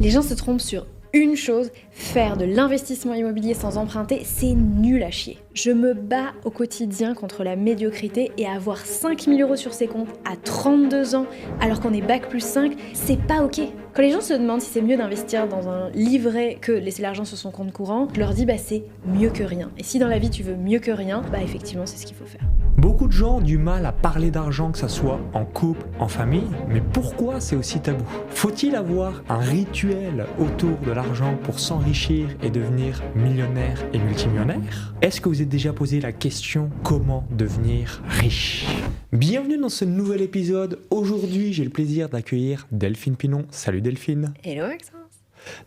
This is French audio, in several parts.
Les gens se trompent sur une chose, faire de l'investissement immobilier sans emprunter, c'est nul à chier. Je me bats au quotidien contre la médiocrité et avoir 5 000 € sur ses comptes à 32 ans alors qu'on est bac plus 5, c'est pas ok. Quand les gens se demandent si c'est mieux d'investir dans un livret que laisser l'argent sur son compte courant, je leur dis c'est mieux que rien. Et si dans la vie tu veux mieux que rien, effectivement c'est ce qu'il faut faire. Beaucoup de gens ont du mal à parler d'argent, que ça soit en couple, en famille, mais pourquoi c'est aussi tabou ? Faut-il avoir un rituel autour de l'argent pour s'enrichir et devenir millionnaire et multimillionnaire ? Est-ce que vous êtes déjà posé la question comment devenir riche ? Bienvenue dans ce nouvel épisode. Aujourd'hui, j'ai le plaisir d'accueillir Delphine Pinon. Salut Delphine. Hello Maxence.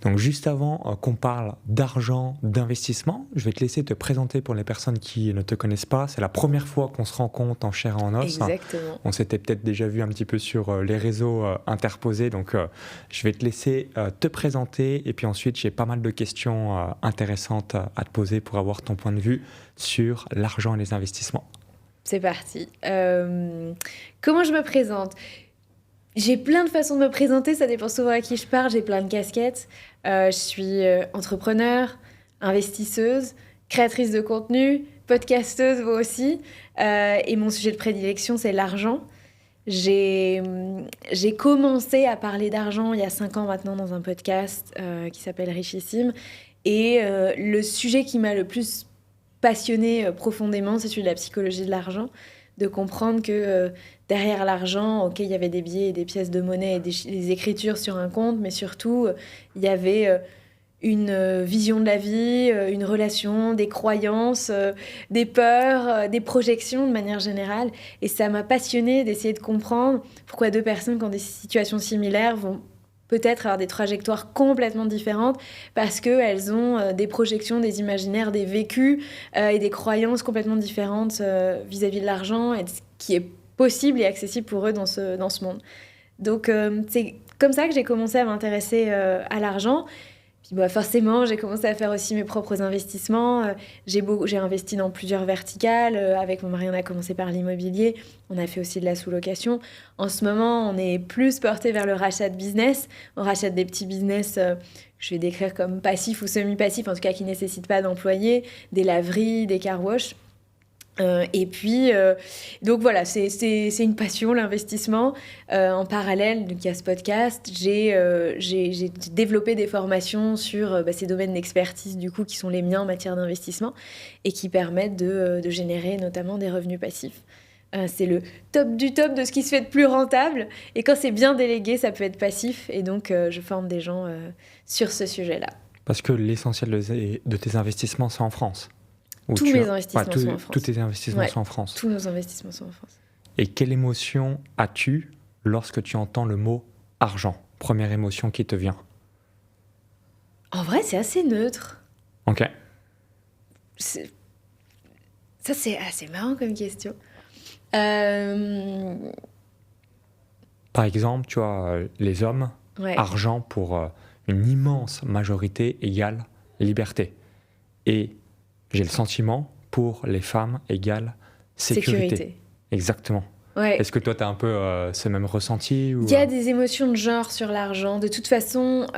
Donc juste avant qu'on parle d'argent, d'investissement, je vais te laisser te présenter pour les personnes qui ne te connaissent pas. C'est la première fois qu'on se rencontre en chair et en os. Exactement. On s'était peut-être déjà vu un petit peu sur les réseaux interposés. Donc je vais te laisser te présenter et puis ensuite j'ai pas mal de questions intéressantes à te poser pour avoir ton point de vue sur l'argent et les investissements. C'est parti. Comment je me présente ? J'ai plein de façons de me présenter, ça dépend souvent à qui je parle, j'ai plein de casquettes. Je suis entrepreneur, investisseuse, créatrice de contenu, podcasteuse moi aussi. Et mon sujet de prédilection, c'est l'argent. J'ai commencé à parler d'argent il y a 5 ans maintenant dans un podcast qui s'appelle Richissime. Et le sujet qui m'a le plus passionnée profondément, c'est celui de la psychologie de l'argent. De comprendre que derrière l'argent, il y avait des billets et des pièces de monnaie et des écritures sur un compte, mais surtout, il y avait une vision de la vie, une relation, des croyances, des peurs, des projections de manière générale. Et ça m'a passionnée d'essayer de comprendre pourquoi deux personnes qui ont des situations similaires vont peut-être avoir des trajectoires complètement différentes parce qu'elles ont des projections, des imaginaires, des vécus et des croyances complètement différentes vis-à-vis de l'argent et de ce qui est possible et accessible pour eux dans ce monde. Donc c'est comme ça que j'ai commencé à m'intéresser à l'argent. Puis forcément, j'ai commencé à faire aussi mes propres investissements. J'ai investi dans plusieurs verticales. Avec mon mari, on a commencé par l'immobilier. On a fait aussi de la sous-location. En ce moment, on est plus porté vers le rachat de business. On rachète des petits business, je vais décrire comme passifs ou semi-passifs, en tout cas qui ne nécessitent pas d'employés, des laveries, des car wash. Et puis, donc voilà, c'est une passion, l'investissement. En parallèle, donc il y a ce podcast, j'ai développé des formations sur ces domaines d'expertise du coup qui sont les miens en matière d'investissement et qui permettent de générer notamment des revenus passifs. C'est le top du top de ce qui se fait de plus rentable. Et quand c'est bien délégué, ça peut être passif. Et donc, je forme des gens sur ce sujet-là. Parce que l'essentiel de tes investissements, c'est en France. Tous mes investissements sont en France. Tous tes investissements sont en France. Tous nos investissements sont en France. Et quelle émotion as-tu lorsque tu entends le mot argent ? Première émotion qui te vient. En vrai, c'est assez neutre. Ok. Ça, c'est assez marrant comme question. Par exemple, tu vois, les hommes, argent pour une immense majorité égale liberté. Et j'ai le sentiment, pour les femmes, égale sécurité. Exactement. Ouais. Est-ce que toi, tu as un peu ce même ressenti ou... Il y a des émotions de genre sur l'argent. De toute façon,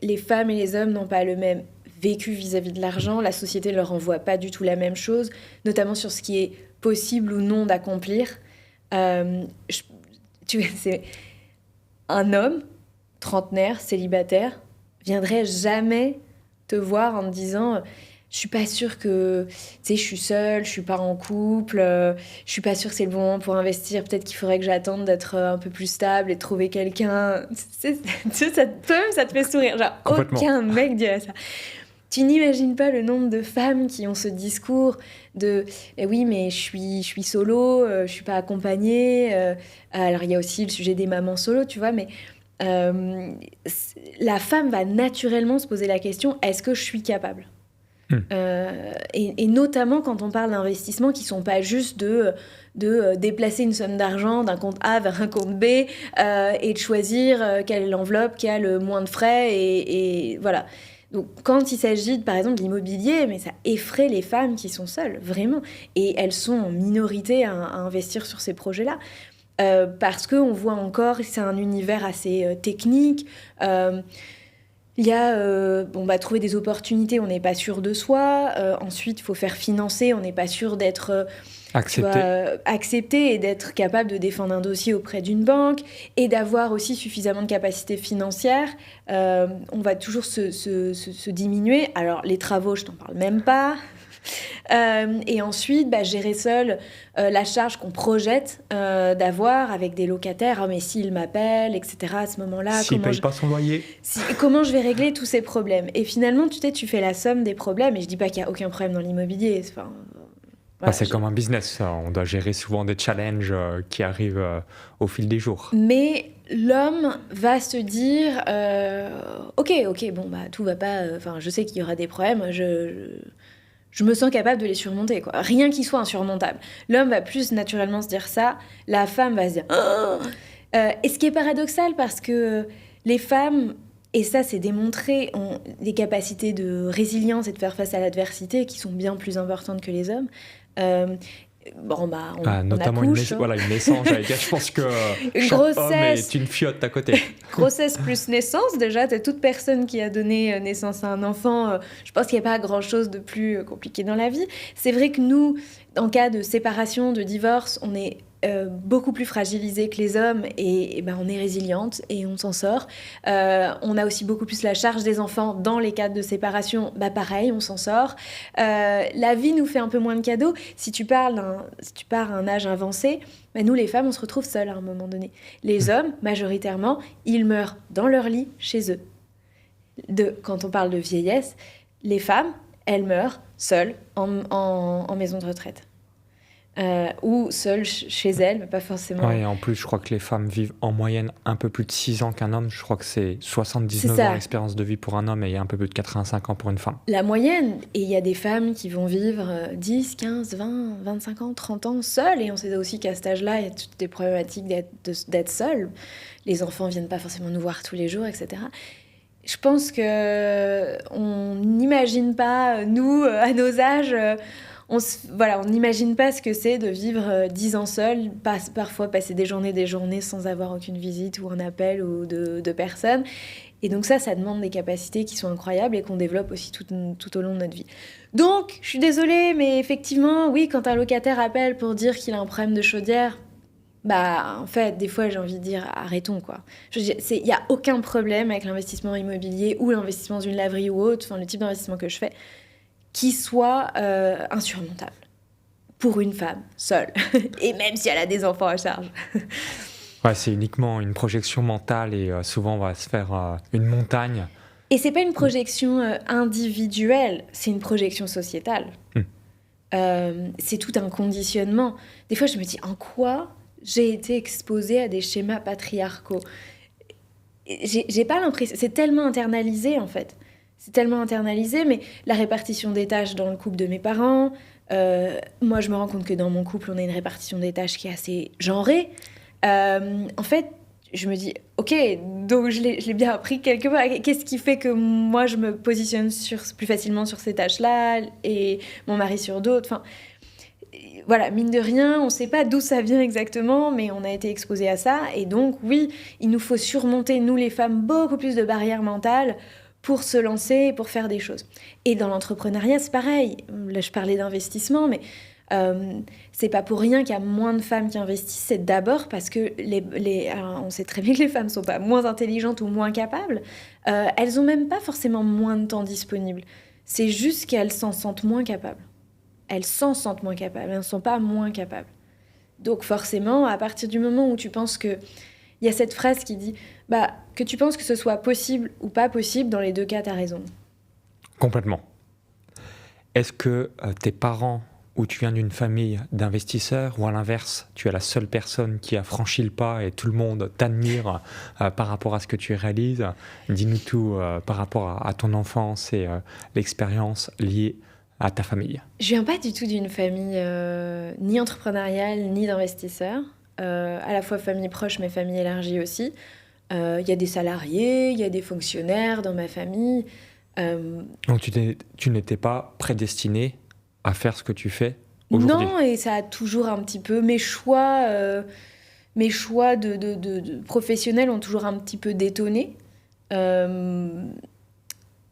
les femmes et les hommes n'ont pas le même vécu vis-à-vis de l'argent. La société ne leur envoie pas du tout la même chose, notamment sur ce qui est possible ou non d'accomplir. C'est un homme, trentenaire, célibataire, viendrait jamais te voir en te disant... Je suis pas sûre que, je suis seule, je suis pas en couple, je suis pas sûre que c'est le bon moment pour investir. Peut-être qu'il faudrait que j'attende d'être un peu plus stable et de trouver quelqu'un. Toi-même, ça te fait sourire. Genre, aucun mec dirait ça. Tu n'imagines pas le nombre de femmes qui ont ce discours de oui, mais je suis solo, je suis pas accompagnée. Alors, il y a aussi le sujet des mamans solo, tu vois, mais la femme va naturellement se poser la question, est-ce que je suis capable ? Et notamment quand on parle d'investissements qui ne sont pas juste de déplacer une somme d'argent d'un compte A vers un compte B et de choisir quelle est l'enveloppe qui a le moins de frais et voilà. Donc quand il s'agit par exemple de l'immobilier, mais ça effraie les femmes qui sont seules, vraiment. Et elles sont en minorité à investir sur ces projets-là. Parce qu'on voit encore, c'est un univers assez technique. Il y a trouver des opportunités, on n'est pas sûr de soi. Ensuite, il faut faire financer, on n'est pas sûr d'être accepté et d'être capable de défendre un dossier auprès d'une banque et d'avoir aussi suffisamment de capacité financière. On va toujours se diminuer. Alors, les travaux, je t'en parle même pas. Et ensuite, gérer seul la charge qu'on projette d'avoir avec des locataires. Ah, mais s'il m'appelle, etc. à ce moment-là, s'il ne paye pas son loyer. Comment je vais régler tous ces problèmes? Et finalement, tu fais la somme des problèmes. Et je dis pas qu'il n'y a aucun problème dans l'immobilier. Enfin, voilà, c'est comme un business. On doit gérer souvent des challenges qui arrivent au fil des jours. Mais l'homme va se dire ok, bon, tout va pas. Je sais qu'il y aura des problèmes. Je me sens capable de les surmonter, quoi. Rien qui soit insurmontable. L'homme va plus naturellement se dire ça. La femme va se dire oh. Et ce qui est paradoxal, parce que les femmes, et ça c'est démontré, ont des capacités de résilience et de faire face à l'adversité qui sont bien plus importantes que les hommes. Notamment on accouche, une naissance, j'allais dire, je pense que une chaque grossesse, homme est une fiotte à côté. Grossesse plus naissance, déjà, t'as toute personne qui a donné naissance à un enfant. Je pense qu'il n'y a pas grand-chose de plus compliqué dans la vie. C'est vrai que nous, en cas de séparation, de divorce, on est beaucoup plus fragilisé que les hommes et on est résiliente et on s'en sort. On a aussi beaucoup plus la charge des enfants dans les cadres de séparation. Pareil, on s'en sort. La vie nous fait un peu moins de cadeaux. Si tu pars à un âge avancé, nous les femmes, on se retrouve seules à un moment donné. Les hommes, majoritairement, ils meurent dans leur lit chez eux. Quand on parle de vieillesse, les femmes, elles meurent seules en maison de retraite. Ou seules chez elles, mais pas forcément. Ouais, et en plus, je crois que les femmes vivent en moyenne un peu plus de 6 ans qu'un homme. Je crois que c'est 79 ans d'espérance de vie pour un homme et un peu plus de 85 ans pour une femme. La moyenne. Et il y a des femmes qui vont vivre 10, 15, 20, 25 ans, 30 ans seules. Et on sait aussi qu'à cet âge-là, il y a toutes des problématiques d'être seule. Les enfants viennent pas forcément nous voir tous les jours, etc. Je pense qu'on n'imagine pas, nous, à nos âges... on n'imagine pas ce que c'est de vivre 10 ans seul, parfois passer des journées sans avoir aucune visite ou un appel ou de personne. Et donc ça demande des capacités qui sont incroyables et qu'on développe aussi tout au long de notre vie. Donc, je suis désolée, mais effectivement, oui, quand un locataire appelle pour dire qu'il a un problème de chaudière, en fait, des fois, j'ai envie de dire, arrêtons, quoi. Il n'y a aucun problème avec l'investissement immobilier ou l'investissement dans une laverie ou autre, le type d'investissement que je fais, qui soit insurmontable pour une femme seule, et même si elle a des enfants à charge. Ouais, c'est uniquement une projection mentale et souvent on va se faire une montagne. Et c'est pas une projection individuelle, c'est une projection sociétale. C'est tout un conditionnement. Des fois, je me dis, en quoi j'ai été exposée à des schémas patriarcaux? J'ai pas l'impression... C'est tellement internalisé, en fait. C'est tellement internalisé, mais la répartition des tâches dans le couple de mes parents... moi, je me rends compte que dans mon couple, on a une répartition des tâches qui est assez genrée. En fait, je me dis, ok, donc je l'ai bien appris quelque part. Qu'est-ce qui fait que moi, je me positionne plus facilement sur ces tâches-là et mon mari sur d'autres? Enfin, voilà, mine de rien, on ne sait pas d'où ça vient exactement, mais on a été exposés à ça. Et donc, oui, il nous faut surmonter, nous les femmes, beaucoup plus de barrières mentales pour se lancer et pour faire des choses. Et dans l'entrepreneuriat, c'est pareil. Là, je parlais d'investissement, mais c'est pas pour rien qu'il y a moins de femmes qui investissent. C'est d'abord parce que alors, on sait très bien que les femmes sont pas moins intelligentes ou moins capables. Elles ont même pas forcément moins de temps disponible. C'est juste qu'elles s'en sentent moins capables. Elles s'en sentent moins capables. Elles ne sont pas moins capables. Donc forcément, à partir du moment où tu penses que... Il y a cette phrase qui dit que tu penses que ce soit possible ou pas possible, dans les deux cas, tu as raison. Complètement. Est-ce que tes parents, ou tu viens d'une famille d'investisseurs, ou à l'inverse, tu es la seule personne qui a franchi le pas et tout le monde t'admire par rapport à ce que tu réalises? Dis-nous tout par rapport à ton enfance et l'expérience liée à ta famille. Je viens pas du tout d'une famille ni entrepreneuriale, ni d'investisseurs. À la fois famille proche, mais famille élargie aussi. Il y a des salariés, il y a des fonctionnaires dans ma famille. Donc tu n'étais pas prédestinée à faire ce que tu fais aujourd'hui? Non, et ça a toujours un petit peu... Mes choix de professionnels ont toujours un petit peu détonné.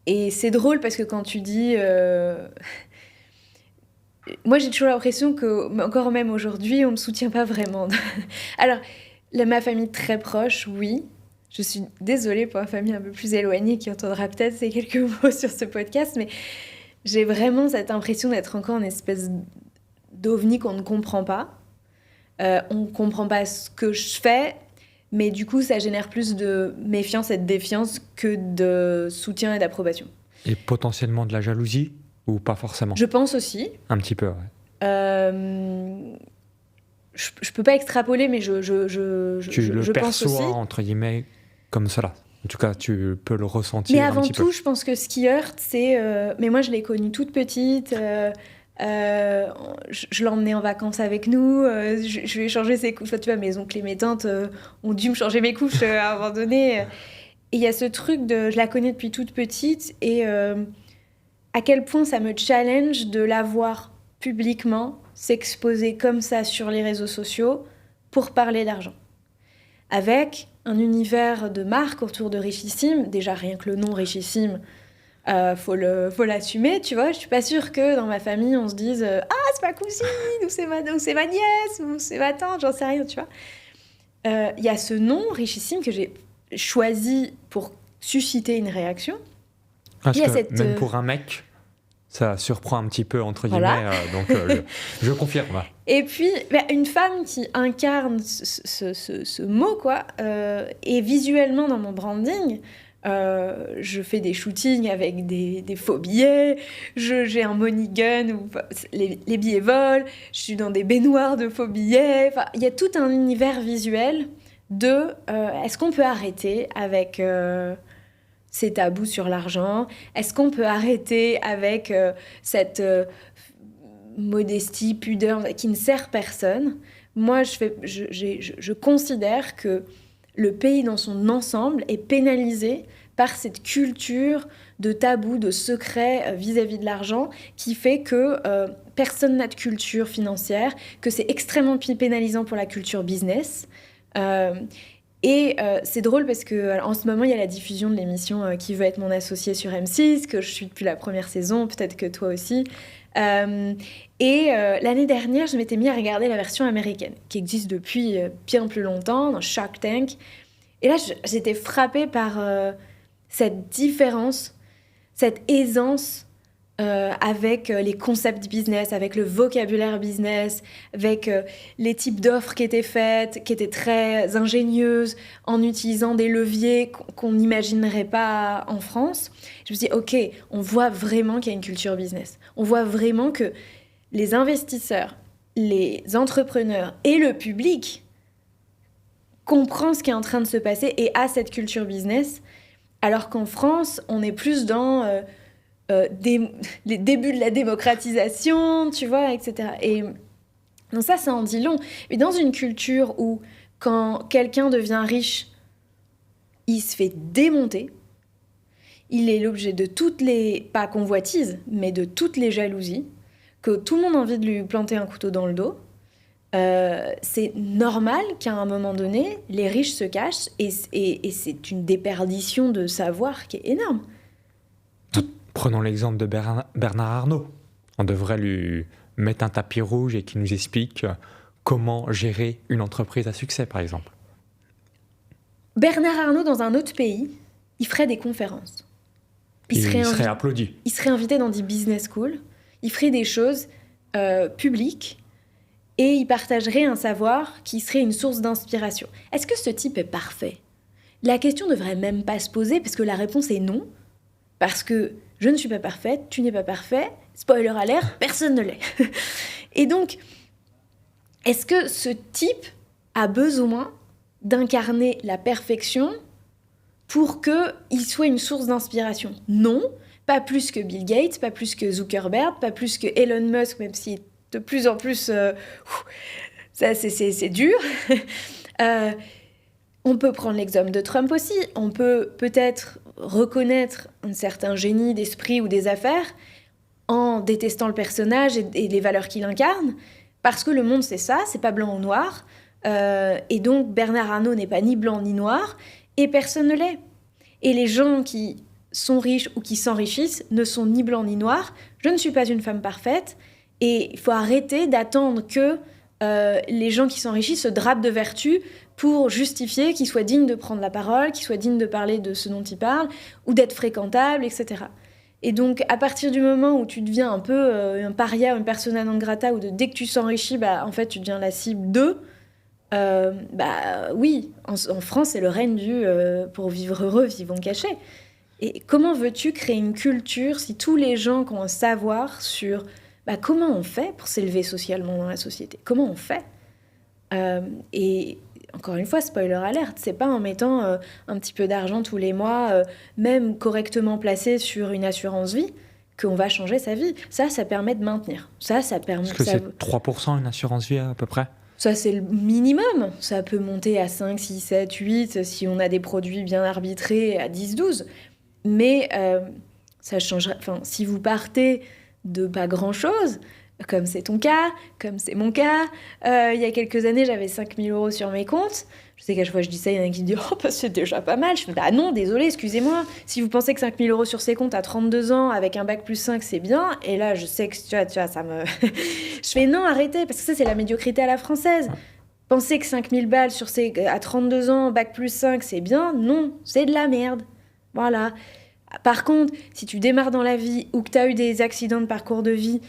Et c'est drôle parce que quand tu dis... Moi, j'ai toujours l'impression que, encore même aujourd'hui, on me soutient pas vraiment. Alors, ma famille très proche, oui. Je suis désolée pour ma famille un peu plus éloignée qui entendra peut-être ces quelques mots sur ce podcast, mais j'ai vraiment cette impression d'être encore une espèce d'ovni qu'on ne comprend pas. On ne comprend pas ce que je fais, mais du coup, ça génère plus de méfiance et de défiance que de soutien et d'approbation. Et potentiellement de la jalousie ou pas forcément? Je pense aussi. Un petit peu, ouais. Je peux pas extrapoler, mais Tu le pense aussi. perçois, entre guillemets, comme cela. En tout cas, tu peux le ressentir Mais un avant petit tout, peu. je pense que ce qui heurte, c'est... Mais moi, je l'ai connue toute petite. Je l'emmenais en vacances avec nous. Je lui ai changé ses couches. Enfin, tu vois, mes oncles et mes tantes ont dû me changer mes couches à un moment donné. Et il y a ce truc de... Je la connais depuis toute petite. Et à quel point ça me challenge de la voir publiquement s'exposer comme ça sur les réseaux sociaux pour parler d'argent. Avec un univers de marque autour de Richissime, déjà rien que le nom Richissime, faut l'assumer, tu vois. Je suis pas sûre que dans ma famille on se dise ah c'est ma cousine ou c'est ma nièce ou c'est ma tante, j'en sais rien, tu vois. Il y a ce nom Richissime que j'ai choisi pour susciter une réaction. Parce que même pour un mec, ça surprend un petit peu, entre guillemets, donc je confirme. Et puis, une femme qui incarne ce mot, quoi, et visuellement dans mon branding, je fais des shootings avec des faux billets, j'ai un money gun où les billets volent, je suis dans des baignoires de faux billets. Enfin, il y a tout un univers visuel de est-ce qu'on peut arrêter avec... ces tabous sur l'argent? Est-ce qu'on peut arrêter avec cette modestie, pudeur qui ne sert personne? Moi, je considère que le pays dans son ensemble est pénalisé par cette culture de tabou, de secret vis-à-vis de l'argent qui fait que personne n'a de culture financière, que c'est extrêmement pénalisant pour la culture business. Et c'est drôle parce qu'en ce moment, il y a la diffusion de l'émission Qui veut être mon associé sur M6, que je suis depuis la première saison, peut-être que toi aussi. L'année dernière, je m'étais mis à regarder la version américaine, qui existe depuis bien plus longtemps, dans Shark Tank. Et là, j'étais frappée par cette différence, cette aisance avec les concepts business, avec le vocabulaire business, avec les types d'offres qui étaient faites, qui étaient très ingénieuses, en utilisant des leviers qu'on n'imaginerait pas en France. Je me suis dit, ok, on voit vraiment qu'il y a une culture business. On voit vraiment que les investisseurs, les entrepreneurs et le public comprennent ce qui est en train de se passer et a cette culture business, alors qu'en France, on est plus dans... les débuts de la démocratisation, tu vois, etc. Et donc ça en dit long. Mais dans une culture où, quand quelqu'un devient riche, il se fait démonter, il est l'objet de toutes les, pas convoitises, mais de toutes les jalousies, que tout le monde a envie de lui planter un couteau dans le dos, c'est normal qu'à un moment donné, les riches se cachent, et c'est une déperdition de savoir qui est énorme. Prenons l'exemple de Bernard Arnault. On devrait lui mettre un tapis rouge et qu'il nous explique comment gérer une entreprise à succès, par exemple. Bernard Arnault, dans un autre pays, il ferait des conférences. Il serait applaudi. Il serait invité dans des business schools. Il ferait des choses publiques et il partagerait un savoir qui serait une source d'inspiration. Est-ce que ce type est parfait? La question ne devrait même pas se poser parce que la réponse est non. Parce que je ne suis pas parfaite, tu n'es pas parfait, spoiler alert, personne ne l'est. Et donc, est-ce que ce type a besoin d'incarner la perfection pour qu'il soit une source d'inspiration? Non, pas plus que Bill Gates, pas plus que Zuckerberg, pas plus que Elon Musk, même si de plus en plus, ça c'est dur. On peut prendre l'exemple de Trump aussi. On peut peut-être reconnaître un certain génie d'esprit ou des affaires en détestant le personnage et les valeurs qu'il incarne, parce que le monde c'est ça, c'est pas blanc ou noir, et donc Bernard Arnault n'est pas ni blanc ni noir, et personne ne l'est. Et les gens qui sont riches ou qui s'enrichissent ne sont ni blancs ni noirs. Je ne suis pas une femme parfaite et il faut arrêter d'attendre que les gens qui s'enrichissent se drapent de vertu pour justifier qu'ils soient dignes de prendre la parole, qu'ils soient dignes de parler de ce dont ils parlent ou d'être fréquentables, etc. Et donc, à partir du moment où tu deviens un peu un paria, une persona non grata, ou dès que tu s'enrichis, en fait, tu deviens la cible d'eux, oui, en France, c'est le règne du pour vivre heureux, vivons cachés. Et comment veux-tu créer une culture si tous les gens qui ont un savoir sur comment on fait pour s'élever socialement dans la société? Comment on fait? Et encore une fois, spoiler alerte, c'est pas en mettant un petit peu d'argent tous les mois, même correctement placé sur une assurance vie, qu'on va changer sa vie. Ça permet de maintenir. Ça permet... Est-ce que c'est 3% une assurance vie à peu près? Ça, c'est le minimum. Ça peut monter à 5, 6, 7, 8, si on a des produits bien arbitrés, à 10, 12. Mais ça changerait... Enfin, si vous partez de pas grand-chose, comme c'est ton cas, comme c'est mon cas, il y a quelques années, j'avais 5 000 € sur mes comptes. Je sais qu'à chaque fois que je dis ça, il y en a qui disent « Oh, c'est déjà pas mal !» Je fais « Bah non, désolé, excusez-moi. Si vous pensez que 5 000 € sur ses comptes à 32 ans, avec un bac plus 5, c'est bien. » Et là, je sais que, tu vois, ça me... Je fais « Non, arrêtez, parce que ça, c'est la médiocrité à la française. Pensez que 5 000 balles à 32 ans, bac plus 5, c'est bien. Non, c'est de la merde. » Voilà. Par contre, si tu démarres dans la vie ou que tu as eu des accidents de parcours de vie,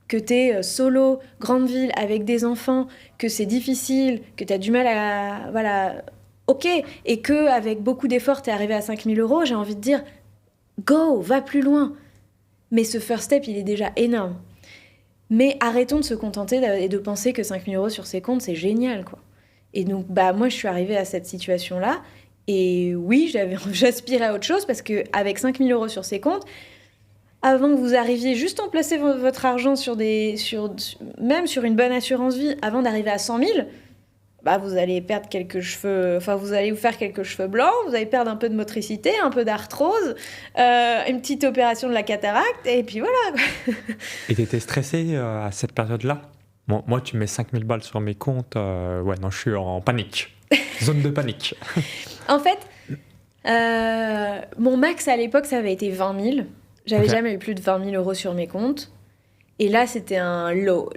que t'es solo, grande ville, avec des enfants, que c'est difficile, que t'as du mal à... Voilà, ok. Et qu'avec beaucoup d'efforts, t'es arrivé à 5 000 €, j'ai envie de dire, go, va plus loin. Mais ce first step, il est déjà énorme. Mais arrêtons de se contenter et de penser que 5 000 € sur ses comptes, c'est génial, quoi. Et donc, moi, je suis arrivée à cette situation-là. Et oui, j'aspirais à autre chose, parce qu'avec 5 000 € sur ses comptes, avant que vous arriviez juste en placer votre argent même sur une bonne assurance vie, avant d'arriver à 100 000, vous allez perdre quelques cheveux, enfin vous allez vous faire quelques cheveux blancs, vous allez perdre un peu de motricité, un peu d'arthrose, une petite opération de la cataracte, et puis voilà. Et t'étais stressée à cette période-là? Moi, tu mets 5 000 balles sur mes comptes, ouais, non, je suis en panique. Zone de panique. En fait, mon max à l'époque, ça avait été 20 000. J'avais jamais eu plus de 20 000 € sur mes comptes. Et là, c'était un low.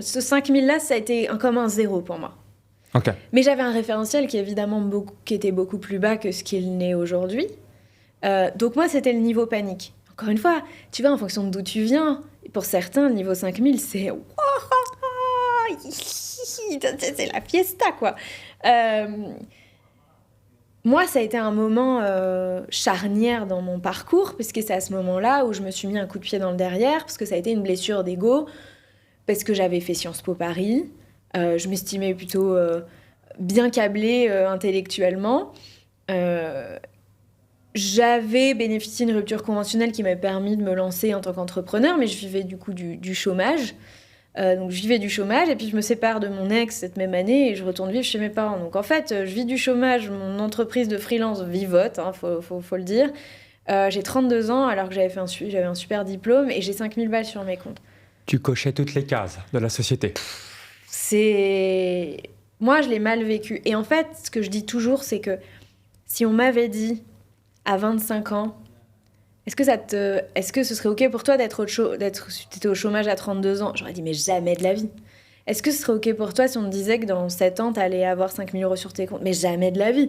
Ce 5 000 là, ça a été comme un zéro pour moi. Okay. Mais j'avais un référentiel qui, évidemment, qui était beaucoup plus bas que ce qu'il n'est aujourd'hui. Donc moi, c'était le niveau panique. Encore une fois, tu vois, en fonction d'où tu viens, pour certains, le niveau 5 000, c'est... c'est la fiesta, quoi. Moi, ça a été un moment charnière dans mon parcours, puisque c'est à ce moment-là où je me suis mis un coup de pied dans le derrière, parce que ça a été une blessure d'ego, parce que j'avais fait Sciences Po Paris, je m'estimais plutôt bien câblée intellectuellement. J'avais bénéficié d'une rupture conventionnelle qui m'a permis de me lancer en tant qu'entrepreneur, mais je vivais du coup du chômage. Donc je vivais du chômage et puis je me sépare de mon ex cette même année et je retourne vivre chez mes parents. Donc en fait, je vis du chômage, mon entreprise de freelance vivote, faut le dire. J'ai 32 ans alors que j'avais un super diplôme et j'ai 5 000 balles sur mes comptes. Tu cochais toutes les cases de la société. Moi, je l'ai mal vécu. Et en fait, ce que je dis toujours, c'est que si on m'avait dit à 25 ans, est-ce que ce serait OK pour toi t'étais au chômage à 32 ans? J'aurais dit, mais jamais de la vie. Est-ce que ce serait OK pour toi si on te disait que dans 7 ans, t'allais avoir 5 000 € sur tes comptes? Mais jamais de la vie.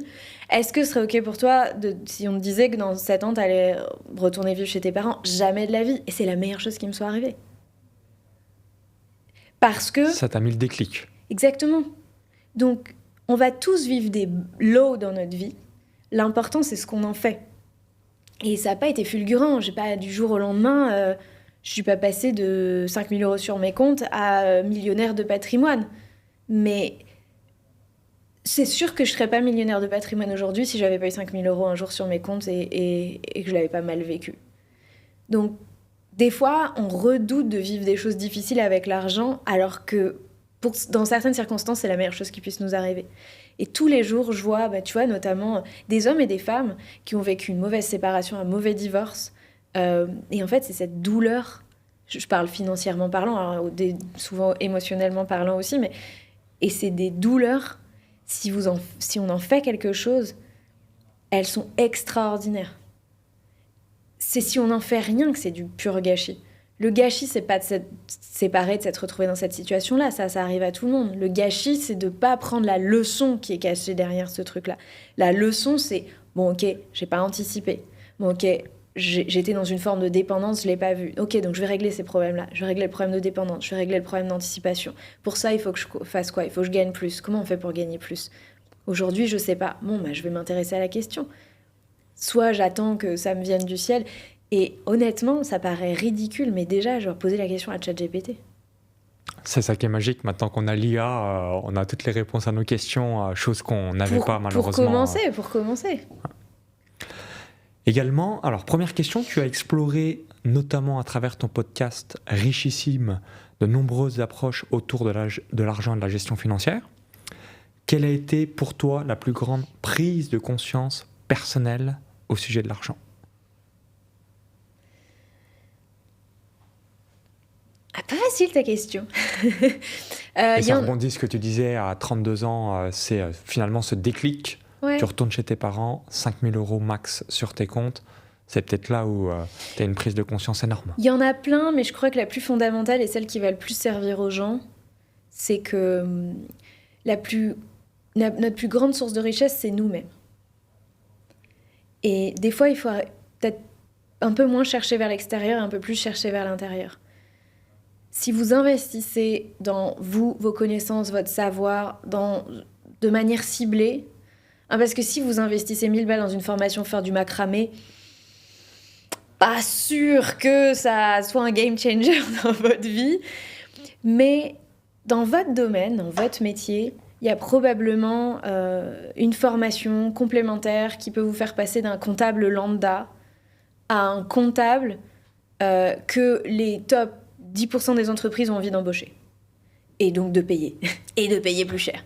Est-ce que ce serait OK pour toi si on te disait que dans 7 ans, t'allais retourner vivre chez tes parents? Jamais de la vie. Et c'est la meilleure chose qui me soit arrivée. Parce que... Ça t'a mis le déclic. Exactement. Donc, on va tous vivre des lows dans notre vie. L'important, c'est ce qu'on en fait. Et ça n'a pas été fulgurant. Du jour au lendemain, je ne suis pas passée de 5 000 € sur mes comptes à millionnaire de patrimoine. Mais c'est sûr que je ne serais pas millionnaire de patrimoine aujourd'hui si je n'avais pas eu 5 000 € un jour sur mes comptes et que je ne l'avais pas mal vécu. Donc, des fois, on redoute de vivre des choses difficiles avec l'argent, alors que dans certaines circonstances, c'est la meilleure chose qui puisse nous arriver. Et tous les jours, je vois, tu vois, notamment des hommes et des femmes qui ont vécu une mauvaise séparation, un mauvais divorce. Et en fait, c'est cette douleur, je parle financièrement parlant, alors, souvent émotionnellement parlant aussi, et c'est des douleurs, si on en fait quelque chose, elles sont extraordinaires. c'est si on n'en fait rien que c'est du pur gâchis. Le gâchis, c'est pas de s'être séparé, de s'être retrouvé dans cette situation-là. Ça arrive à tout le monde. Le gâchis, c'est de pas prendre la leçon qui est cachée derrière ce truc-là. La leçon, c'est bon, ok, j'ai pas anticipé. Bon, ok, j'étais dans une forme de dépendance, je l'ai pas vu. Ok, donc je vais régler ces problèmes-là. Je vais régler le problème de dépendance. Je vais régler le problème d'anticipation. Pour ça, il faut que je fasse quoi ? Il faut que je gagne plus. Comment on fait pour gagner plus ? Aujourd'hui, je sais pas. Bon, bah, je vais m'intéresser à la question. Soit j'attends que ça me vienne du ciel. Et honnêtement, ça paraît ridicule, mais déjà, je vais poser la question à ChatGPT. C'est ça qui est magique. Maintenant qu'on a l'IA, on a toutes les réponses à nos questions, choses qu'on n'avait pas malheureusement. Pour commencer. Également, alors première question, tu as exploré notamment à travers ton podcast richissime de nombreuses approches autour de l'argent et de la gestion financière. Quelle a été pour toi la plus grande prise de conscience personnelle au sujet de l'argent ? Pas facile ta question. Et ça rebondit ce que tu disais à 32 ans, c'est finalement ce déclic. Ouais. Tu retournes chez tes parents, 5 000 € max sur tes comptes. C'est peut-être là où tu as une prise de conscience énorme. Il y en a plein, mais je crois que la plus fondamentale et celle qui va le plus servir aux gens, c'est que notre plus grande source de richesse, c'est nous-mêmes. Et des fois, il faut peut-être un peu moins chercher vers l'extérieur et un peu plus chercher vers l'intérieur. Si vous investissez dans vous, vos connaissances, votre savoir, de manière ciblée, parce que si vous investissez 1000 balles dans une formation faire du macramé, pas sûr que ça soit un game changer dans votre vie, mais dans votre domaine, dans votre métier, il y a probablement une formation complémentaire qui peut vous faire passer d'un comptable lambda à un comptable que les top 10% des entreprises ont envie d'embaucher. Et donc de payer. Et de payer plus cher.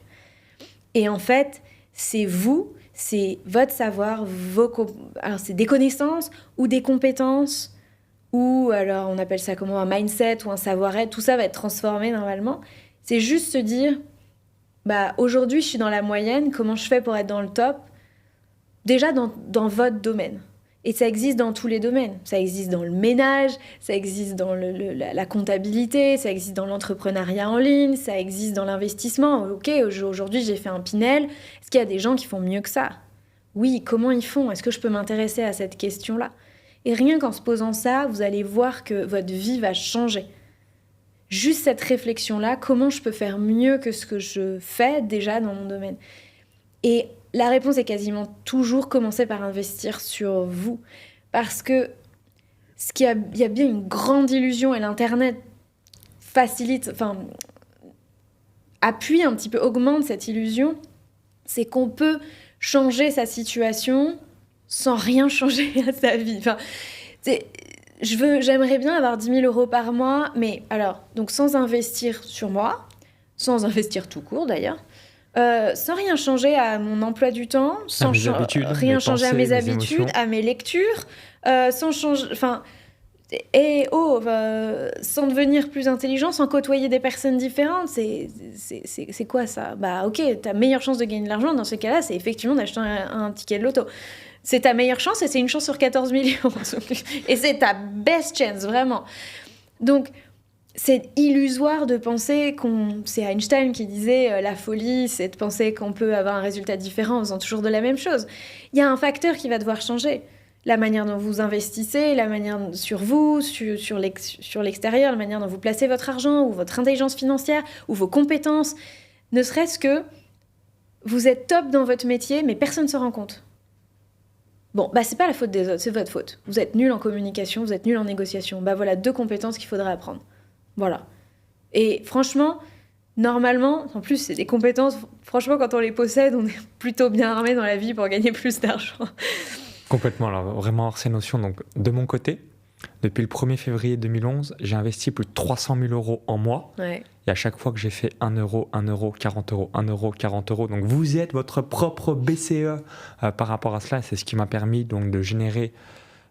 Et en fait, c'est vous, c'est votre savoir, alors c'est des connaissances ou des compétences, ou alors on appelle ça comment, un mindset ou un savoir-être, tout ça va être transformé normalement. C'est juste se dire, aujourd'hui je suis dans la moyenne, comment je fais pour être dans le top ? Déjà dans votre domaine. Et ça existe dans tous les domaines. Ça existe dans le ménage, ça existe dans la comptabilité, ça existe dans l'entrepreneuriat en ligne, ça existe dans l'investissement. Ok, aujourd'hui j'ai fait un Pinel. Est-ce qu'il y a des gens qui font mieux que ça ? Oui, comment ils font ? Est-ce que je peux m'intéresser à cette question-là ? Et rien qu'en se posant ça, vous allez voir que votre vie va changer. Juste cette réflexion-là, comment je peux faire mieux que ce que je fais déjà dans mon domaine ? Et la réponse est quasiment toujours commencer par investir sur vous. Parce que il y a bien une grande illusion, et l'Internet facilite, appuie un petit peu, augmente cette illusion, c'est qu'on peut changer sa situation sans rien changer à sa vie. J'aimerais bien avoir 10 000 € par mois, mais alors, donc sans investir sur moi, sans investir tout court d'ailleurs, sans rien changer à mon emploi du temps, sans rien changer à mes habitudes, à mes lectures, sans changer, sans devenir plus intelligent, sans côtoyer des personnes différentes, c'est quoi ça ? Ok, ta meilleure chance de gagner de l'argent dans ce cas-là, c'est effectivement d'acheter un ticket de loto. C'est ta meilleure chance et c'est une chance sur 14 millions. Et c'est ta best chance, vraiment. Donc, c'est illusoire de penser c'est Einstein qui disait la folie, c'est de penser qu'on peut avoir un résultat différent en faisant toujours de la même chose. Il y a un facteur qui va devoir changer. La manière dont vous investissez, la manière sur vous, sur l'extérieur, la manière dont vous placez votre argent ou votre intelligence financière ou vos compétences. Ne serait-ce que vous êtes top dans votre métier, mais personne ne se rend compte. Bon, c'est pas la faute des autres, c'est votre faute. Vous êtes nul en communication, vous êtes nul en négociation. Voilà 2 compétences qu'il faudrait apprendre. Voilà. Et franchement, normalement, en plus, c'est des compétences, franchement, quand on les possède, on est plutôt bien armé dans la vie pour gagner plus d'argent. Complètement, alors vraiment avoir ces notions. Donc, de mon côté, depuis le 1er février 2011, j'ai investi plus de 300 000 € en mois. Ouais. Et à chaque fois que j'ai fait 1 €, 1 €, 40 €, 1 €, 40 €. Donc, vous êtes votre propre BCE par rapport à cela. C'est ce qui m'a permis donc, de générer,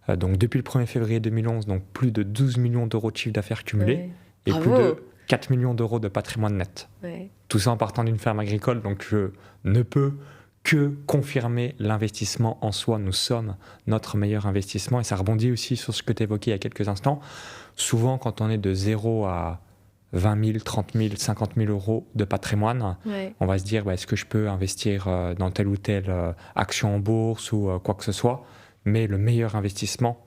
depuis le 1er février 2011, donc, plus de 12 millions d'euros de chiffre d'affaires cumulé. Ouais. Et bravo. Plus de 4 millions d'euros de patrimoine net. Ouais. Tout ça en partant d'une ferme agricole, donc je ne peux que confirmer l'investissement en soi. Nous sommes notre meilleur investissement et ça rebondit aussi sur ce que tu évoquais il y a quelques instants. Souvent, quand on est de 0 à 20 000, 30 000, 50 000 euros de patrimoine, on va se dire est-ce que je peux investir dans telle ou telle action en bourse ou quoi que ce soit. Mais le meilleur investissement,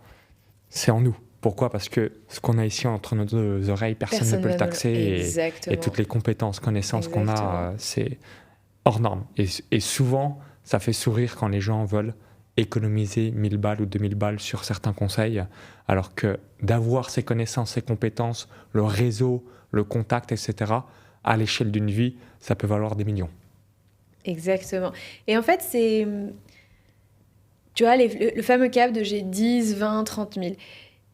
c'est en nous. Pourquoi ? Parce que ce qu'on a ici entre nos deux oreilles, personne ne peut le taxer. Et toutes les compétences, connaissances qu'on a, c'est hors norme. Et souvent, ça fait sourire quand les gens veulent économiser 1000 balles ou 2000 balles sur certains conseils, alors que d'avoir ces connaissances, ces compétences, le réseau, le contact, etc., à l'échelle d'une vie, ça peut valoir des millions. Exactement. Et en fait, c'est... Tu vois, le fameux cap de j'ai 10, 20, 30 000.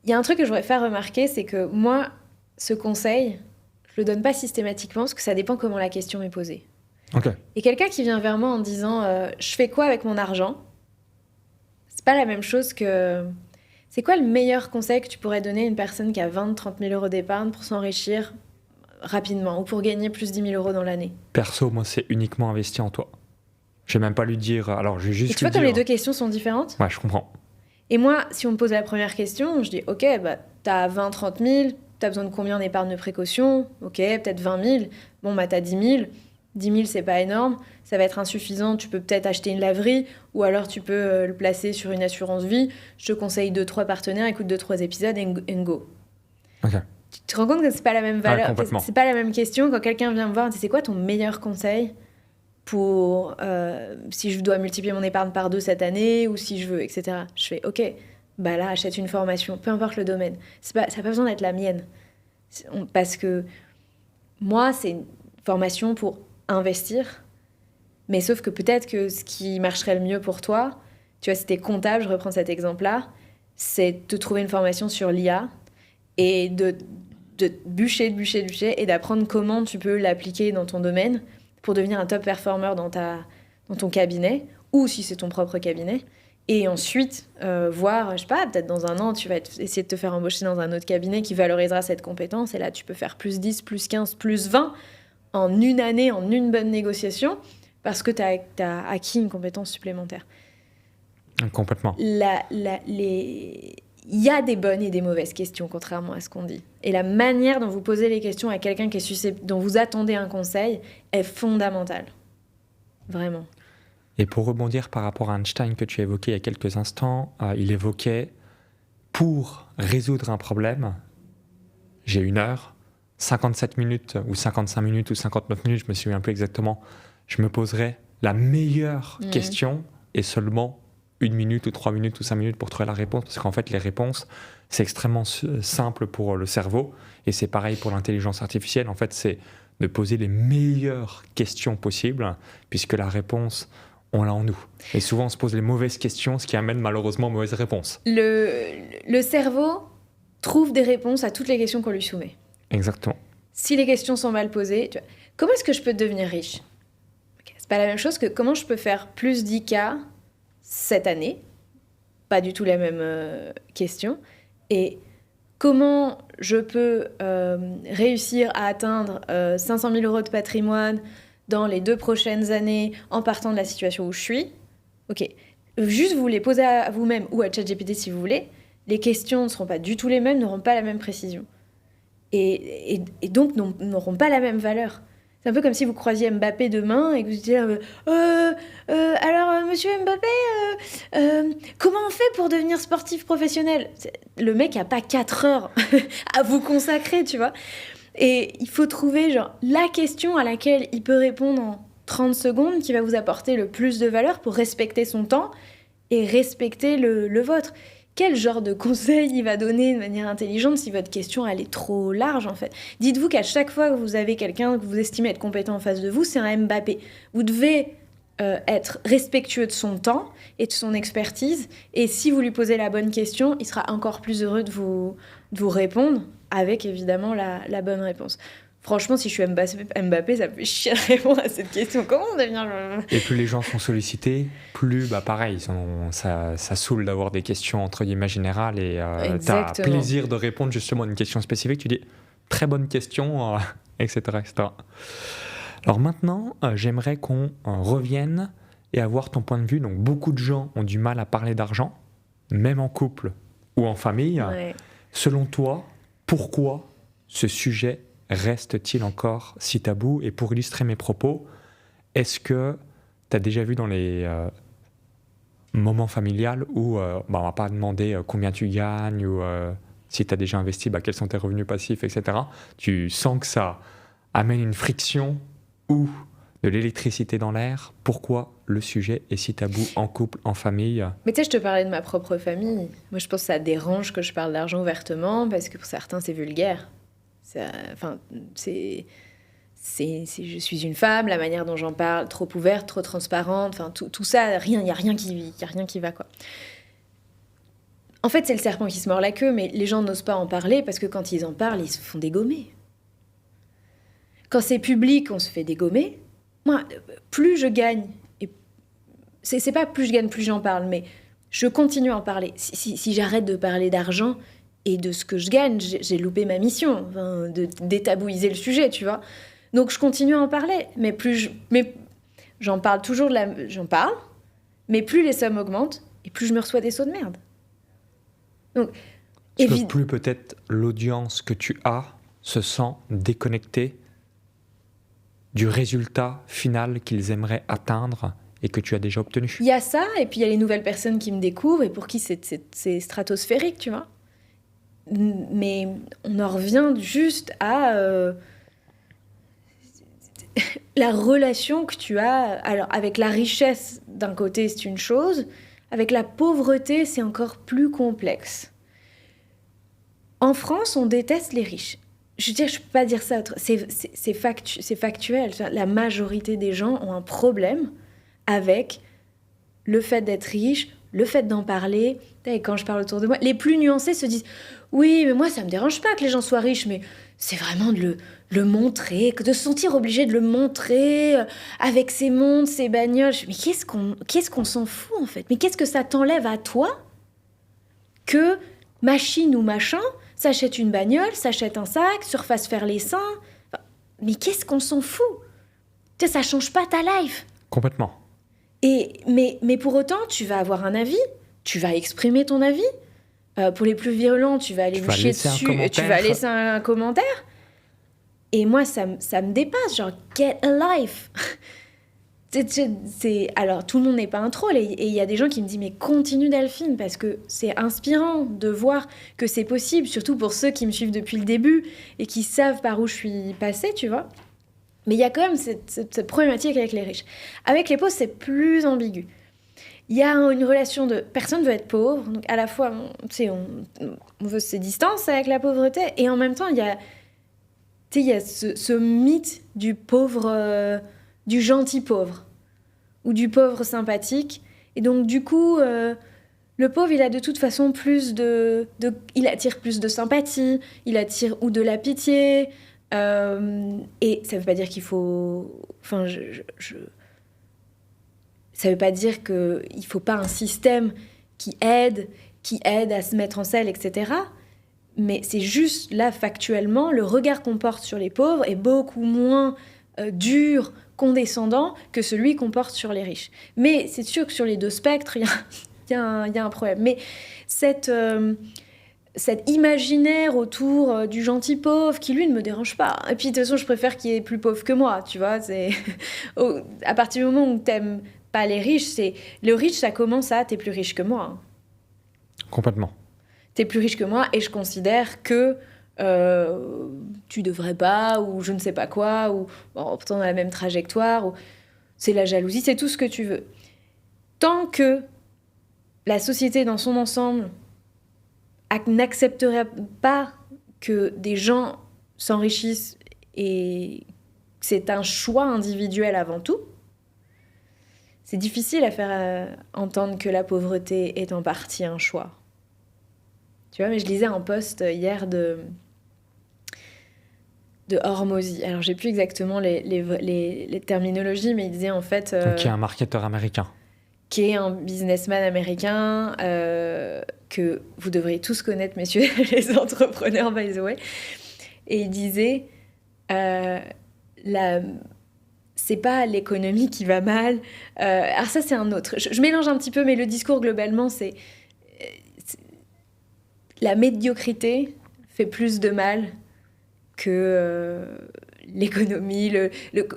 Il y a un truc que je voudrais faire remarquer, c'est que moi, ce conseil, je le donne pas systématiquement parce que ça dépend comment la question m'est posée. Okay. Et quelqu'un qui vient vers moi en disant je fais quoi avec mon argent ? C'est pas la même chose que... C'est quoi le meilleur conseil que tu pourrais donner à une personne qui a 20, 30 000 euros d'épargne pour s'enrichir rapidement ou pour gagner plus 10 000 euros dans l'année ? Perso, moi, c'est uniquement investi en toi. Je vais même pas lui dire... Alors, je vais juste et tu vois comme les deux questions sont différentes ? Ouais, je comprends. Et moi, si on me pose la première question, je dis ok, t'as 20, 30 000, t'as besoin de combien d'épargne de précaution ? Ok, peut-être 20 000. Bon, t'as 10 000. 10 000, c'est pas énorme. Ça va être insuffisant. Tu peux peut-être acheter une laverie ou alors tu peux le placer sur une assurance vie. Je te conseille 2-3 partenaires, écoute 2-3 épisodes and go. Okay. Tu te rends compte que c'est pas la même valeur, c'est pas la même question. Quand quelqu'un vient me voir, c'est quoi ton meilleur conseil pour si je dois multiplier mon épargne par 2 cette année ou si je veux, etc. Je fais ok, là, achète une formation, peu importe le domaine. Ça n'a pas besoin d'être la mienne. Parce que moi, c'est une formation pour investir, mais sauf que peut-être que ce qui marcherait le mieux pour toi, tu vois, si t'es comptable, je reprends cet exemple-là, c'est de trouver une formation sur l'IA et de bûcher et d'apprendre comment tu peux l'appliquer dans ton domaine pour devenir un top performer dans ton cabinet, ou si c'est ton propre cabinet, et ensuite voir, je sais pas, peut-être dans un an, tu vas essayer de te faire embaucher dans un autre cabinet qui valorisera cette compétence, et là tu peux faire plus 10, plus 15, plus 20 en une année, en une bonne négociation, parce que tu as acquis une compétence supplémentaire. Complètement. Il y a des bonnes et des mauvaises questions, contrairement à ce qu'on dit. Et la manière dont vous posez les questions à quelqu'un dont vous attendez un conseil est fondamentale. Vraiment. Et pour rebondir par rapport à Einstein que tu as évoqué il y a quelques instants, il évoquait, pour résoudre un problème, j'ai 1 heure, 57 minutes ou 55 minutes ou 59 minutes, je me souviens plus exactement, je me poserai la meilleure question et seulement 1 minute ou 3 minutes ou 5 minutes pour trouver la réponse, parce qu'en fait les réponses c'est extrêmement simple pour le cerveau et c'est pareil pour l'intelligence artificielle. En fait c'est de poser les meilleures questions possibles puisque la réponse on l'a en nous, et souvent on se pose les mauvaises questions, ce qui amène malheureusement aux mauvaises réponses. Le cerveau trouve des réponses à toutes les questions qu'on lui soumet. Exactement. Si les questions sont mal posées, tu vois, comment est-ce que je peux devenir riche ? C'est pas la même chose que comment je peux faire plus 10K cette année. Pas du tout la même question. Et comment je peux réussir à atteindre 500 000 euros de patrimoine dans les 2 prochaines années en partant de la situation où je suis. Ok, juste vous les posez à vous-même ou à ChatGPT si vous voulez. Les questions ne seront pas du tout les mêmes, n'auront pas la même précision. Et donc n'auront pas la même valeur. C'est un peu comme si vous croisiez Mbappé demain et que vous disiez alors monsieur Mbappé, comment on fait pour devenir sportif professionnel ? Le mec n'a pas 4 heures à vous consacrer, tu vois. Et il faut trouver la question à laquelle il peut répondre en 30 secondes qui va vous apporter le plus de valeur pour respecter son temps et respecter le vôtre. Quel genre de conseil il va donner de manière intelligente si votre question elle est trop large en fait ? Dites-vous qu'à chaque fois que vous avez quelqu'un que vous estimez être compétent en face de vous, c'est un Mbappé. Vous devez être respectueux de son temps et de son expertise, et si vous lui posez la bonne question, il sera encore plus heureux de vous répondre avec évidemment la bonne réponse. Franchement, si je suis Mbappé, ça me fait chier de répondre à cette question. Comment on devient... Et plus les gens sont sollicités, plus pareil, ça saoule d'avoir des questions entre guillemets générales et t'as plaisir de répondre justement à une question spécifique. Tu dis très bonne question, etc., etc. Alors maintenant, j'aimerais qu'on revienne et avoir ton point de vue. Donc beaucoup de gens ont du mal à parler d'argent, même en couple ou en famille. Ouais. Selon toi, pourquoi ce sujet reste-t-il encore si tabou? Et pour illustrer mes propos, est-ce que tu as déjà vu dans les moments familiales où on ne va pas demander combien tu gagnes ou si tu as déjà investi, quels sont tes revenus passifs, etc. Tu sens que ça amène une friction ou de l'électricité dans l'air. Pourquoi le sujet est si tabou en couple, en famille? Mais tu sais, je te parlais de ma propre famille. Moi, je pense que ça dérange que je parle d'argent ouvertement parce que pour certains, c'est vulgaire. Enfin, je suis une femme, la manière dont j'en parle, trop ouverte, trop transparente, enfin, tout ça, il n'y a rien qui va, quoi. En fait, c'est le serpent qui se mord la queue, mais les gens n'osent pas en parler parce que quand ils en parlent, ils se font dégommer. Quand c'est public, on se fait dégommer. Moi, plus je gagne, et c'est pas plus je gagne, plus j'en parle, mais je continue à en parler. Si j'arrête de parler d'argent et de ce que je gagne, j'ai loupé ma mission, enfin, de détabouiser le sujet, tu vois. Donc je continue à en parler, mais j'en parle toujours, j'en parle, mais plus les sommes augmentent, et plus je me reçois des sauts de merde. Donc, plus peut-être l'audience que tu as se sent déconnectée du résultat final qu'ils aimeraient atteindre et que tu as déjà obtenu. Il y a ça, et puis il y a les nouvelles personnes qui me découvrent et pour qui c'est stratosphérique, tu vois. Mais on en revient juste à la relation que tu as. Alors, avec la richesse, d'un côté, c'est une chose. Avec la pauvreté, c'est encore plus complexe. En France, on déteste les riches. Je veux dire, je ne peux pas dire ça. C'est factuel. La majorité des gens ont un problème avec le fait d'être riche, le fait d'en parler. Et quand je parle autour de moi, les plus nuancés se disent « Oui, mais moi, ça ne me dérange pas que les gens soient riches, mais c'est vraiment de le montrer, de se sentir obligé de le montrer avec ses montres, ses bagnoles. » Mais qu'est-ce qu'on s'en fout, en fait? Mais qu'est-ce que ça t'enlève à toi que machine ou machin s'achète une bagnole, s'achète un sac, se refasse faire les seins? Enfin, mais qu'est-ce qu'on s'en fout? Tu sais, ça change pas ta life. Complètement. Mais pour autant, tu vas avoir un avis, tu vas exprimer ton avis. Pour les plus violents, tu vas aller vous chier dessus et tu vas laisser un commentaire. Et moi, ça me dépasse, genre, get a life. Alors, tout le monde n'est pas un troll. Et il y a des gens qui me disent, mais continue Delphine, parce que c'est inspirant de voir que c'est possible, surtout pour ceux qui me suivent depuis le début et qui savent par où je suis passée, tu vois. Mais il y a quand même cette problématique avec les riches. Avec les pauvres, c'est plus ambigu. Il y a une relation de... Personne veut être pauvre, donc à la fois, on veut se distancer avec la pauvreté, et en même temps, il y a ce mythe du pauvre, du gentil pauvre, ou du pauvre sympathique. Et donc, du coup, le pauvre, il a de toute façon il attire plus de sympathie, il attire ou de la pitié, et ça veut pas dire qu'il faut... Enfin, ça veut pas dire qu'il faut pas un système qui aide à se mettre en selle, etc. Mais c'est juste, là, factuellement, le regard qu'on porte sur les pauvres est beaucoup moins dur, condescendant que celui qu'on porte sur les riches. Mais c'est sûr que sur les deux spectres, il y a un problème. Mais cet imaginaire autour du gentil pauvre qui, lui, ne me dérange pas. Et puis, de toute façon, je préfère qu'il est plus pauvre que moi, tu vois. À partir du moment où t'aimes pas les riches, le riche, ça commence à « t'es plus riche que moi hein. ». Complètement. T'es plus riche que moi et je considère que tu devrais pas, ou je ne sais pas quoi, ou pourtant on a la même trajectoire, ou c'est la jalousie, c'est tout ce que tu veux. Tant que la société dans son ensemble n'accepterait pas que des gens s'enrichissent et c'est un choix individuel avant tout, c'est difficile à faire entendre que la pauvreté est en partie un choix. Tu vois, mais je lisais un post hier de Hormozy. Alors, j'ai plus exactement les terminologies, mais il disait en fait... qui est un marketeur américain. Qui est un businessman américain que vous devriez tous connaître, messieurs les entrepreneurs, by the way. Et il disait... c'est pas l'économie qui va mal. Alors ça, c'est un autre. Je mélange un petit peu, mais le discours, globalement, c'est la médiocrité fait plus de mal que l'économie,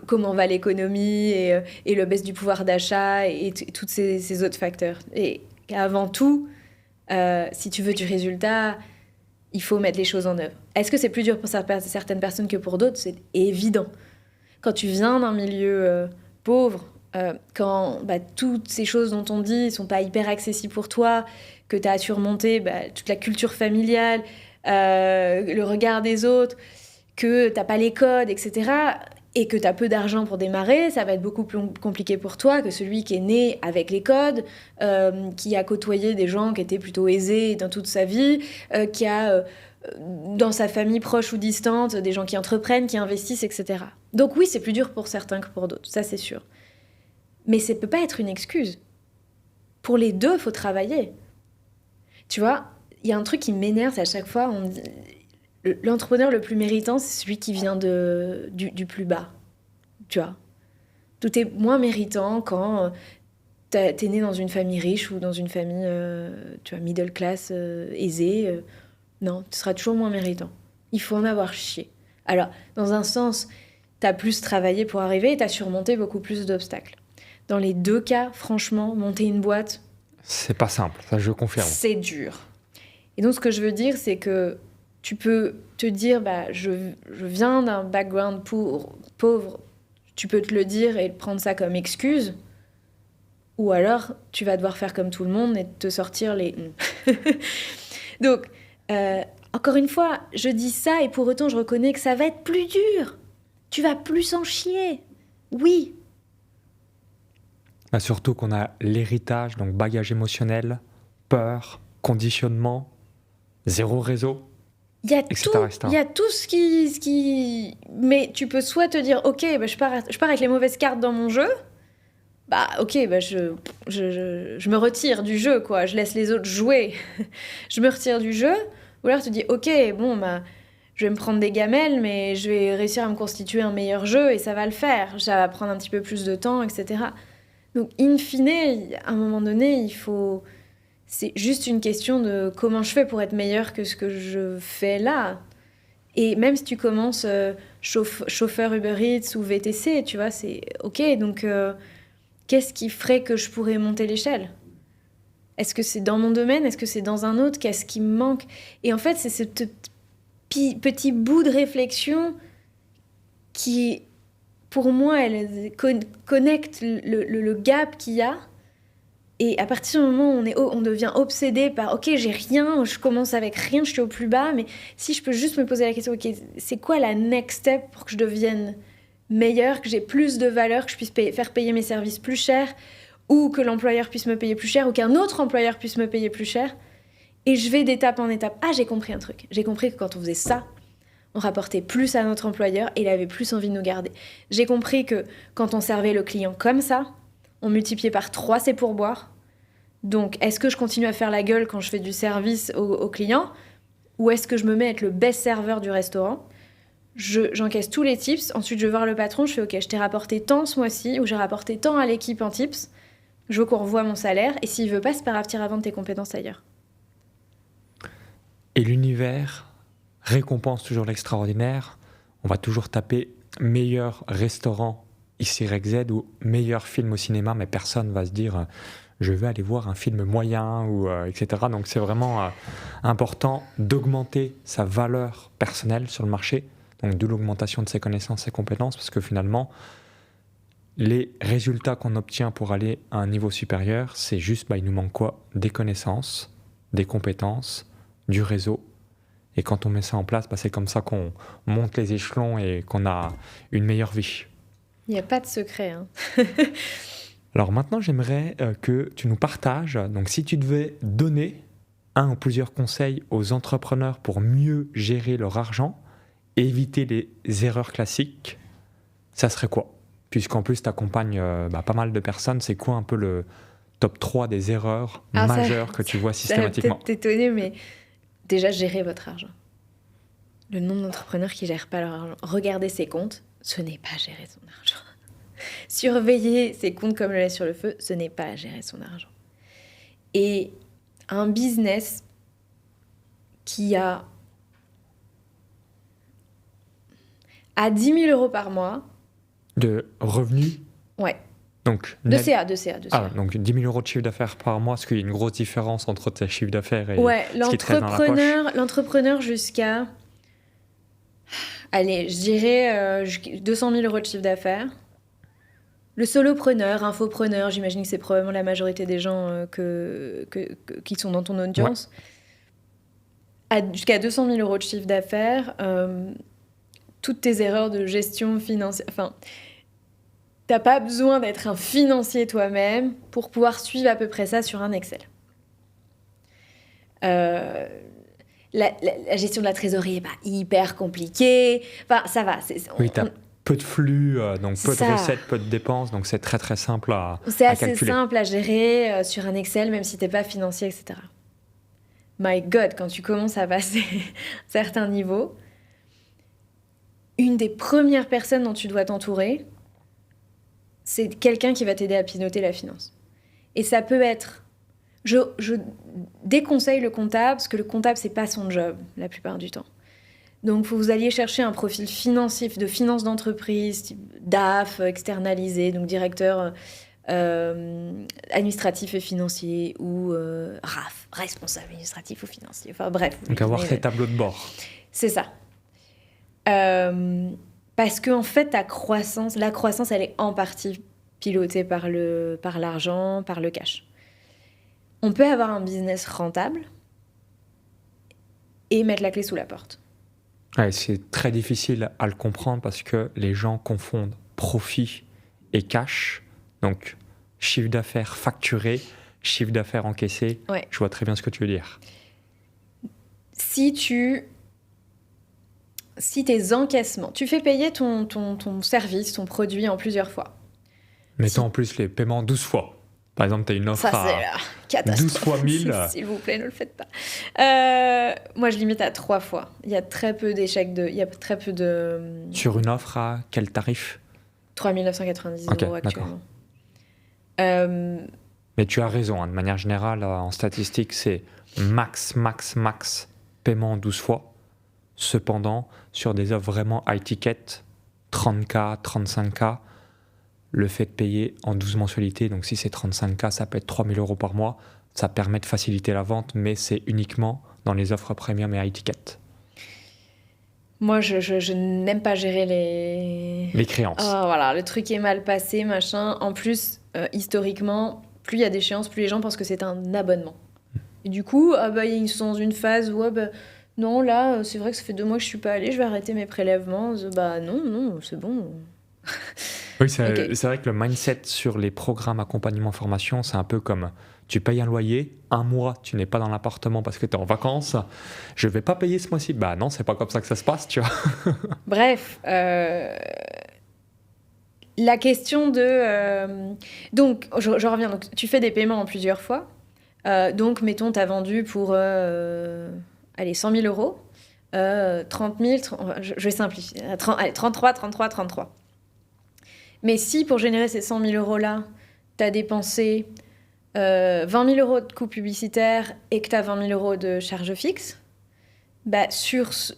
comment va l'économie et le baisse du pouvoir d'achat et tous ces autres facteurs. Et avant tout, si tu veux du résultat, il faut mettre les choses en œuvre. Est-ce que c'est plus dur pour certaines personnes que pour d'autres? C'est évident. Quand tu viens d'un milieu pauvre, quand toutes ces choses dont on dit ne sont pas hyper accessibles pour toi, que tu as à surmonter toute la culture familiale, le regard des autres, que tu n'as pas les codes, etc., et que tu as peu d'argent pour démarrer, ça va être beaucoup plus compliqué pour toi que celui qui est né avec les codes, qui a côtoyé des gens qui étaient plutôt aisés dans toute sa vie, qui a dans sa famille proche ou distante des gens qui entreprennent, qui investissent, etc. Donc oui, c'est plus dur pour certains que pour d'autres, ça c'est sûr. Mais ça ne peut pas être une excuse. Pour les deux, il faut travailler. Tu vois, il y a un truc qui m'énerve à chaque fois, on dit... L'entrepreneur le plus méritant, c'est celui qui vient du plus bas. Tu vois. Tout est moins méritant quand t'es né dans une famille riche ou dans une famille middle class aisée. Non, tu seras toujours moins méritant. Il faut en avoir chié. Alors, dans un sens, t'as plus travaillé pour arriver et t'as surmonté beaucoup plus d'obstacles. Dans les deux cas, franchement, monter une boîte... C'est pas simple, ça je confirme. C'est dur. Et donc, ce que je veux dire, c'est que tu peux te dire, je viens d'un background pauvre, tu peux te le dire et prendre ça comme excuse, ou alors tu vas devoir faire comme tout le monde et te sortir les... Donc, encore une fois, je dis ça et pour autant je reconnais que ça va être plus dur. Tu vas plus en chier. Oui. Surtout qu'on a l'héritage, donc bagage émotionnel, peur, conditionnement, zéro réseau. Il y a tout ce qui... Mais tu peux soit te dire, ok, je pars avec les mauvaises cartes dans mon jeu, je me retire du jeu, quoi. Je laisse les autres jouer. Je me retire du jeu. Ou alors tu te dis, ok, je vais me prendre des gamelles, mais je vais réussir à me constituer un meilleur jeu et ça va le faire. Ça va prendre un petit peu plus de temps, etc. Donc, in fine, à un moment donné, il faut... C'est juste une question de comment je fais pour être meilleure que ce que je fais là. Et même si tu commences chauffeur Uber Eats ou VTC, tu vois, c'est OK. Donc, qu'est-ce qui ferait que je pourrais monter l'échelle ? Est-ce que c'est dans mon domaine ? Est-ce que c'est dans un autre ? Qu'est-ce qui me manque ? Et en fait, c'est ce petit bout de réflexion qui, pour moi, elle connecte le gap qu'il y a. Et à partir du moment où on devient obsédé par « Ok, j'ai rien, je commence avec rien, je suis au plus bas, mais si je peux juste me poser la question « Ok, c'est quoi la next step pour que je devienne meilleure, que j'ai plus de valeur, que je puisse faire payer mes services plus cher, ou que l'employeur puisse me payer plus cher, ou qu'un autre employeur puisse me payer plus cher ?» Et je vais d'étape en étape. Ah, j'ai compris un truc. J'ai compris que quand on faisait ça, on rapportait plus à notre employeur et il avait plus envie de nous garder. J'ai compris que quand on servait le client comme ça, on multipliait par 3 ses pourboires. Donc, est-ce que je continue à faire la gueule quand je fais du service aux clients, ou est-ce que je me mets à être le best serveur du restaurant ? J'encaisse tous les tips, ensuite je vais voir le patron, je fais ok, je t'ai rapporté tant ce mois-ci, ou j'ai rapporté tant à l'équipe en tips, je veux qu'on revoie mon salaire, et s'il veut pas, c'est pas grave, t'iras vendre tes compétences ailleurs. Et l'univers récompense toujours l'extraordinaire. On va toujours taper meilleur restaurant XYZ ou meilleur film au cinéma, mais personne va se dire je vais aller voir un film moyen, ou etc. Donc c'est vraiment important d'augmenter sa valeur personnelle sur le marché, donc de l'augmentation de ses connaissances et compétences, parce que finalement, les résultats qu'on obtient pour aller à un niveau supérieur, c'est juste, il nous manque quoi ? Des connaissances, des compétences, du réseau. Et quand on met ça en place, c'est comme ça qu'on monte les échelons et qu'on a une meilleure vie. Il n'y a pas de secret. Hein. Alors maintenant, j'aimerais que tu nous partages, donc si tu devais donner un ou plusieurs conseils aux entrepreneurs pour mieux gérer leur argent et éviter les erreurs classiques, ça serait quoi ? Puisqu'en plus, tu accompagnes pas mal de personnes, c'est quoi un peu le top 3 des erreurs majeures que tu vois systématiquement ? Ça va peut-être t'étonner, mais déjà, gérer votre argent. Le nombre d'entrepreneurs qui ne gèrent pas leur argent. Regarder ses comptes, ce n'est pas gérer son argent. surveiller ses comptes comme le lait sur le feu, ce n'est pas gérer son argent. Et un business qui a à 10 000 € par mois. De revenus? Ouais. Donc, de CA. Donc 10 000 € de chiffre d'affaires par mois, parce qu'il y a une grosse différence entre tes chiffres d'affaires et ce qui te reste dans la poche. L'entrepreneur jusqu'à, allez, je dirais 200 000 € de chiffre d'affaires. Le solopreneur, infopreneur, j'imagine que c'est probablement la majorité des gens qui sont dans ton audience. Ouais. Jusqu'à 200 000 € de chiffre d'affaires, toutes tes erreurs de gestion financière... Enfin, t'as pas besoin d'être un financier toi-même pour pouvoir suivre à peu près ça sur un Excel. La gestion de la trésorerie n'est pas hyper compliquée. Enfin, ça va. Peu de flux, donc peu de recettes, peu de dépenses, donc c'est très très simple à calculer. C'est assez simple à gérer sur un Excel, même si t'es pas financier, etc. My God, quand tu commences à passer certains niveaux, une des premières personnes dont tu dois t'entourer, c'est quelqu'un qui va t'aider à piloter la finance. Et ça peut être... Je déconseille le comptable, parce que le comptable, c'est pas son job, la plupart du temps. Donc, vous alliez chercher un profil financier, de finance d'entreprise, type DAF, externalisé, donc directeur administratif et financier, ou RAF, responsable administratif ou financier. Enfin, bref. Donc, avoir ces tableaux de bord. C'est ça. Parce qu'en fait, la croissance, elle est en partie pilotée par l'argent, par le cash. On peut avoir un business rentable et mettre la clé sous la porte. Ouais, c'est très difficile à le comprendre parce que les gens confondent profit et cash. Donc, chiffre d'affaires facturé, chiffre d'affaires encaissé. Ouais. Je vois très bien ce que tu veux dire. Si tes encaissements, tu fais payer ton service, ton produit en plusieurs fois. Mettons en plus les paiements 12 fois. Par exemple, tu as une offre à 12 fois 1000. S'il vous plaît, ne le faites pas. Moi, je limite à 3 fois. Il y a très peu d'échecs. Il y a très peu de... Sur une offre à quel tarif? 3 990 € actuellement. Mais tu as raison. Hein, de manière générale, en statistique, c'est max paiement 12 fois. Cependant, sur des offres vraiment high ticket, 30K, 35K, le fait de payer en 12 mensualités, donc si c'est 35K, ça peut être 3 000 € par mois, ça permet de faciliter la vente, mais c'est uniquement dans les offres premium et high ticket. Moi, je n'aime pas gérer les créances. Oh, voilà, le truc est mal passé, machin. En plus, historiquement, plus il y a d'échéances, plus les gens pensent que c'est un abonnement. Et du coup, ils sont dans une phase où... non, là, c'est vrai que ça fait 2 mois que je suis pas allée, je vais arrêter mes prélèvements. Non, c'est bon. Oui, c'est vrai que le mindset sur les programmes accompagnement formation, c'est un peu comme tu payes un loyer, 1 mois, tu n'es pas dans l'appartement parce que tu es en vacances, je vais pas payer ce mois-ci. Bah non, c'est pas comme ça que ça se passe, tu vois. Bref, la question de... donc, je reviens, donc, tu fais des paiements en plusieurs fois. Donc, mettons, tu as vendu pour 100 000 €, 30 000, je vais simplifier, 33. Mais si, pour générer ces 100 000 € là, tu as dépensé 20 000 € de coûts publicitaires et que tu as 20 000 € de charges fixes, bah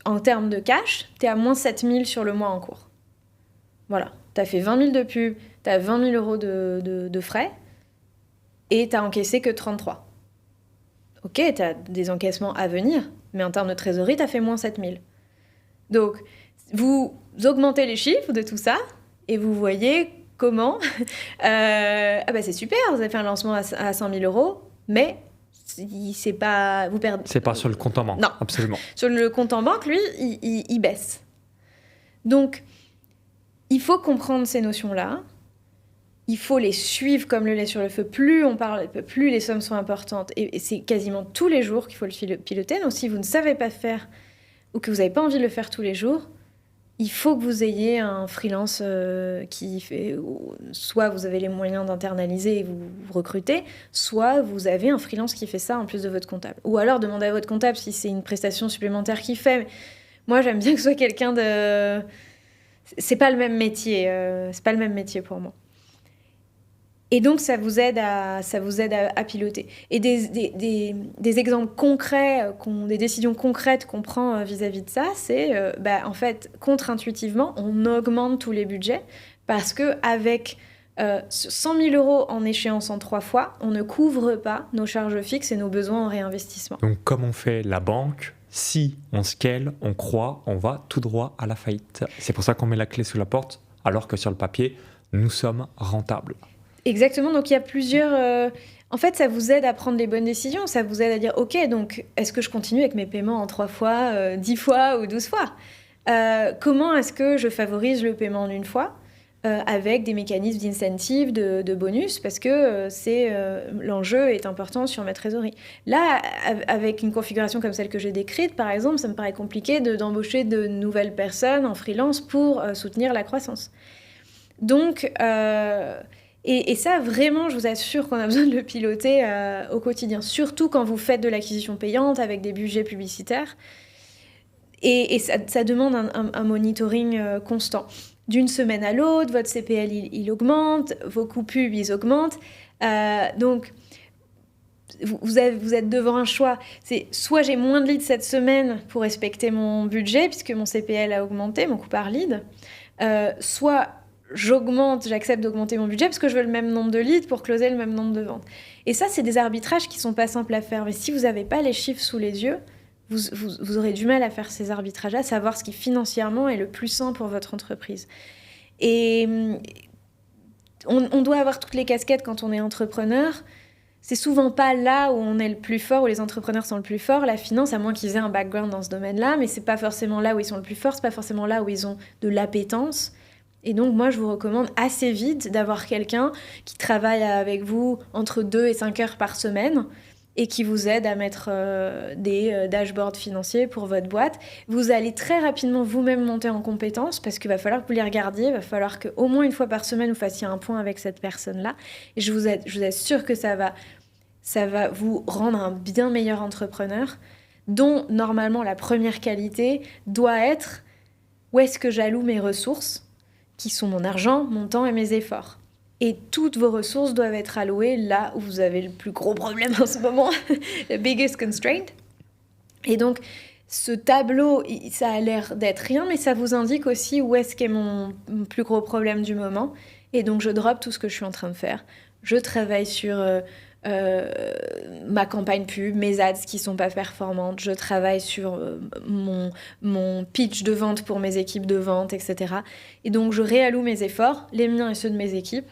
en termes de cash, tu es à moins 7 000 sur le mois en cours. Voilà, tu as fait 20 000 de pub, tu as 20 000 € de frais et tu n'as encaissé que 33. Ok, tu as des encaissements à venir, mais en termes de trésorerie, tu as fait moins 7 000. Donc, vous augmentez les chiffres de tout ça, et vous voyez comment... c'est super, vous avez fait un lancement à 100 000 €, mais c'est pas... Vous perdez... C'est pas sur le compte en banque, non. Absolument. Sur le compte en banque, lui, il baisse. Donc, il faut comprendre ces notions-là. Il faut les suivre comme le lait sur le feu. Plus on parle, plus les sommes sont importantes. Et c'est quasiment tous les jours qu'il faut le piloter. Donc, si vous ne savez pas faire ou que vous n'avez pas envie de le faire tous les jours, il faut que vous ayez un freelance qui fait... Soit vous avez les moyens d'internaliser et vous recrutez, soit vous avez un freelance qui fait ça en plus de votre comptable. Ou alors demandez à votre comptable si c'est une prestation supplémentaire qu'il fait. Moi, j'aime bien que ce soit quelqu'un c'est pas le même métier. C'est pas le même métier pour moi. Et donc, ça vous aide à piloter. Et des exemples concrets, des décisions concrètes qu'on prend vis-à-vis de ça, c'est, en fait, contre-intuitivement, on augmente tous les budgets parce qu'avec 100 000 € en échéance en 3 fois, on ne couvre pas nos charges fixes et nos besoins en réinvestissement. Donc, comme on fait la banque, si on scale, on croit, on va tout droit à la faillite. C'est pour ça qu'on met la clé sous la porte, alors que sur le papier, nous sommes rentables. Exactement, donc il y a plusieurs... En fait, ça vous aide à prendre les bonnes décisions, ça vous aide à dire, ok, donc est-ce que je continue avec mes paiements en 3 fois, 10 fois ou 12 fois Comment est-ce que je favorise le paiement d'une fois avec des mécanismes d'incentive, de bonus, parce que l'enjeu est important sur ma trésorerie. Là, avec une configuration comme celle que j'ai décrite, par exemple, ça me paraît compliqué d'embaucher de nouvelles personnes en freelance pour soutenir la croissance. Donc... Et ça, vraiment, je vous assure qu'on a besoin de le piloter au quotidien, surtout quand vous faites de l'acquisition payante avec des budgets publicitaires. Et ça demande un monitoring constant. D'une semaine à l'autre, votre CPL, il augmente, vos coûts pub, ils augmentent. Donc, vous êtes devant un choix. C'est soit j'ai moins de leads cette semaine pour respecter mon budget, puisque mon CPL a augmenté, mon coût par lead, soit... j'accepte d'augmenter mon budget parce que je veux le même nombre de leads pour closer le même nombre de ventes. Et ça, c'est des arbitrages qui sont pas simples à faire. Mais si vous n'avez pas les chiffres sous les yeux, vous aurez du mal à faire ces arbitrages-là, savoir ce qui financièrement est le plus sain pour votre entreprise. Et on doit avoir toutes les casquettes quand on est entrepreneur. C'est souvent pas là où on est le plus fort, où les entrepreneurs sont le plus forts, la finance, à moins qu'ils aient un background dans ce domaine-là, mais c'est pas forcément là où ils sont le plus forts, c'est pas forcément là où ils ont de l'appétence. Et donc, moi, je vous recommande assez vite d'avoir quelqu'un qui travaille avec vous entre 2 et 5 heures par semaine et qui vous aide à mettre des dashboards financiers pour votre boîte. Vous allez très rapidement vous-même monter en compétences parce qu'il va falloir que vous les regardiez, il va falloir qu'au moins une fois par semaine, vous fassiez un point avec cette personne-là. Et je vous assure que ça va vous rendre un bien meilleur entrepreneur, dont, normalement, la première qualité doit être où est-ce que j'alloue mes ressources, qui sont mon argent, mon temps et mes efforts. Et toutes vos ressources doivent être allouées là où vous avez le plus gros problème en ce moment, le biggest constraint. Et donc, ce tableau, ça a l'air d'être rien, mais ça vous indique aussi où est-ce qu'est mon plus gros problème du moment. Et donc, je drop tout ce que je suis en train de faire. Je travaille sur ma campagne pub, mes ads qui sont pas performantes, je travaille sur mon pitch de vente pour mes équipes de vente, etc. Et donc je réalloue mes efforts, les miens et ceux de mes équipes,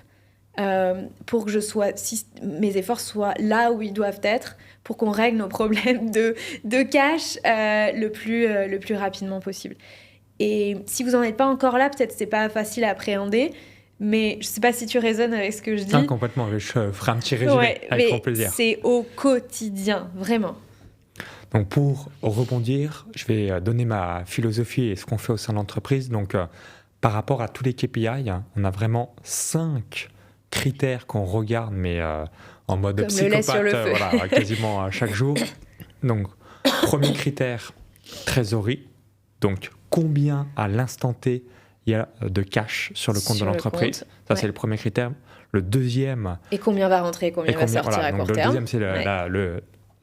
pour que mes efforts soient là où ils doivent être, pour qu'on règle nos problèmes de cash le plus rapidement possible. Et si vous n'en êtes pas encore là, peut-être c'est pas facile à appréhender, mais je ne sais pas si tu résonnes avec ce que je dis. Ah, complètement, je ferai un petit résumé avec grand plaisir. C'est au quotidien, vraiment. Donc pour rebondir, je vais donner ma philosophie et ce qu'on fait au sein de l'entreprise. Donc par rapport à tous les KPI, on a vraiment 5 critères qu'on regarde, mais en mode comme psychopathe, le lait sur le feu. quasiment chaque jour. Donc premier critère, trésorerie. Donc combien à l'instant T il y a de cash sur le compte de l'entreprise. Ça, c'est le premier critère. Le deuxième... Et combien va rentrer, combien va sortir à court terme. Le deuxième, c'est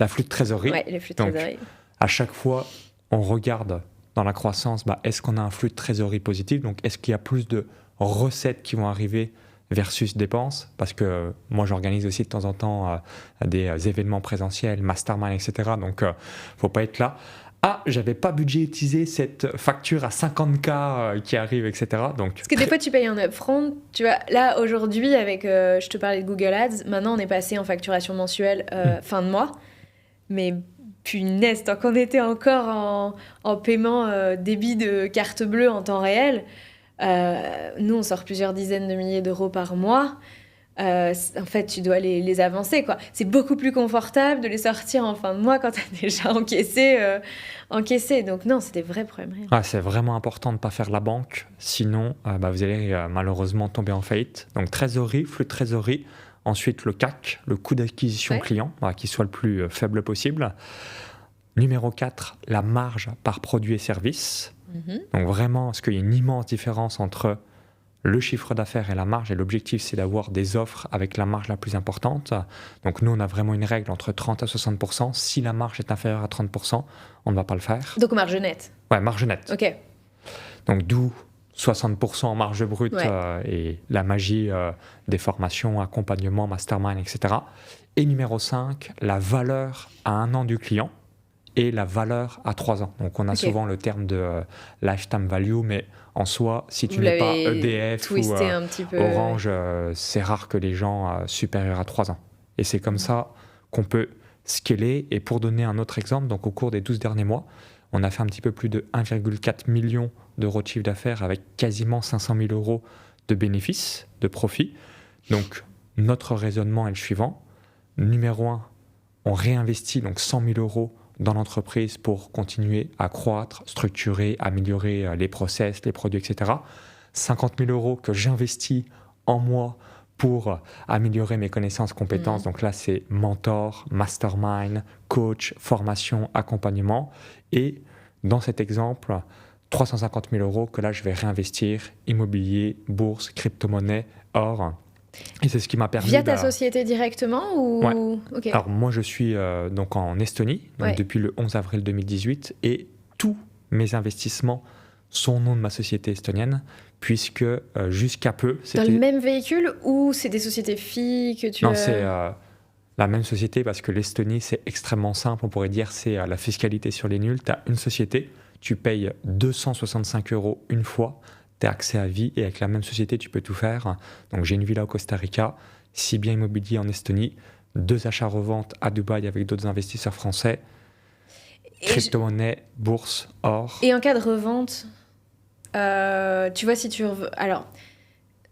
l'afflux de trésorerie. Ouais, les flux de trésorerie. Donc, à chaque fois, on regarde dans la croissance, est-ce qu'on a un flux de trésorerie positif ? Donc, est-ce qu'il y a plus de recettes qui vont arriver versus dépenses ? Parce que moi, j'organise aussi de temps en temps des événements présentiels, mastermind, etc. Donc, il ne faut pas être là. Ah, j'avais pas budgétisé cette facture à 50K qui arrive, etc. Donc, parce que des fois, tu payes en upfront. Tu vois, là, aujourd'hui, avec, je te parlais de Google Ads, maintenant, on est passé en facturation mensuelle fin de mois. Mais punaise, tant qu'on était encore en paiement débit de carte bleue en temps réel, nous, on sort plusieurs dizaines de milliers d'euros par mois. En fait, tu dois les avancer, quoi. C'est beaucoup plus confortable de les sortir en fin de mois quand tu as déjà encaissé. Donc non, c'est des vrais problèmes. C'est vraiment important de ne pas faire la banque. Sinon, vous allez malheureusement tomber en faillite. Donc trésorerie, flux de trésorerie. Ensuite, le CAC, le coût d'acquisition client, qui soit le plus faible possible. Numéro 4, la marge par produit et service. Donc vraiment, parce qu'il y a une immense différence entre le chiffre d'affaires et la marge, et l'objectif c'est d'avoir des offres avec la marge la plus importante. Donc nous on a vraiment une règle entre 30 à 60%. Si la marge est inférieure à 30%, on ne va pas le faire. Donc marge nette. Ouais, marge nette. Ok. Donc d'où 60% en marge brute Ouais. et la magie des formations, accompagnement, mastermind, etc. Et numéro 5, la valeur à 1 an du client et la valeur à 3 ans. Donc on a souvent le terme de lifetime value, mais en soi, si tu n'es pas EDF ou un petit peu, Orange, c'est rare que les gens supérieurs à 3 ans. Et c'est comme ça qu'on peut scaler. Et pour donner un autre exemple, donc au cours des 12 derniers mois, on a fait un petit peu plus de 1,4 million d'euros de chiffre d'affaires avec quasiment 500 000 euros de bénéfices, de profit. Donc notre raisonnement est le suivant. Numéro 1, on réinvestit donc 100 000 euros dans l'entreprise pour continuer à croître, structurer, améliorer les process, les produits, etc. 50 000 euros que j'investis en moi pour améliorer mes connaissances, compétences. Donc là, c'est mentor, mastermind, coach, formation, accompagnement. Et dans cet exemple, 350 000 euros que là, je vais réinvestir, immobilier, bourse, crypto-monnaie, or. Et c'est ce qui m'a permis... Via ta société directement ou... Ouais. Okay. Alors moi je suis donc en Estonie donc depuis le 11 avril 2018 et tous mes investissements sont au nom de ma société estonienne puisque jusqu'à peu... Dans le même véhicule ou c'est des sociétés filles que tu... Non, c'est la même société parce que l'Estonie c'est extrêmement simple, on pourrait dire c'est la fiscalité sur les nuls. Tu as une société, tu payes 265 euros une fois, tu as accès à vie et avec la même société, tu peux tout faire. Donc, j'ai une villa au Costa Rica, 6 biens immobiliers en Estonie, 2 achats-reventes à Dubaï avec d'autres investisseurs français, crypto-monnaie, bourse, or. Et en cas de revente, tu vois, si tu... Alors,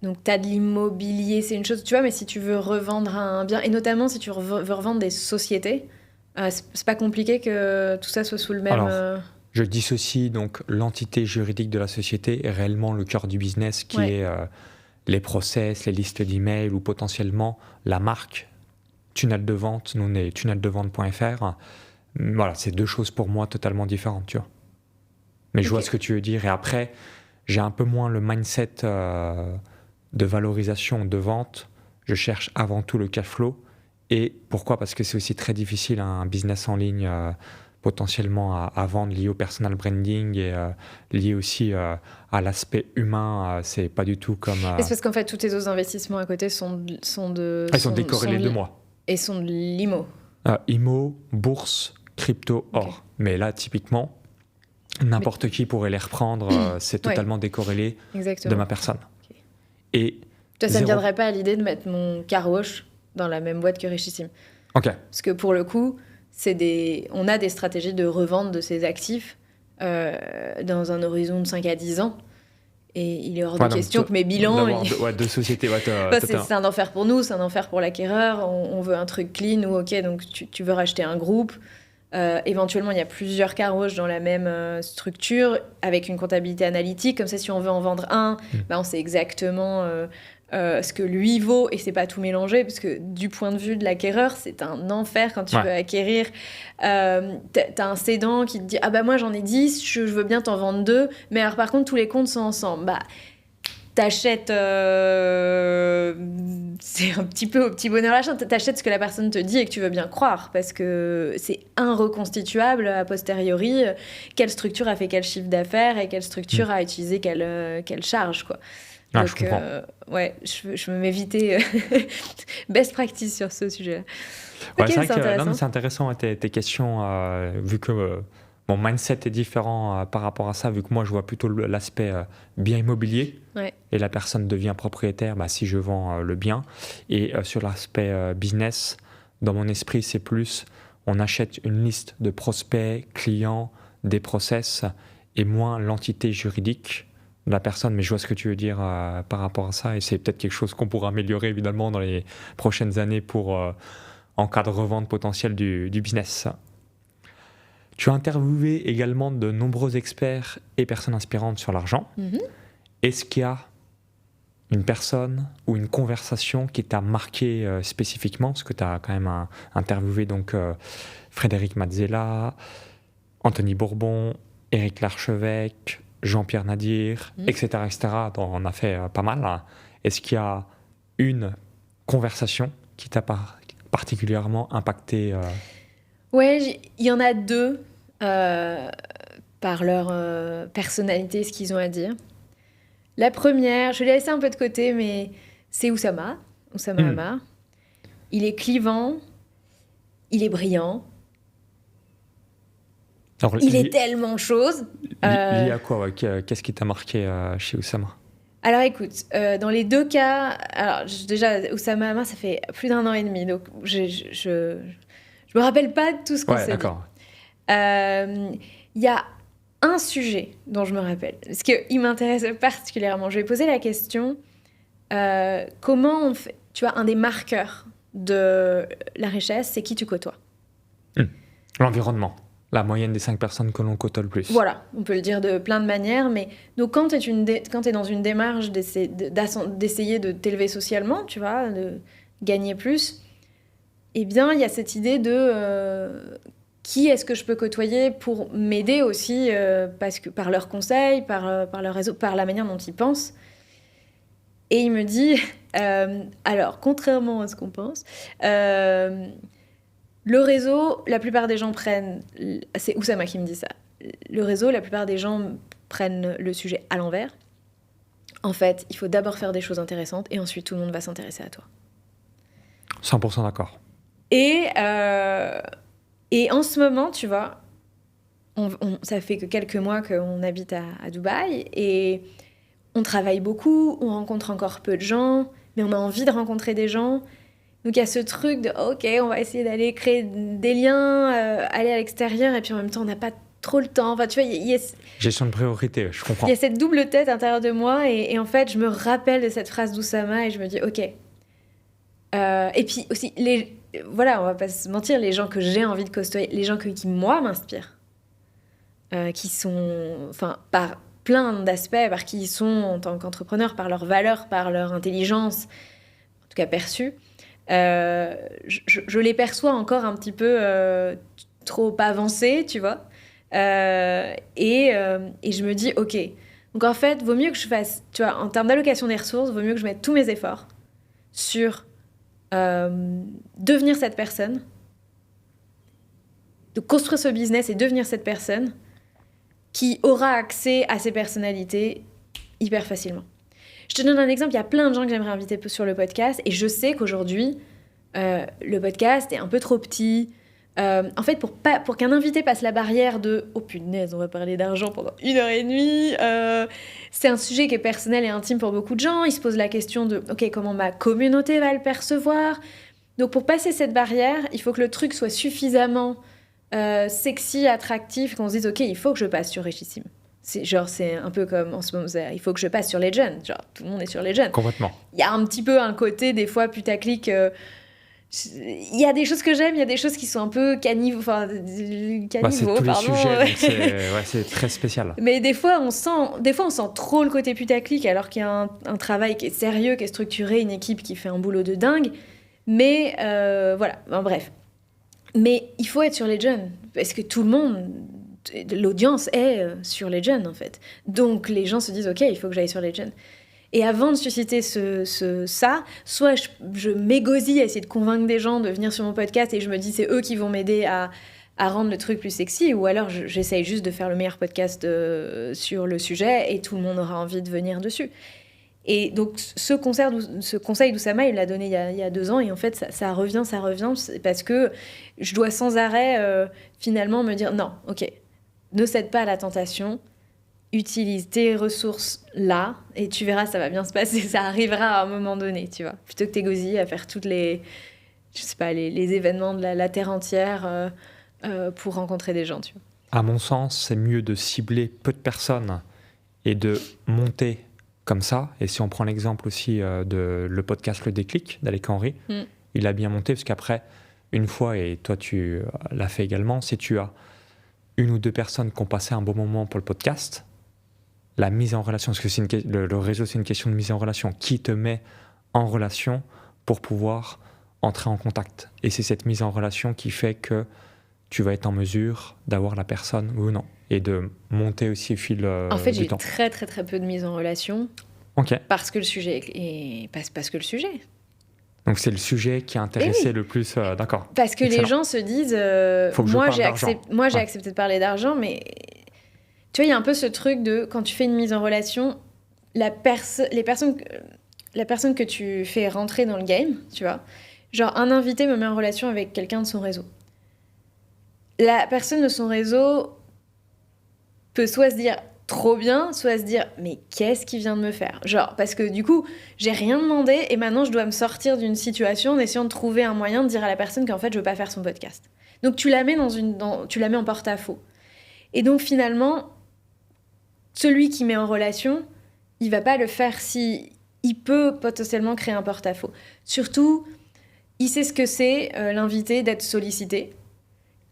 donc tu as de l'immobilier, c'est une chose, tu vois, mais si tu veux revendre un bien, et notamment si tu veux revendre des sociétés, c'est pas compliqué que tout ça soit sous le même... Alors, je dissocie donc l'entité juridique de la société et réellement le cœur du business qui est les process, les listes d'emails ou potentiellement la marque tunnel de vente. Nous, on est tunneldevente.fr. Voilà, c'est deux choses pour moi totalement différentes, tu vois. Mais je vois ce que tu veux dire. Et après, j'ai un peu moins le mindset de valorisation de vente. Je cherche avant tout le cash flow. Et pourquoi ? Parce que c'est aussi très difficile un business en ligne potentiellement à vendre, lié au personal branding et lié aussi à l'aspect humain. C'est pas du tout comme... C'est parce qu'en fait, tous tes autres investissements à côté sont décorrélés de moi. Et sont de l'IMO. IMO, bourse, crypto, or. Mais là, typiquement, n'importe qui pourrait les reprendre. C'est totalement décorrélé de ma personne. Okay. Et toi, ça ne me viendrait pas à l'idée de mettre mon car wash dans la même boîte que Richissime. Ok. Parce que pour le coup... on a des stratégies de revente de ces actifs dans un horizon de 5 à 10 ans. Et il est hors de question que mes bilans... Deux sociétés. C'est un enfer pour nous, c'est un enfer pour l'acquéreur. On veut un truc clean ou OK, donc tu veux racheter un groupe. Éventuellement, il y a plusieurs carroches dans la même structure avec une comptabilité analytique. Comme ça, si on veut en vendre un, on sait exactement... ce que lui vaut, et c'est pas tout mélangé, parce que du point de vue de l'acquéreur, c'est un enfer quand tu veux acquérir. T'as un cédant qui te dit « Ah bah moi j'en ai 10, je veux bien t'en vendre 2, mais alors par contre tous les comptes sont ensemble. » Bah, t'achètes... c'est un petit peu au petit bonheur l'achat. T'achètes ce que la personne te dit et que tu veux bien croire, parce que c'est inreconstituable a posteriori quelle structure a fait quel chiffre d'affaires et quelle structure a utilisé quelle charge, quoi. Donc, je comprends. Je veux m'éviter best practice sur ce sujet-là. Ouais, c'est intéressant. C'est intéressant tes questions, vu que mon mindset est différent par rapport à ça, vu que moi je vois plutôt l'aspect bien immobilier et la personne devient propriétaire si je vends le bien. Et sur l'aspect business, dans mon esprit, c'est plus on achète une liste de prospects, clients, des process et moins l'entité juridique de la personne, mais je vois ce que tu veux dire par rapport à ça, et c'est peut-être quelque chose qu'on pourra améliorer évidemment dans les prochaines années pour en cas de revente potentielle du business. Tu as interviewé également de nombreux experts et personnes inspirantes sur l'argent. Est-ce qu'il y a une personne ou une conversation qui t'a marqué spécifiquement, parce que tu as quand même interviewé donc Frédéric Mazzella, Anthony Bourbon, Éric Larchevêque, Jean-Pierre Nadir, etc., etc. Donc, on a fait pas mal. Est-ce qu'il y a une conversation qui t'a particulièrement impacté Ouais, il y en a deux par leur personnalité, ce qu'ils ont à dire. La première, je l'ai laissée un peu de côté, mais c'est Oussama Hamar. Il est clivant, il est brillant, Alors, il est tellement de choses. Lié à quoi Qu'est-ce qui t'a marqué chez Oussama? Alors écoute, dans les deux cas, alors déjà Oussama Hamar, ça fait plus d'1 an et demi, donc je me rappelle pas de tout ce qu'on s'est dit. D'accord. Il y a un sujet dont je me rappelle, parce qu'il m'intéresse particulièrement. Je vais poser la question, comment on fait... Tu vois, un des marqueurs de la richesse, c'est qui tu côtoies. L'environnement, la moyenne des 5 personnes que l'on côtoie le plus. Voilà, on peut le dire de plein de manières, mais donc quand tu es dans une démarche d'essayer de t'élever socialement, tu vois, de gagner plus, eh bien, il y a cette idée de qui est-ce que je peux côtoyer pour m'aider aussi, parce que, par leurs conseils, par leur réseau, par la manière dont ils pensent. Et il me dit, alors, contrairement à ce qu'on pense, le réseau, la plupart des gens prennent... C'est Oussama qui me dit ça. Le réseau, la plupart des gens prennent le sujet à l'envers. En fait, il faut d'abord faire des choses intéressantes et ensuite tout le monde va s'intéresser à toi. 100% d'accord. Et en ce moment, tu vois, ça fait que quelques mois qu'on habite à Dubaï et on travaille beaucoup, on rencontre encore peu de gens, mais on a envie de rencontrer des gens. Donc il y a ce truc de ok, on va essayer d'aller créer des liens, aller à l'extérieur, et puis en même temps on n'a pas trop le temps. Enfin, tu vois, gestion de priorité, je comprends. Il y a cette double tête à l'intérieur de moi, et en fait je me rappelle de cette phrase d'Oussama et je me dis ok. Et puis aussi, voilà, on va pas se mentir, les gens que j'ai envie de côtoyer, les gens qui moi m'inspirent, qui sont, enfin, par plein d'aspects, par qui ils sont en tant qu'entrepreneurs, par leurs valeurs, par leur intelligence, en tout cas perçue, je les perçois encore un petit peu trop avancés, tu vois. Et je me dis, ok, donc en fait, vaut mieux que je fasse, tu vois, en termes d'allocation des ressources, vaut mieux que je mette tous mes efforts sur devenir cette personne, de construire ce business et devenir cette personne qui aura accès à ces personnalités hyper facilement. Je te donne un exemple, il y a plein de gens que j'aimerais inviter sur le podcast et je sais qu'aujourd'hui, le podcast est un peu trop petit. En fait, pour qu'un invité passe la barrière de « Oh punaise, on va parler d'argent pendant 1h30 », c'est un sujet qui est personnel et intime pour beaucoup de gens. Ils se posent la question de « Ok, comment ma communauté va le percevoir ?» Donc pour passer cette barrière, il faut que le truc soit suffisamment sexy, attractif, qu'on se dise « Ok, il faut que je passe sur Richissime ». C'est un peu comme en ce moment, il faut que je passe sur Legend. Genre, tout le monde est sur Legend. Complètement. Il y a un petit peu un côté, des fois, putaclic. Il y a des choses que j'aime, il y a des choses qui sont un peu caniveau, c'est tous les sujets, donc c'est très spécial. Mais des fois, on sent trop le côté putaclic, alors qu'il y a un travail qui est sérieux, qui est structuré, une équipe qui fait un boulot de dingue. Mais voilà, bon, bref. Mais il faut être sur Legend, parce que tout le monde... L'audience est sur Legend, en fait. Donc, les gens se disent « Ok, il faut que j'aille sur Legend ». Et avant de susciter ça, soit je m'égosille à essayer de convaincre des gens de venir sur mon podcast et je me dis c'est eux qui vont m'aider à rendre le truc plus sexy, ou alors j'essaye juste de faire le meilleur podcast sur le sujet et tout le monde aura envie de venir dessus. Et donc, ce conseil d'Oussama, il l'a donné il y a 2 ans, et en fait, ça revient, c'est parce que je dois sans arrêt, finalement, me dire non, ok, ne cède pas à la tentation, utilise tes ressources là, et tu verras, ça va bien se passer, ça arrivera à un moment donné, tu vois. Plutôt que t'égosiller à faire toutes les événements de la terre entière pour rencontrer des gens, tu vois. À mon sens, c'est mieux de cibler peu de personnes et de monter comme ça. Et si on prend l'exemple aussi de le podcast Le Déclic d'Alec Henry, il a bien monté, parce qu'après, une fois, et toi tu l'as fait également, si tu as 1 ou 2 personnes qui ont passé un bon moment pour le podcast, la mise en relation, parce que le réseau, c'est une question de mise en relation. Qui te met en relation pour pouvoir entrer en contact? Et c'est cette mise en relation qui fait que tu vas être en mesure d'avoir la personne ou non, et de monter aussi au fil En fait, du j'ai eu temps. très très très peu de mise en relation Ok, parce que le sujet parce que le sujet. donc c'est le sujet qui a intéressé oui. le plus, d'accord. Parce que les Excellent. gens se disent, Faut que je parle d'argent. moi j'ai Ouais. accepté de parler d'argent, mais tu vois, il y a un peu ce truc de quand tu fais une mise en relation, la personne que tu fais rentrer dans le game, tu vois, genre un invité me met en relation avec quelqu'un de son réseau. La personne de son réseau peut soit se dire trop bien, soit se dire mais qu'est-ce qu'il vient de me faire? Genre, parce que du coup, j'ai rien demandé et maintenant je dois me sortir d'une situation en essayant de trouver un moyen de dire à la personne qu'en fait je veux pas faire son podcast. Donc tu la mets tu la mets en porte-à-faux. Et donc finalement, celui qui met en relation, il va pas le faire si il peut potentiellement créer un porte-à-faux. Surtout, il sait ce que c'est l'invité d'être sollicité.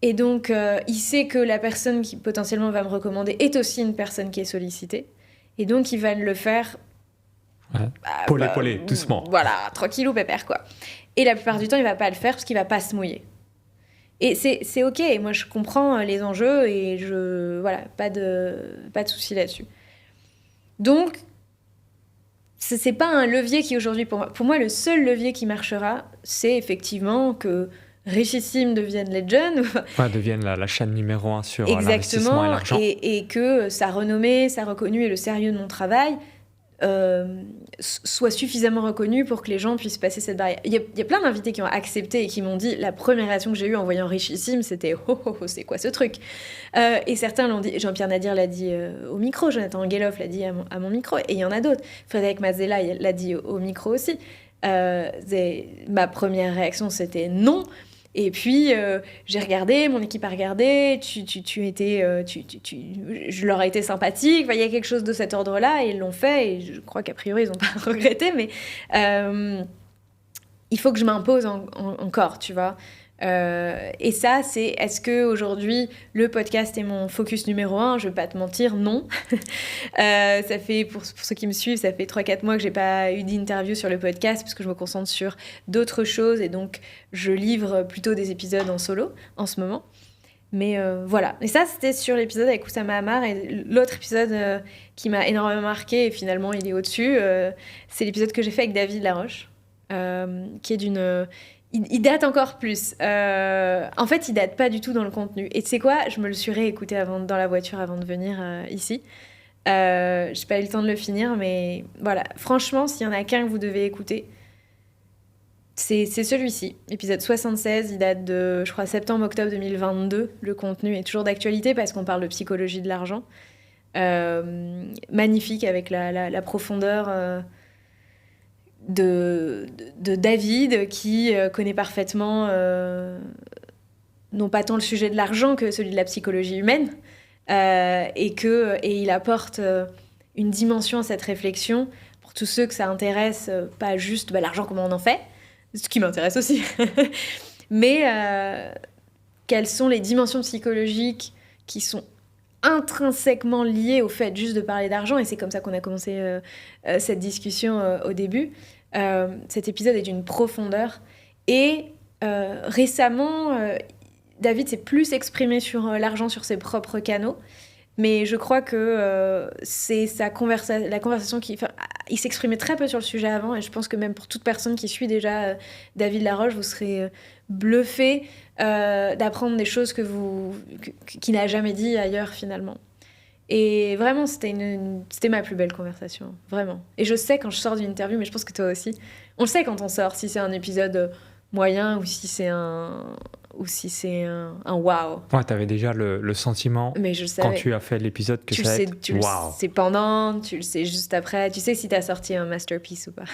Et donc, il sait que la personne qui potentiellement va me recommander est aussi une personne qui est sollicitée. Et donc, il va le faire... Ouais. Polé, doucement. Voilà, tranquillou, pépère, quoi. Et la plupart du temps, il va pas le faire parce qu'il va pas se mouiller. Et c'est OK. Moi, je comprends les enjeux et voilà, pas de souci là-dessus. Donc, c'est pas un levier qui aujourd'hui, pour moi, le seul levier qui marchera, c'est effectivement que Richissime devienne Legend. Ouais, devienne la chaîne numéro 1 sur l'investissement et l'argent. Et que sa renommée, sa reconnue et le sérieux de mon travail soit suffisamment reconnu pour que les gens puissent passer cette barrière. Il y a plein d'invités qui ont accepté et qui m'ont dit, la première réaction que j'ai eue en voyant Richissime, c'était « Oh, oh, oh, c'est quoi ce truc ?» Et certains l'ont dit, Jean-Pierre Nadir l'a dit au micro, Jonathan Angelov l'a dit à mon micro, et il y en a d'autres. Frédéric Mazzella l'a dit au micro aussi. Ma première réaction, c'était non. Et puis, j'ai regardé, mon équipe a regardé, je leur ai été sympathique. Enfin, il y a quelque chose de cet ordre-là, et ils l'ont fait, et je crois qu'a priori, ils n'ont pas regretté, mais il faut que je m'impose encore, tu vois. Et ça, c'est, est-ce qu'aujourd'hui, le podcast est mon focus numéro 1 ? Je ne vais pas te mentir, non. Ça fait, pour ceux qui me suivent, ça fait 3-4 mois que je n'ai pas eu d'interview sur le podcast parce que je me concentre sur d'autres choses et donc je livre plutôt des épisodes en solo en ce moment. Mais voilà. Et ça, c'était sur l'épisode avec Oussama Hamar. Et l'autre épisode qui m'a énormément marqué, et finalement il est au-dessus, c'est l'épisode que j'ai fait avec David Laroche, qui est d'une... Il date encore plus. En fait, il date pas du tout dans le contenu. Et tu sais quoi ? Je me le suis réécouté dans la voiture avant de venir ici. J'ai pas eu le temps de le finir, mais voilà. Franchement, s'il y en a qu'un que vous devez écouter, c'est celui-ci. Épisode 76, il date de, je crois, septembre-octobre 2022. Le contenu est toujours d'actualité parce qu'on parle de psychologie de l'argent. Magnifique, avec la profondeur... de David qui connaît parfaitement non pas tant le sujet de l'argent que celui de la psychologie humaine et il apporte une dimension à cette réflexion pour tous ceux que ça intéresse, pas juste l'argent, comment on en fait, ce qui m'intéresse aussi, mais quelles sont les dimensions psychologiques qui sont intrinsèquement liées au fait juste de parler d'argent, et c'est comme ça qu'on a commencé cette discussion au début. Cet épisode est d'une profondeur, et récemment David s'est plus exprimé sur l'argent sur ses propres canaux, mais je crois que c'est la conversation il s'exprimait très peu sur le sujet avant, et je pense que même pour toute personne qui suit déjà David Laroche, vous serez bluffé d'apprendre des choses qu'il n'a jamais dit ailleurs finalement. Et vraiment, c'était ma plus belle conversation, vraiment. Et je sais quand je sors d'une interview, mais je pense que toi aussi, on le sait quand on sort, si c'est un épisode moyen ou si c'est un wow. Ouais, t'avais déjà le sentiment, mais je le savais. Quand tu as fait l'épisode, que ça allait être wow. Tu le sais pendant, tu le sais juste après, tu sais si t'as sorti un masterpiece ou pas.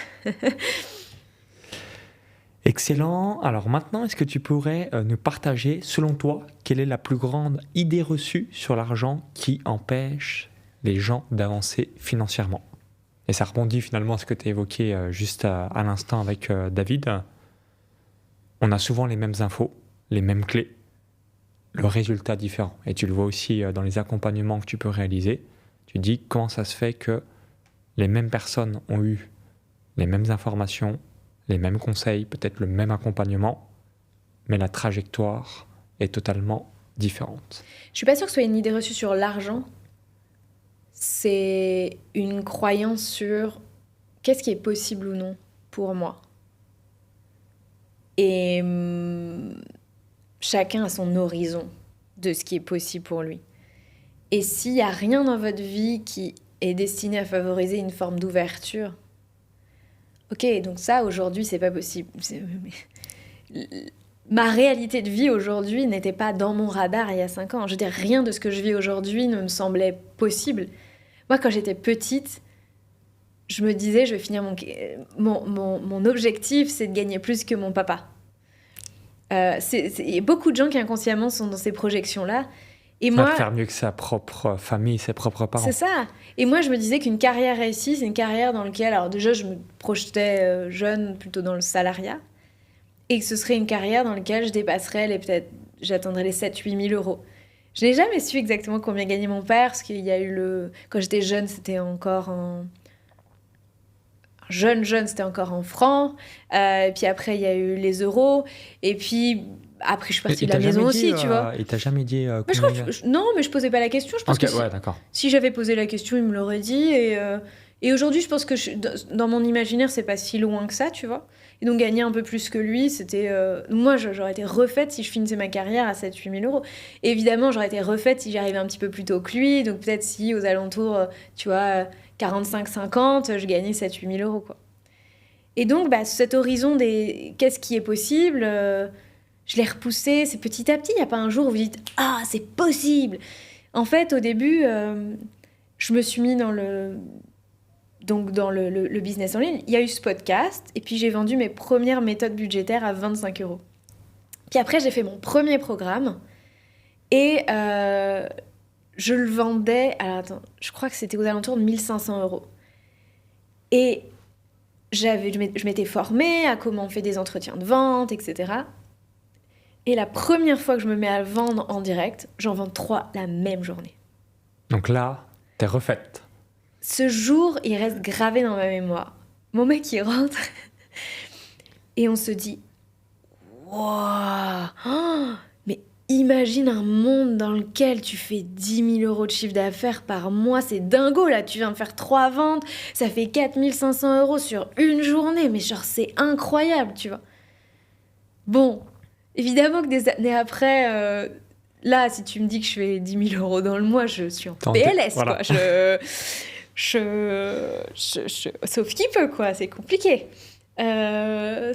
Excellent. Alors maintenant, est-ce que tu pourrais nous partager, selon toi, quelle est la plus grande idée reçue sur l'argent qui empêche les gens d'avancer financièrement ? Et ça rebondit finalement à ce que tu as évoqué juste à l'instant avec David. On a souvent les mêmes infos, les mêmes clés, le résultat différent. Et tu le vois aussi dans les accompagnements que tu peux réaliser. Tu dis comment ça se fait que les mêmes personnes ont eu les mêmes informations, les mêmes conseils, peut-être le même accompagnement, mais la trajectoire est totalement différente. Je suis pas sûre que ce soit une idée reçue sur l'argent. C'est une croyance sur qu'est-ce qui est possible ou non pour moi. Et chacun a son horizon de ce qui est possible pour lui. Et s'il n'y a rien dans votre vie qui est destiné à favoriser une forme d'ouverture, ok, donc ça, aujourd'hui, c'est pas possible. Ma réalité de vie aujourd'hui n'était pas dans mon radar il y a 5 ans. Je veux dire, rien de ce que je vis aujourd'hui ne me semblait possible. Moi, quand j'étais petite, je me disais, je vais finir mon objectif, c'est de gagner plus que mon papa. Il y a beaucoup de gens qui inconsciemment sont dans ces projections-là. Et moi, faire mieux que sa propre famille, ses propres parents. C'est ça. Et moi, je me disais qu'une carrière réussie, c'est une carrière dans laquelle, alors déjà, je me projetais jeune plutôt dans le salariat, et que ce serait une carrière dans laquelle je dépasserais j'atteindrais les 7-8 000 euros. Je n'ai jamais su exactement combien gagnait mon père, parce qu'il y a eu quand j'étais jeune, c'était encore en... Jeune, c'était encore en francs. Et puis après, il y a eu les euros. Et puis... Après, je suis partie de la maison aussi, tu vois. Il t'a jamais dit non, mais je posais pas la question. Je pense que si j'avais posé la question, il me l'aurait dit. Et aujourd'hui, je pense que dans mon imaginaire, c'est pas si loin que ça, tu vois. Et donc, gagner un peu plus que lui, c'était... Moi, j'aurais été refaite si je finissais ma carrière à 7-8 000 euros. Et évidemment, j'aurais été refaite si j'arrivais un petit peu plus tôt que lui. Donc, peut-être si, aux alentours, tu vois, 45-50, je gagnais 7-8 000 euros, quoi. Et donc, cet horizon des... Qu'est-ce qui est possible je l'ai repoussé, c'est petit à petit. Il n'y a pas un jour où vous dites « Ah, c'est possible !» En fait, au début, je me suis mis dans le business en ligne. Il y a eu ce podcast, et puis j'ai vendu mes premières méthodes budgétaires à 25 euros. Puis après, j'ai fait mon premier programme, et je le vendais... Alors attends, je crois que c'était aux alentours de 1 500 euros. Et je m'étais formée à comment on fait des entretiens de vente, etc. Et la première fois que je me mets à vendre en direct, j'en vends 3 la même journée. Donc là, t'es refaite. Ce jour, il reste gravé dans ma mémoire. Mon mec, il rentre et on se dit « Waouh, mais imagine un monde dans lequel tu fais 10 000 euros de chiffre d'affaires par mois. C'est dingo, là, tu viens de faire 3 ventes, ça fait 4 500 euros sur une journée. Mais genre, c'est incroyable, tu vois. » Bon... Évidemment que des années après, là, si tu me dis que je fais 10 000 euros dans le mois, je suis en PLS, voilà. Quoi. Sauf qui peut, quoi. C'est compliqué. Je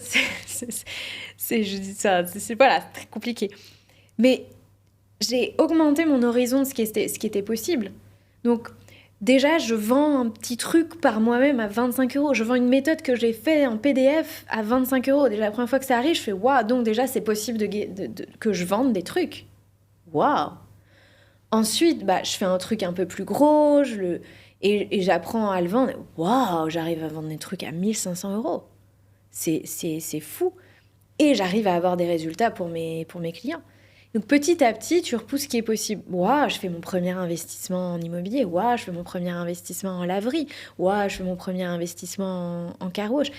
dis ça, voilà, c'est très compliqué. Mais j'ai augmenté mon horizon de ce qui était possible. Donc, déjà, je vends un petit truc par moi-même à 25 euros. Je vends une méthode que j'ai fait en PDF à 25 euros. Déjà, la première fois que ça arrive, je fais « Waouh !» Donc déjà, c'est possible que je vende des trucs. Waouh ! Ensuite, je fais un truc un peu plus gros et j'apprends à le vendre. Waouh ! J'arrive à vendre des trucs à 1 500 euros. C'est fou. Et j'arrive à avoir des résultats pour mes clients. Donc petit à petit, tu repousses ce qui est possible. Ouah, je fais mon premier investissement en immobilier. Ouah, je fais mon premier investissement en laverie. Ouah, je fais mon premier investissement en car wash.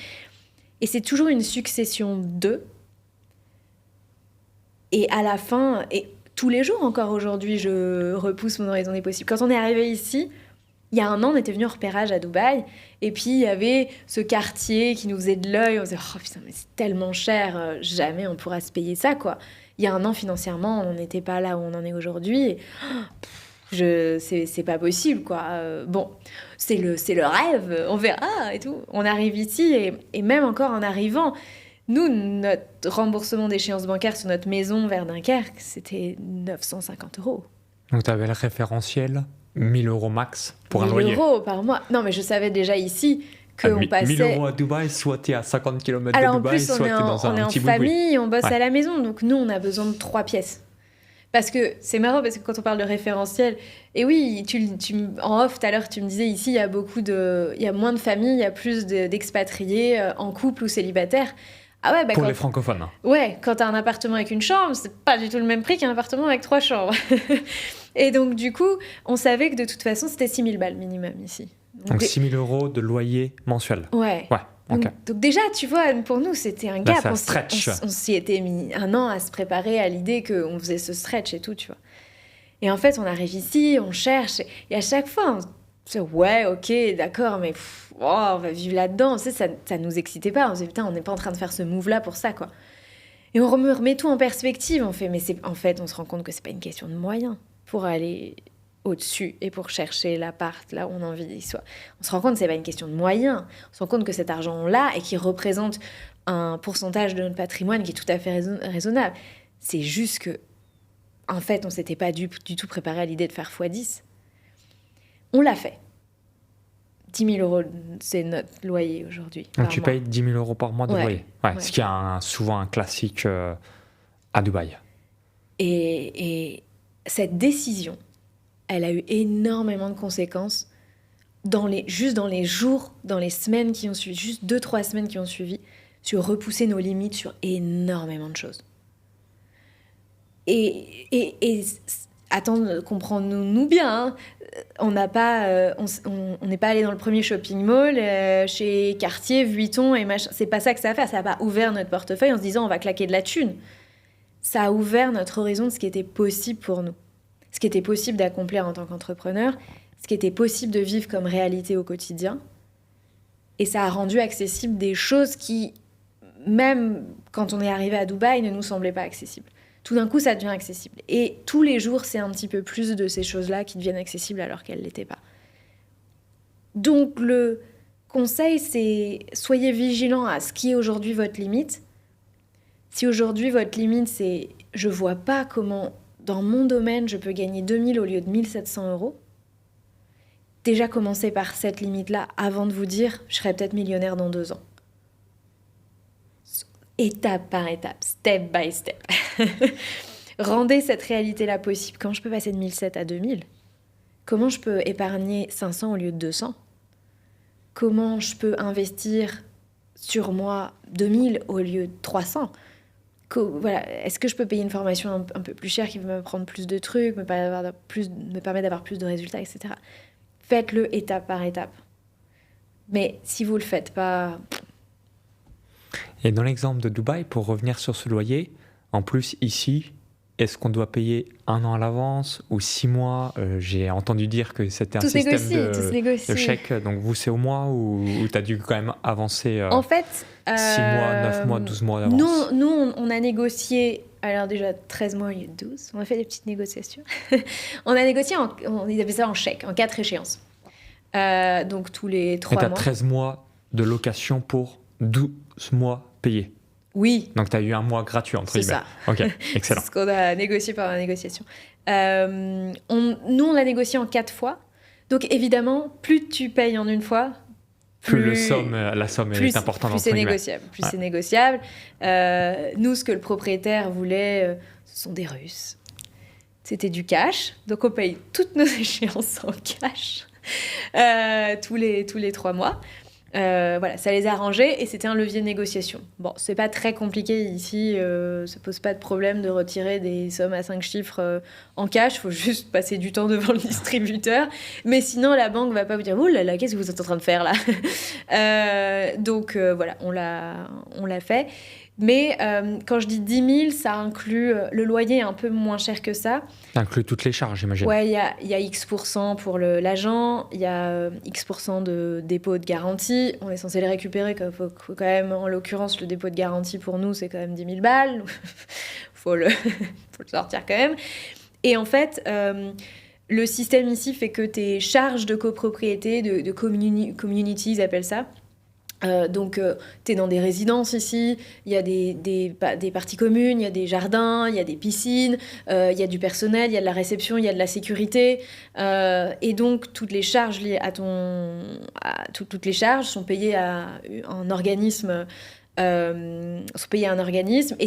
Et c'est toujours une succession de. Et à la fin, et tous les jours encore aujourd'hui, je repousse mon horizon des possibles. Quand on est arrivé ici, il y a 1 an, on était venu en repérage à Dubaï. Et puis, il y avait ce quartier qui nous faisait de l'œil. On se disait « Oh putain, mais c'est tellement cher. Jamais on pourra se payer ça, quoi. » Il y a 1 an, financièrement, on n'était pas là où on en est aujourd'hui. C'est pas possible, quoi. Bon, c'est le rêve, on verra et tout. On arrive ici et même encore en arrivant, nous, notre remboursement d'échéance bancaire sur notre maison vers Dunkerque, c'était 950 euros. Donc, tu avais le référentiel 1 000 euros max pour un loyer. 1 000 euros par mois. Non, mais je savais déjà ici... qu'on passait... 1 000 euros à Dubaï, soit t'es à 50 km de Dubaï, soit t'es dans un petit boui-boui. On est en famille, on bosse à la maison, donc nous, on a besoin de 3 pièces. Parce que c'est marrant, parce que quand on parle de référentiel... Et oui, en off, tout à l'heure, tu me disais, ici, il y a moins de familles, il y a plus d'expatriés en couple ou célibataires. Ah ouais, pour les francophones. Ouais, quand t'as un appartement avec une chambre, c'est pas du tout le même prix qu'un appartement avec 3 chambres. Et donc, du coup, on savait que de toute façon, c'était 6 000 balles minimum ici. Donc 6 000 euros de loyer mensuel. Ouais. Donc déjà, tu vois, pour nous, c'était un Là, gap. c'est un stretch. On s'y était mis 1 an à se préparer à l'idée qu'on faisait ce stretch et tout, tu vois. Et en fait, on arrive ici, on cherche, et à chaque fois, on se dit, ouais, ok, d'accord, mais on va vivre là-dedans. Tu sais, ça nous excitait pas. On se dit, putain, on n'est pas en train de faire ce move-là pour ça, quoi. Et on remet tout en perspective. On fait, en fait, on se rend compte que c'est pas une question de moyens pour aller au-dessus et pour chercher l'appart là où on a envie d'y soit. On se rend compte que c'est pas une question de moyens. On se rend compte que cet argent-là et qui représente un pourcentage de notre patrimoine qui est tout à fait raisonnable. C'est juste que, en fait, on s'était pas du tout préparé à l'idée de faire x10. On l'a fait. 10 000 euros, c'est notre loyer aujourd'hui. Donc tu payes 10 000 euros par mois de loyer. Ouais. Ce qui est souvent un classique à Dubaï. Et cette décision, elle a eu énormément de conséquences juste dans les jours, dans les semaines qui ont suivi, juste 2-3 semaines qui ont suivi, sur repousser nos limites sur énormément de choses. Et attends, comprends-nous bien, hein. On n'est pas allé dans le premier shopping mall chez Cartier, Vuitton et machin. C'est pas ça que ça a fait. Ça n'a pas ouvert notre portefeuille en se disant on va claquer de la thune. Ça a ouvert notre horizon de ce qui était possible pour nous, ce qui était possible d'accomplir en tant qu'entrepreneur, ce qui était possible de vivre comme réalité au quotidien. Et ça a rendu accessible des choses qui, même quand on est arrivé à Dubaï, ne nous semblaient pas accessibles. Tout d'un coup, ça devient accessible. Et tous les jours, c'est un petit peu plus de ces choses-là qui deviennent accessibles alors qu'elles ne l'étaient pas. Donc, le conseil, c'est soyez vigilants à ce qui est aujourd'hui votre limite. Si aujourd'hui, votre limite, c'est « je ne vois pas comment, dans mon domaine, je peux gagner 2 000 au lieu de 1 700 euros », déjà commencez par cette limite-là avant de vous dire « je serai peut-être millionnaire dans 2 ans ». Étape par étape, step by step. Rendez cette réalité-là possible. Quand je peux passer de 1 700 à 2 000, comment je peux épargner 500 au lieu de 200 ? Comment je peux investir sur moi 2 000 au lieu de 300 ? Voilà. Est-ce que je peux payer une formation un peu plus chère qui va m'apprendre plus de trucs, me permettre d'avoir plus de résultats, etc. Faites-le étape par étape. Mais si vous ne le faites pas... Et dans l'exemple de Dubaï, pour revenir sur ce loyer, en plus ici, est-ce qu'on doit payer 1 an à l'avance ou 6 mois ? J'ai entendu dire que c'était un système de chèque. Donc vous, c'est au mois ou tu as dû quand même avancer en fait, 6 mois, 9 mois, 12 mois d'avance ? Nous, on a négocié, alors déjà 13 mois au lieu de 12. On a fait des petites négociations. On a négocié, ils appelaient ça en chèque, en 4 échéances. Donc tous les 3 mois. Et tu as 13 mois de location pour 12 mois payés. Oui. Donc, tu as eu 1 mois gratuit, entre guillemets. C'est ça. Ok, excellent. C'est ce qu'on a négocié par la négociation. Nous, on l'a négocié en 4 fois. Donc, évidemment, plus tu payes en une fois, plus la somme est importante. Plus c'est négociable. C'est négociable. Nous, ce que le propriétaire voulait, ce sont des Russes. C'était du cash. Donc, on paye toutes nos échéances en cash tous les 3 mois. Voilà, ça les a arrangés et c'était un levier de négociation. Bon, c'est pas très compliqué ici, ça pose pas de problème de retirer des sommes à 5 chiffres en cash, faut juste passer du temps devant le distributeur. Mais sinon, la banque va pas vous dire « Oh là là, qu'est-ce que vous êtes en train de faire là ?» Donc voilà, on l'a fait. Mais quand je dis 10 000, ça inclut... le loyer est un peu moins cher que ça. Ça inclut toutes les charges, j'imagine. Ouais, il y a X% pour l'agent, il y a X% de dépôt de garantie. On est censé les récupérer. Faut quand même, en l'occurrence, le dépôt de garantie pour nous, c'est quand même 10 000 balles. faut le sortir quand même. Et en fait... le système ici fait que tes charges de copropriété, de community, ils appellent ça. Donc, tu es dans des résidences ici, il y a des parties communes, il y a des jardins, il y a des piscines, il y a du personnel, il y a de la réception, il y a de la sécurité. Et donc, toutes les charges liées toutes les charges sont payées à un organisme, et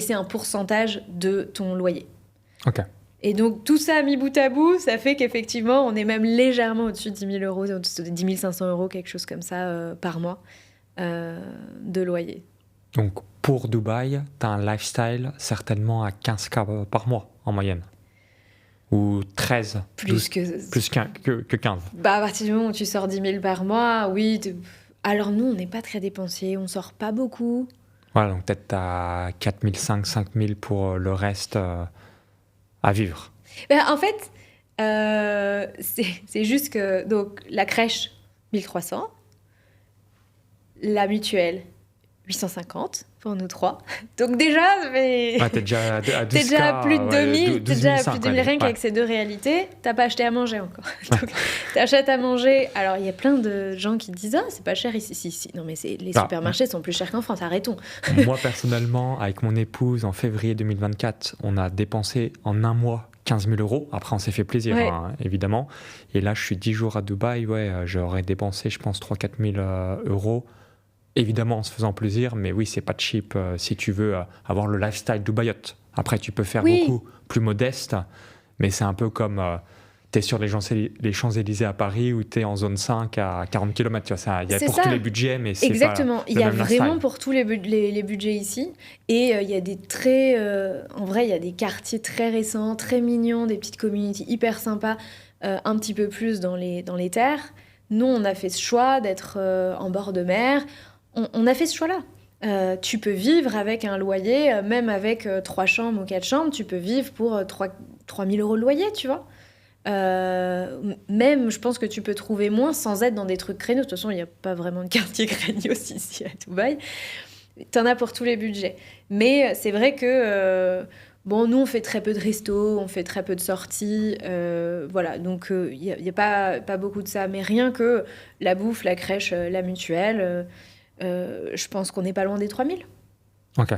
c'est un pourcentage de ton loyer. Ok. Et donc, tout ça mis bout à bout, ça fait qu'effectivement, on est même légèrement au-dessus de 10 000 euros, au-dessus de 10 500 euros, quelque chose comme ça, par mois. De loyer. Donc, pour Dubaï, tu as un lifestyle certainement à 15K par mois, en moyenne. Ou 13, plus 12, que 15. Bah, à partir du moment où tu sors 10 000 par mois, oui, Alors nous, on n'est pas très dépensiers, on sort pas beaucoup. Voilà, donc peut-être t'as 4500, 5000 pour le reste à vivre. Ben, en fait, c'est juste que donc, la crèche, 1300, la mutuelle, 850 pour nous trois. Donc déjà, mais... Ouais, t'es déjà à 12K, T'es déjà à plus de 2000, t'es déjà à 12500, plus de 2000 rien ouais. qu'avec ces deux réalités, t'as pas acheté à manger encore. Donc, t'achètes à manger. Alors, il y a plein de gens qui disent ah, c'est pas cher ici. Si. Non, mais les Ah, supermarchés sont plus chers qu'en France, arrêtons. Moi, personnellement, avec mon épouse, en février 2024, on a dépensé en un mois 15 000 euros. Après, on s'est fait plaisir, Ouais. hein, évidemment. Et là, je suis 10 jours à Dubaï. Ouais, j'aurais dépensé, je pense, 3 000 à 4 000 euros. Évidemment, en se faisant plaisir, mais oui, c'est pas cheap si tu veux avoir le lifestyle dubaïote. Après, tu peux faire Oui. beaucoup plus modeste, mais c'est un peu comme t'es sur les Champs-Élysées à Paris ou t'es en zone 5 à 40 km. Tu vois, il y a C'est pour ça. tous les budgets, mais c'est Exactement. pas Il le y a même vraiment lifestyle. pour tous les budgets ici. Et il y a des très. En vrai, il y a des quartiers très récents, très mignons, des petites communautés hyper sympas, un petit peu plus dans les terres. Nous, on a fait ce choix d'être en bord de mer. On a fait ce choix-là. Tu peux vivre avec un loyer, même avec 3 chambres ou 4 chambres, tu peux vivre pour 3 000 euros de loyer, tu vois. Même, je pense que tu peux trouver moins sans être dans des trucs créneaux. De toute façon, il n'y a pas vraiment de quartier craignos ici à Dubaï. T'en as pour tous les budgets. Mais c'est vrai que, bon, nous, on fait très peu de restos, on fait très peu de sorties. Voilà, donc il n'y a pas beaucoup de ça. Mais rien que la bouffe, la crèche, la mutuelle, je pense qu'on n'est pas loin des 3000. Ok.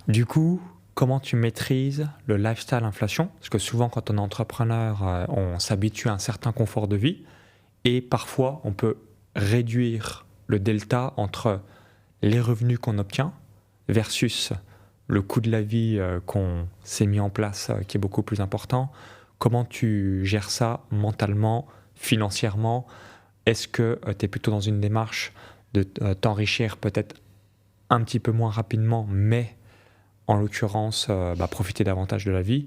Du coup, comment tu maîtrises le lifestyle inflation? Parce que souvent, quand on est entrepreneur, on s'habitue à un certain confort de vie et parfois, on peut réduire le delta entre les revenus qu'on obtient versus le coût de la vie qu'on s'est mis en place, qui est beaucoup plus important. Comment tu gères ça mentalement, financièrement? Est-ce que tu es plutôt dans une démarche de t'enrichir peut-être un petit peu moins rapidement, mais en l'occurrence, profiter davantage de la vie,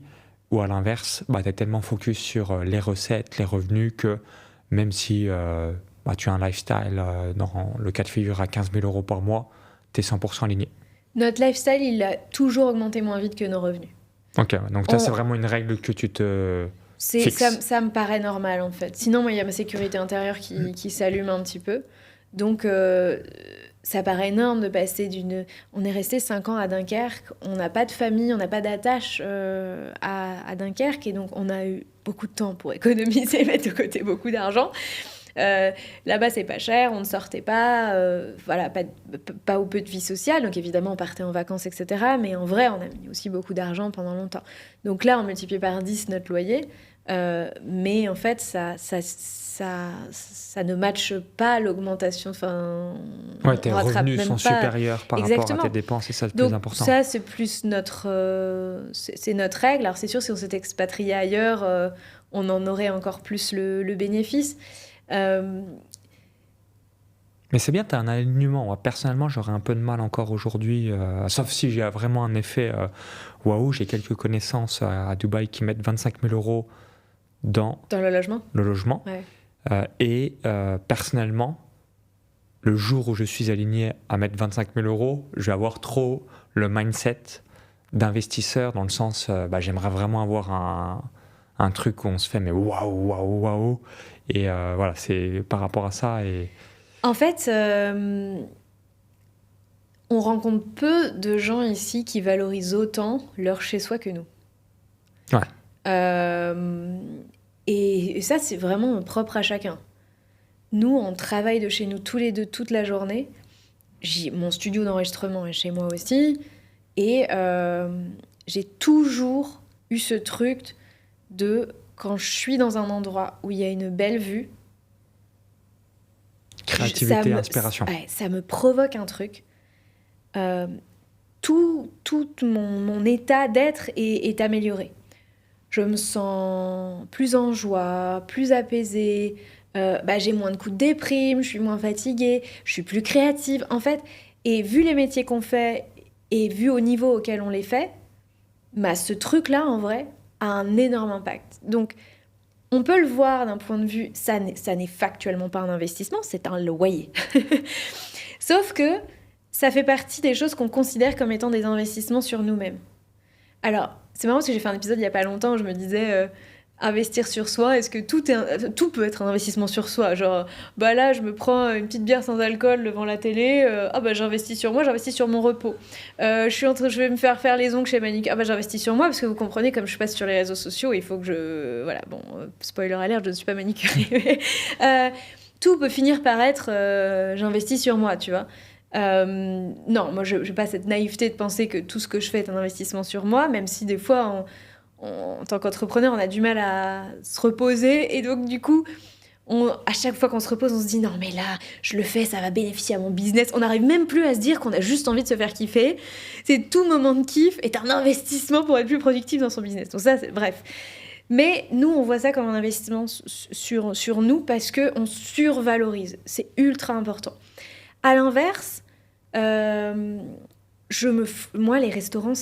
ou à l'inverse, tu es tellement focus sur les recettes, les revenus, que même si tu as un lifestyle dans le cas de figure à 15 000 euros par mois, tu es 100% aligné. Notre lifestyle, il a toujours augmenté moins vite que nos revenus. Ok, donc ça, c'est vraiment une règle que tu te fixes. Ça me paraît normal, en fait. Sinon, moi, il y a ma sécurité intérieure qui s'allume un petit peu. Donc, ça paraît énorme de passer d'une... On est resté 5 ans à Dunkerque, on n'a pas de famille, on n'a pas d'attache à Dunkerque, et donc on a eu beaucoup de temps pour économiser, mettre de côté beaucoup d'argent. Là-bas, c'est pas cher, on ne sortait pas, voilà, pas ou peu de vie sociale, donc évidemment, on partait en vacances, etc. Mais en vrai, on a mis aussi beaucoup d'argent pendant longtemps. Donc là, on multiplie par 10 notre loyer, mais en fait, ça ne matche pas l'augmentation. Ouais, tes revenus sont supérieurs par rapport à tes dépenses, et ça, c'est le plus important. Ça, c'est plus c'est notre règle. Alors, c'est sûr, si on s'était expatrié ailleurs, on en aurait encore plus le bénéfice. Mais c'est bien, tu as un alignement. Moi, personnellement, j'aurais un peu de mal encore aujourd'hui, sauf si j'ai vraiment un effet waouh. J'ai quelques connaissances à Dubaï qui mettent 25 000 euros dans le logement. Le logement. Ouais. Et personnellement, le jour où je suis aligné à mettre 25 000 euros, je vais avoir trop le mindset d'investisseur, dans le sens, j'aimerais vraiment avoir un truc où on se fait, mais waouh. Et voilà, c'est par rapport à ça. Et... En fait, on rencontre peu de gens ici qui valorisent autant leur chez-soi que nous. Ouais. Et ça, c'est vraiment propre à chacun. Nous, on travaille de chez nous tous les deux toute la journée. Mon studio d'enregistrement est chez moi aussi. Et j'ai toujours eu ce truc de, quand je suis dans un endroit où il y a une belle vue... Créativité, inspiration. Ça me provoque un truc. Tout mon état d'être est amélioré. Je me sens plus en joie, plus apaisée. J'ai moins de coups de déprime, je suis moins fatiguée, je suis plus créative. En fait, et vu les métiers qu'on fait et vu au niveau auquel on les fait, ce truc-là, en vrai, a un énorme impact. Donc, On peut le voir d'un point de vue, ça n'est factuellement pas un investissement, c'est un loyer. Sauf que ça fait partie des choses qu'on considère comme étant des investissements sur nous-mêmes. Alors, c'est marrant parce que j'ai fait un épisode il y a pas longtemps où je me disais investir sur soi, est-ce que tout peut être un investissement sur soi? Genre, bah là, je me prends une petite bière sans alcool devant la télé, ah bah j'investis sur moi, j'investis sur mon repos. Je vais me faire les ongles chez Manicure, ah bah j'investis sur moi parce que vous comprenez, comme je passe sur les réseaux sociaux, il faut que je... Voilà, bon, spoiler alert, je ne suis pas manicurée. Tout peut finir par être j'investis sur moi, tu vois. Non, moi je n'ai pas cette naïveté de penser que tout ce que je fais est un investissement sur moi, même si des fois, en tant qu'entrepreneur, on a du mal à se reposer. Et donc, du coup, à chaque fois qu'on se repose, on se dit non, mais là, je le fais, ça va bénéficier à mon business. On n'arrive même plus à se dire qu'on a juste envie de se faire kiffer. C'est tout moment de kiff est un investissement pour être plus productif dans son business. Donc, ça, bref. Mais nous, on voit ça comme un investissement sur nous parce qu'on survalorise. C'est ultra important. À l'inverse, moi, les restaurants...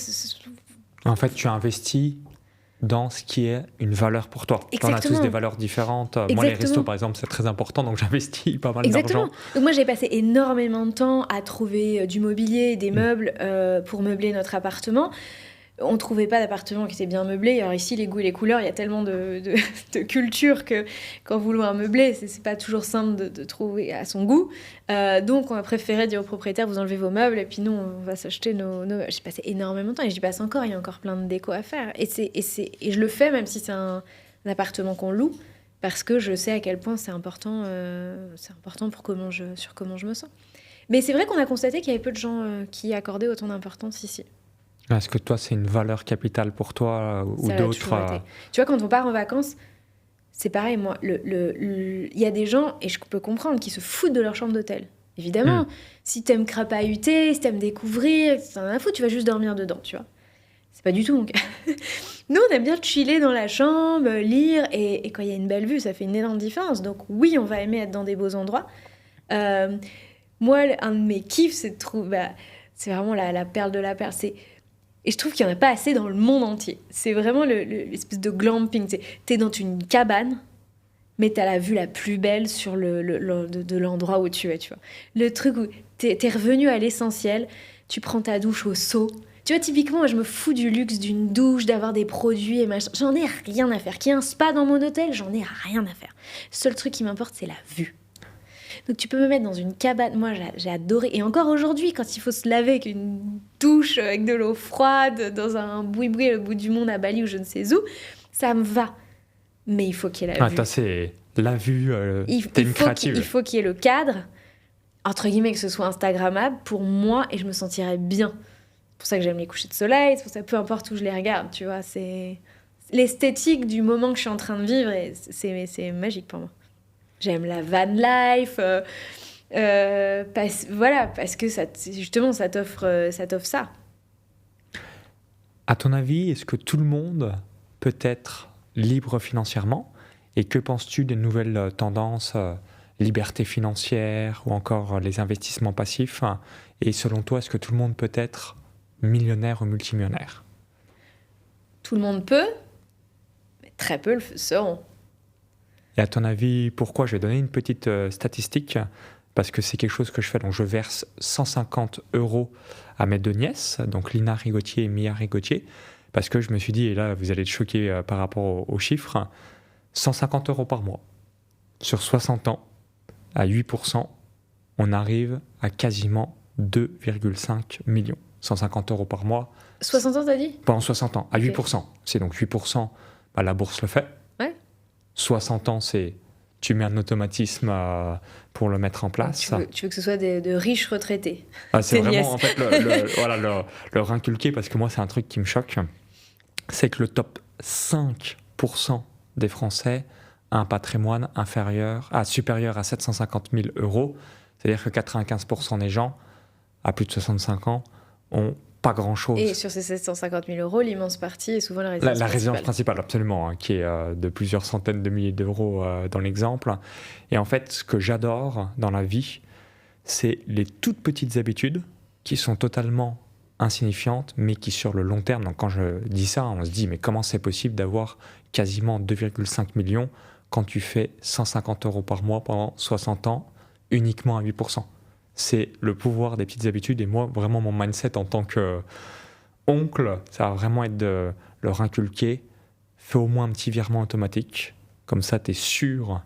En fait, tu investis dans ce qui est une valeur pour toi. On a tous des valeurs différentes. Exactement. Moi, les restos, par exemple, c'est très important, donc j'investis pas mal d'argent. Donc moi, j'ai passé énormément de temps à trouver du mobilier, des meubles pour meubler notre appartement. On ne trouvait pas d'appartement qui était bien meublé. Alors ici, les goûts et les couleurs, il y a tellement de culture que quand vous louez un meublé, c'est pas toujours simple de trouver à son goût. Donc on a préféré dire au propriétaire, vous enlevez vos meubles et puis nous, on va s'acheter nos... J'ai passé énormément de temps et j'y passe encore. Il y a encore plein de déco à faire. Et je le fais même si c'est un appartement qu'on loue parce que je sais à quel point c'est important sur comment je me sens. Mais c'est vrai qu'on a constaté qu'il y avait peu de gens qui accordaient autant d'importance ici. Est-ce que toi, c'est une valeur capitale pour toi ou d'autres Tu vois, quand on part en vacances, c'est pareil. Moi, il y a des gens, et je peux comprendre, qui se foutent de leur chambre d'hôtel. Évidemment, si t'aimes crapahuter, si t'aimes découvrir, t'en as à foutre, tu vas juste dormir dedans, tu vois. C'est pas du tout mon cas. Nous, on aime bien chiller dans la chambre, lire, et quand il y a une belle vue, ça fait une énorme différence. Donc oui, on va aimer être dans des beaux endroits. Moi, un de mes kiffs, c'est de trouver... c'est vraiment la perle de la perle. Et je trouve qu'il n'y en a pas assez dans le monde entier. C'est vraiment l'espèce de glamping. T'es dans une cabane, mais t'as la vue la plus belle sur de l'endroit où tu es, tu vois. Le truc où t'es revenu à l'essentiel, tu prends ta douche au seau. Tu vois, typiquement, moi, je me fous du luxe d'une douche, d'avoir des produits et machin. J'en ai rien à faire. Qu'il y ait un spa dans mon hôtel, j'en ai rien à faire. Le seul truc qui m'importe, c'est la vue. Donc tu peux me mettre dans une cabane. Moi, j'ai adoré. Et encore aujourd'hui, quand il faut se laver avec une douche, avec de l'eau froide, dans un boui-boui au bout du monde à Bali ou je ne sais où, ça me va. Mais il faut qu'il y ait la vue. C'est la vue, t'es une créative. Il faut qu'il y ait le cadre, entre guillemets, que ce soit instagrammable pour moi et je me sentirais bien. C'est pour ça que j'aime les couchers de soleil, c'est pour ça que peu importe où je les regarde, tu vois. C'est l'esthétique du moment que je suis en train de vivre et c'est magique pour moi. J'aime la van life, parce que justement, ça t'offre ça. À ton avis, est-ce que tout le monde peut être libre financièrement? Et que penses-tu des nouvelles tendances, liberté financière ou encore les investissements passifs? Et selon toi, est-ce que tout le monde peut être millionnaire ou multimillionnaire? Tout le monde peut, mais très peu le seront. Et à ton avis, pourquoi? Je vais donner une petite statistique, parce que c'est quelque chose que je fais. Donc, je verse 150 € à mes deux nièces, donc Lina Rigotier et Mia Rigotier, parce que je me suis dit, et là, vous allez être choqués par rapport aux chiffres, 150 € par mois. Sur 60 ans, à 8%, on arrive à quasiment 2,5 millions. 150 € par mois. 60 ans, t'as dit? Pendant 60 ans, à 8%. C'est donc 8%, la bourse le fait. 60 ans, c'est tu mets un automatisme pour le mettre en place. Tu veux que ce soit de riches retraités. C'est vraiment en fait leur inculquer, parce que moi, c'est un truc qui me choque. C'est que le top 5% des Français a un patrimoine supérieur à 750 000 €. C'est-à-dire que 95% des gens, à plus de 65 ans, ont pas grand-chose. Et sur ces 750 000 €, l'immense partie est souvent la résidence principale. La résidence principale, absolument, qui est de plusieurs centaines de milliers d'euros dans l'exemple. Et en fait, ce que j'adore dans la vie, c'est les toutes petites habitudes qui sont totalement insignifiantes, mais qui sur le long terme, donc quand je dis ça, on se dit, mais comment c'est possible d'avoir quasiment 2,5 millions quand tu fais 150 € par mois pendant 60 ans, uniquement à 8%. C'est le pouvoir des petites habitudes. Et moi, vraiment, mon mindset en tant qu'oncle, ça va vraiment être de leur inculquer. Fais au moins un petit virement automatique. Comme ça, tu es sûr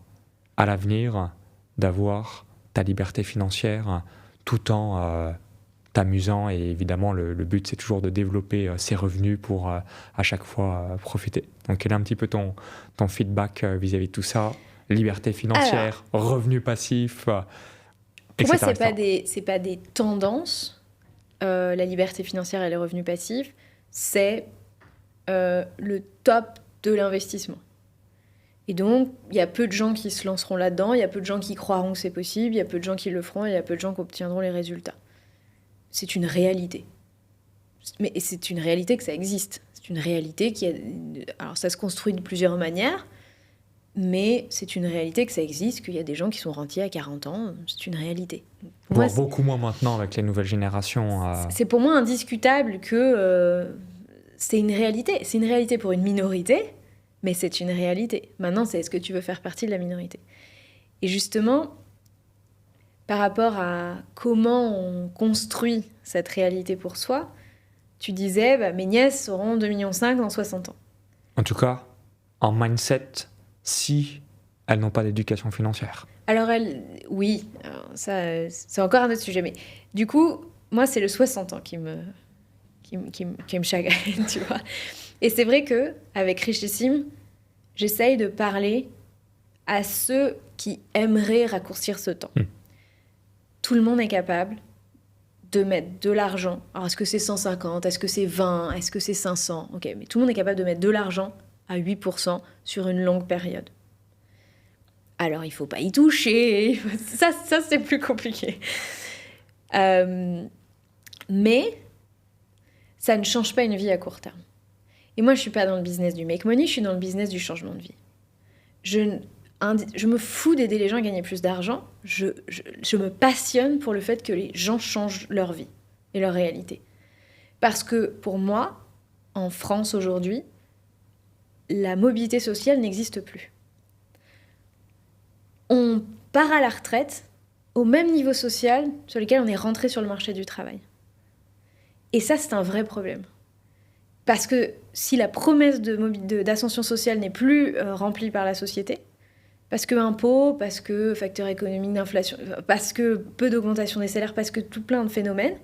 à l'avenir d'avoir ta liberté financière tout en t'amusant. Et évidemment, le but, c'est toujours de développer ses revenus pour à chaque fois profiter. Donc, quel est un petit peu ton feedback vis-à-vis de tout ça? Liberté financière, revenus passifs, pour moi, etc. c'est pas des tendances, la liberté financière et les revenus passifs, c'est le top de l'investissement. Et donc, il y a peu de gens qui se lanceront là-dedans, il y a peu de gens qui croiront que c'est possible, il y a peu de gens qui le feront, et il y a peu de gens qui obtiendront les résultats. C'est une réalité. Mais c'est une réalité que ça existe. C'est une réalité qui alors, ça se construit de plusieurs manières, mais c'est une réalité que ça existe, qu'il y a des gens qui sont rentiers à 40 ans, c'est une réalité. Pour moi, beaucoup moins maintenant avec les nouvelles générations. C'est pour moi indiscutable que c'est une réalité. C'est une réalité pour une minorité, mais c'est une réalité. Maintenant, c'est est-ce que tu veux faire partie de la minorité? Et justement, par rapport à comment on construit cette réalité pour soi, tu disais, mes nièces auront 2,5 millions dans 60 ans. En tout cas, en mindset, si elles n'ont pas d'éducation financière. Alors, oui, alors ça, c'est encore un autre sujet, mais du coup, moi, c'est le 60 ans qui me chagrine, tu vois. Et c'est vrai qu'avec Richissime, j'essaye de parler à ceux qui aimeraient raccourcir ce temps. Tout le monde est capable de mettre de l'argent. Alors, est-ce que c'est 150? Est-ce que c'est 20? Est-ce que c'est 500? Ok, mais tout le monde est capable de mettre de l'argent à 8% sur une longue période. Alors, il ne faut pas y toucher. Ça c'est plus compliqué. Mais ça ne change pas une vie à court terme. Et moi, je ne suis pas dans le business du make money, je suis dans le business du changement de vie. Je me fous d'aider les gens à gagner plus d'argent. Je me passionne pour le fait que les gens changent leur vie et leur réalité. Parce que pour moi, en France aujourd'hui, la mobilité sociale n'existe plus. On part à la retraite au même niveau social sur lequel on est rentré sur le marché du travail. Et ça, c'est un vrai problème. Parce que si la promesse d'ascension sociale n'est plus remplie par la société, parce que impôts, parce que facteurs économiques d'inflation, parce que peu d'augmentation des salaires, parce que tout plein de phénomènes,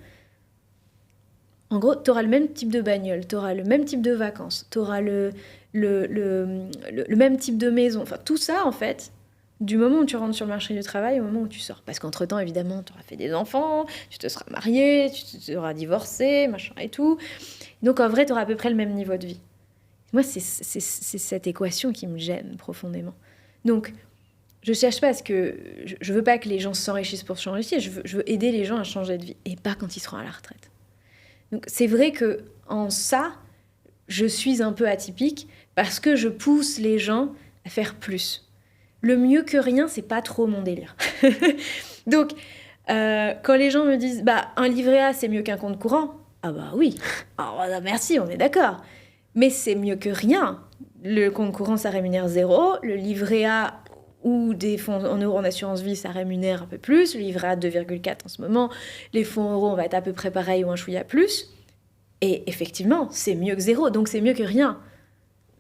en gros, tu auras le même type de bagnole, tu auras le même type de vacances, tu auras le même type de maison. Enfin, tout ça, en fait, du moment où tu rentres sur le marché du travail au moment où tu sors. Parce qu'entre-temps, évidemment, tu auras fait des enfants, tu te seras marié, tu seras divorcé, machin et tout. Donc, en vrai, tu auras à peu près le même niveau de vie. Moi, c'est cette équation qui me gêne profondément. Donc, je cherche pas à ce que... Je veux pas que les gens s'enrichissent pour s'enrichir, je veux aider les gens à changer de vie, et pas quand ils seront à la retraite. Donc, c'est vrai que en ça, je suis un peu atypique, parce que je pousse les gens à faire plus. Le mieux que rien, c'est pas trop mon délire. Donc, quand les gens me disent un livret A, c'est mieux qu'un compte courant, ah bah oui, merci, on est d'accord. Mais c'est mieux que rien. Le compte courant, ça rémunère 0. Le livret A ou des fonds en euros en assurance vie, ça rémunère un peu plus. Le livret A, 2,4 en ce moment. Les fonds euros, on va être à peu près pareil ou un chouïa plus. Et effectivement, c'est mieux que 0, donc c'est mieux que rien.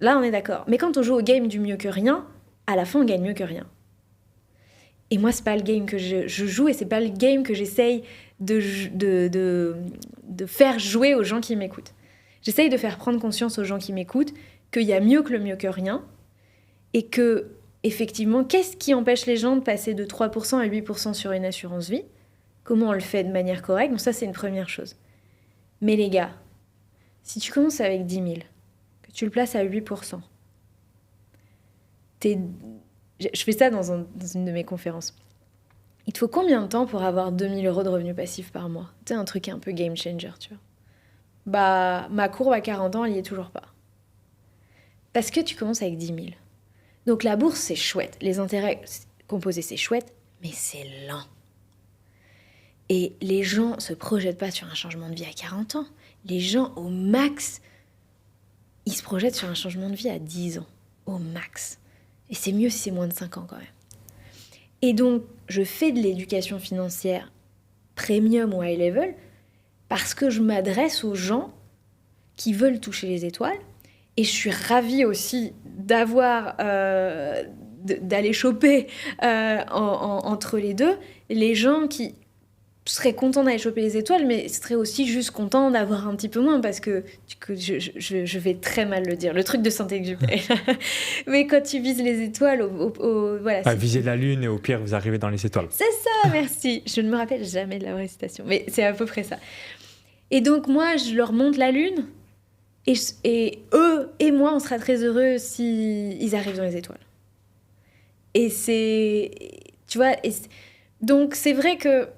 Là, on est d'accord. Mais quand on joue au game du mieux que rien, à la fin, on gagne mieux que rien. Et moi, c'est pas le game que je joue et c'est pas le game que j'essaye de faire jouer aux gens qui m'écoutent. J'essaye de faire prendre conscience aux gens qui m'écoutent qu'il y a mieux que le mieux que rien et que, effectivement, qu'est-ce qui empêche les gens de passer de 3% à 8% sur une assurance vie? Comment on le fait de manière correcte? Bon, ça, c'est une première chose. Mais les gars, si tu commences avec 10 000, que tu le places à 8%, je fais ça dans une de mes conférences. Il te faut combien de temps pour avoir 2 000 € de revenus passifs par mois? C'est un truc un peu game changer, tu vois. Ma courbe à 40 ans, elle y est toujours pas. Parce que tu commences avec 10 000. Donc la bourse, c'est chouette. Les intérêts composés, c'est chouette, mais c'est lent. Et les gens se projettent pas sur un changement de vie à 40 ans. Les gens, au max, ils se projettent sur un changement de vie à 10 ans. au max. Et c'est mieux si c'est moins de 5 ans quand même. Et donc, je fais de l'éducation financière premium ou high level parce que je m'adresse aux gens qui veulent toucher les étoiles. Et je suis ravie aussi d'aller choper entre les deux les gens qui seraient contents d'aller choper les étoiles, mais seraient aussi juste contents d'avoir un petit peu moins, parce que je vais très mal le dire, le truc de Saint-Exupéry. Mais quand tu vises les étoiles, voilà. Viser la lune et au pire, vous arrivez dans les étoiles. C'est ça, merci. Je ne me rappelle jamais de la vraie citation, mais c'est à peu près ça. Et donc moi, je leur montre la lune, et eux et moi, on sera très heureux s'ils arrivent dans les étoiles. Et c'est... Tu vois, donc c'est vrai que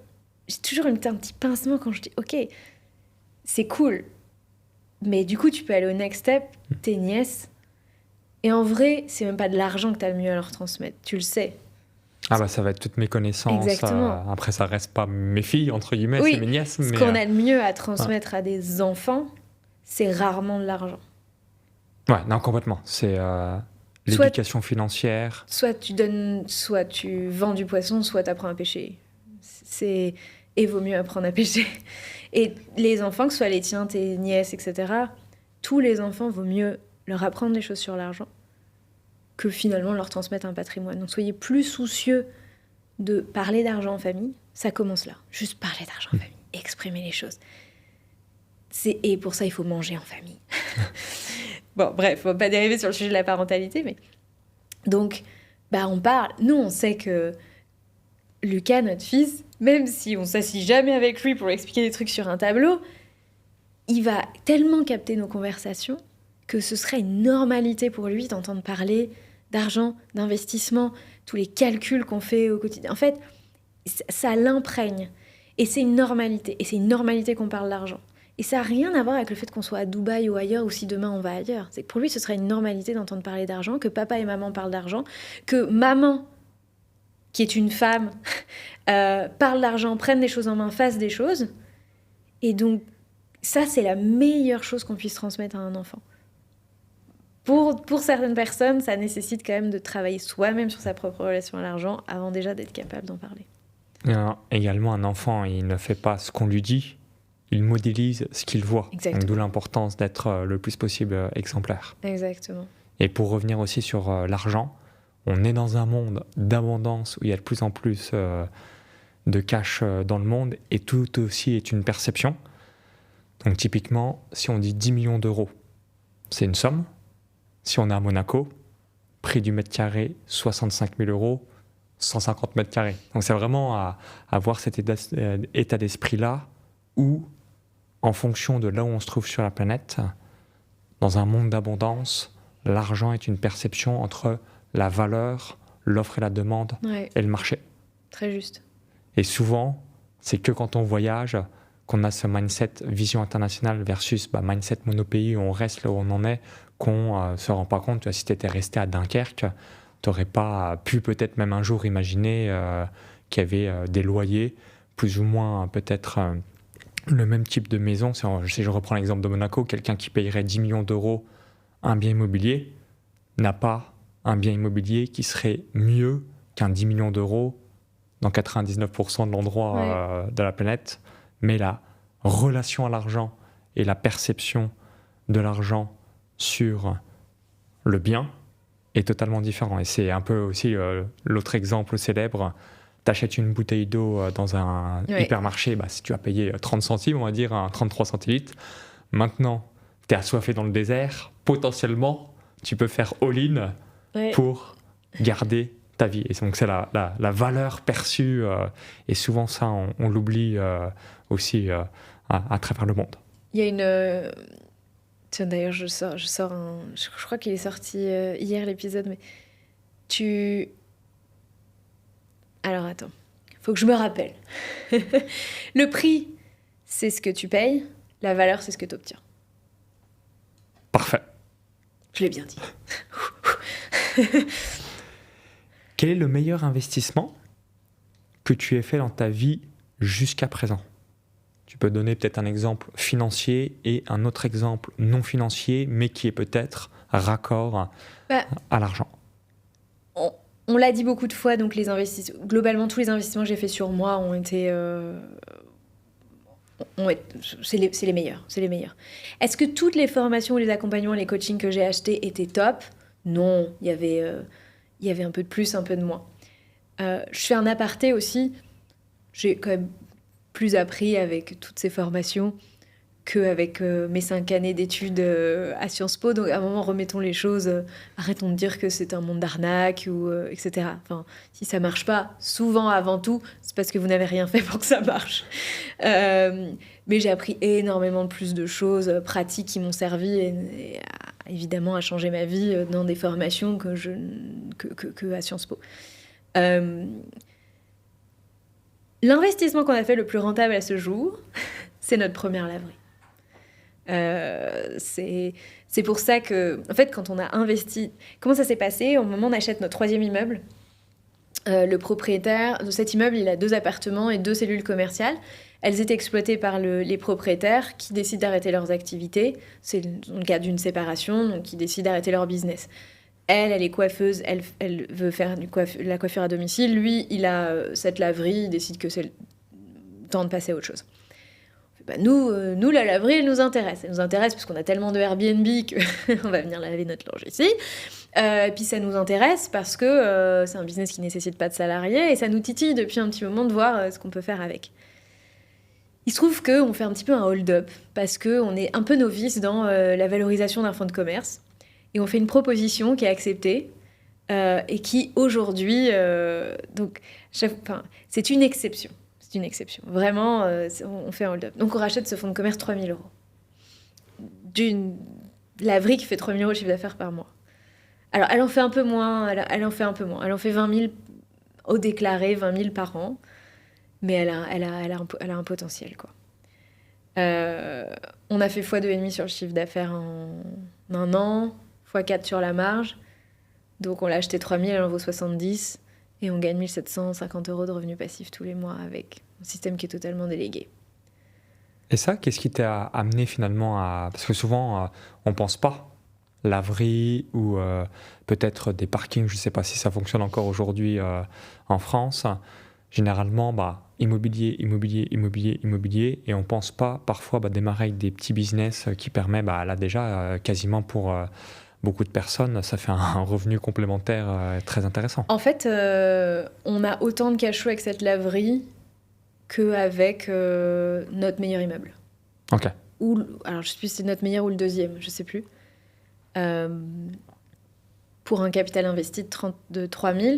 j'ai toujours un petit pincement quand je dis « Ok, c'est cool, mais du coup, tu peux aller au next step, tes nièces. » Et en vrai, c'est même pas de l'argent que tu as le mieux à leur transmettre. Tu le sais. Ah bah ça va être toutes mes connaissances. Exactement. Après, ça reste pas mes filles, entre guillemets, oui, c'est mes nièces. Ce qu'on a le mieux à transmettre à des enfants, c'est rarement de l'argent. Ouais, non, complètement. C'est l'éducation financière. Soit tu vends du poisson, soit tu apprends à pêcher. Et vaut mieux apprendre à pêcher. Et les enfants, que ce soit les tiens, tes nièces, etc., tous les enfants, vaut mieux leur apprendre des choses sur l'argent que finalement leur transmettre un patrimoine. Donc soyez plus soucieux de parler d'argent en famille. Ça commence là. Juste parler d'argent en famille. Exprimer les choses. Et pour ça, il faut manger en famille. Bon, bref, faut pas dériver sur le sujet de la parentalité, mais... Donc, on parle. Nous, on sait que Lucas, notre fils, même si on s'assit jamais avec lui pour expliquer des trucs sur un tableau, il va tellement capter nos conversations que ce serait une normalité pour lui d'entendre parler d'argent, d'investissement, tous les calculs qu'on fait au quotidien. En fait, ça l'imprègne. Et c'est une normalité. Et c'est une normalité qu'on parle d'argent. Et ça n'a rien à voir avec le fait qu'on soit à Dubaï ou ailleurs, ou si demain on va ailleurs. C'est que pour lui, ce serait une normalité d'entendre parler d'argent, que papa et maman parlent d'argent, que maman, qui est une femme, parle d'argent, prenne des choses en main, fasse des choses. Et donc, ça, c'est la meilleure chose qu'on puisse transmettre à un enfant. Pour certaines personnes, ça nécessite quand même de travailler soi-même sur sa propre relation à l'argent avant déjà d'être capable d'en parler. Également, un enfant, il ne fait pas ce qu'on lui dit, il modélise ce qu'il voit. Donc, d'où l'importance d'être le plus possible exemplaire. Exactement. Et pour revenir aussi sur l'argent, on est dans un monde d'abondance où il y a de plus en plus de cash dans le monde, et tout aussi est une perception. Donc typiquement, si on dit 10 millions d'euros, c'est une somme. Si on est à Monaco, prix du mètre carré, 65 000 euros, 150 mètres carrés. Donc c'est vraiment à avoir cet état d'esprit-là où, en fonction de là où on se trouve sur la planète, dans un monde d'abondance, l'argent est une perception entre la valeur, l'offre et la demande, et le marché. Très juste. Et souvent, c'est que quand on voyage qu'on a ce mindset vision internationale versus mindset monopays où on reste là où on en est, qu'on se rend pas compte. Si tu étais resté à Dunkerque, tu n'aurais pas pu peut-être même un jour imaginer qu'il y avait des loyers plus ou moins peut-être le même type de maison. Si je reprends l'exemple de Monaco, quelqu'un qui payerait 10 millions d'euros un bien immobilier n'a pas un bien immobilier qui serait mieux qu'un 10 millions d'euros dans 99% de l'endroit de la planète. Mais la relation à l'argent et la perception de l'argent sur le bien est totalement différent. Et c'est un peu aussi l'autre exemple célèbre. T'achètes une bouteille d'eau dans un hypermarché, si tu as payé 30 centimes, on va dire, 33 centilitres. Maintenant, t'es assoiffé dans le désert. Potentiellement, tu peux faire all-in pour garder ta vie. Et donc, c'est la valeur perçue. Et souvent, ça, on l'oublie aussi à travers le monde. Il y a une... Tiens, d'ailleurs, je sors un... Je crois qu'il est sorti hier, l'épisode, mais Alors, attends. Faut que je me rappelle. Le prix, c'est ce que tu payes. La valeur, c'est ce que tu obtiens. Parfait. Je l'ai bien dit. Quel est le meilleur investissement que tu aies fait dans ta vie jusqu'à présent ? Tu peux donner peut-être un exemple financier et un autre exemple non financier, mais qui est peut-être raccord Bah, à l'argent. on, on l'a dit beaucoup de fois, donc globalement, tous les investissements que j'ai faits sur moi ont été... c'est les meilleurs, c'est les meilleurs. Est-ce que toutes les formations, les accompagnements, les coachings que j'ai achetés étaient top? Non, il y avait un peu de plus, un peu de moins. Je fais un aparté aussi. J'ai quand même plus appris avec toutes ces formations qu'avec mes 5 années d'études à Sciences Po. Donc à un moment, remettons les choses. Arrêtons de dire que c'est un monde d'arnaque, etc. Enfin, si ça marche pas, souvent avant tout, c'est parce que vous n'avez rien fait pour que ça marche. Mais j'ai appris énormément plus de choses pratiques qui m'ont servi évidemment à changer ma vie dans des formations que à Sciences Po. L'investissement qu'on a fait le plus rentable à ce jour, c'est notre première laverie. C'est pour ça que, en fait, quand on a investi... Comment ça s'est passé? Au moment où on achète notre 3e immeuble, le propriétaire de cet immeuble, il a 2 appartements et 2 cellules commerciales. Elles étaient exploitées par les propriétaires qui décident d'arrêter leurs activités. C'est le cas d'une séparation, donc qui décident d'arrêter leur business. Elle est coiffeuse, elle veut faire la coiffure à domicile. Lui, il a cette laverie, il décide que c'est le temps de passer à autre chose. Bah nous, la laverie, elle nous intéresse. Elle nous intéresse parce qu'on a tellement de Airbnb qu'on va venir laver notre linge ici. Et puis ça nous intéresse parce que c'est un business qui ne nécessite pas de salariés et ça nous titille depuis un petit moment de voir ce qu'on peut faire avec. Il se trouve qu'on fait un petit peu un hold-up parce qu'on est un peu novice dans la valorisation d'un fonds de commerce. Et on fait une proposition qui est acceptée et qui, aujourd'hui... c'est une exception. C'est une exception. Vraiment, on fait un hold-up. Donc, on rachète ce fonds de commerce 3 000 €. D'une laverie qui fait 3 000 € de chiffre d'affaires par mois. Alors, elle en fait un peu moins. Elle en fait un peu moins. Elle en fait 20 000 au déclaré, 20 000 par an. Mais elle a un potentiel, quoi. On a fait x2,5 sur le chiffre d'affaires en un an, x4 sur la marge. Donc on l'a acheté 3 000, elle en vaut 70. Et on gagne 1 750 € de revenus passifs tous les mois avec un système qui est totalement délégué. Et ça, qu'est-ce qui t'a amené finalement à... Parce que souvent, on ne pense pas. Laverie ou peut-être des parkings, je ne sais pas si ça fonctionne encore aujourd'hui en France. Généralement, immobilier, et on ne pense pas parfois démarrer avec des petits business qui permettent, là déjà, quasiment pour beaucoup de personnes, ça fait un revenu complémentaire très intéressant. En fait, on a autant de cash flow avec cette laverie qu'avec notre meilleur immeuble. Ok. Alors, je sais plus si c'est notre meilleur ou le 2e, je ne sais plus. Pour un capital investi de 3 000,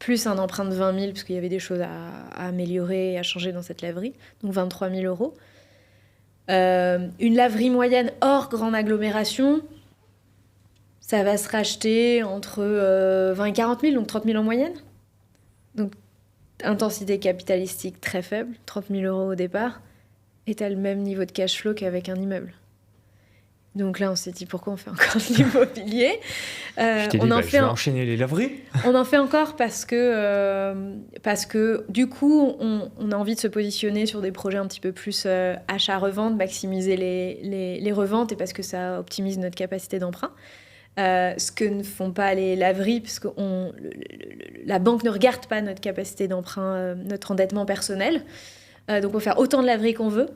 plus un emprunt de 20 000, parce qu'il y avait des choses à améliorer et à changer dans cette laverie, donc 23 000 €. Une laverie moyenne hors grande agglomération, ça va se racheter entre 20 et 40 000, donc 30 000 en moyenne. Donc, intensité capitalistique très faible, 30 000 € au départ, et t'as le même niveau de cash flow qu'avec un immeuble. Donc là, on s'est dit, pourquoi on fait encore de l'immobilier? Je vais enchaîner les laveries. On en fait encore parce que du coup, on a envie de se positionner sur des projets un petit peu plus achat-revente, maximiser les reventes, et parce que ça optimise notre capacité d'emprunt. Ce que ne font pas les laveries, parce que la banque ne regarde pas notre capacité d'emprunt, notre endettement personnel. Donc on peut faire autant de laveries qu'on veut.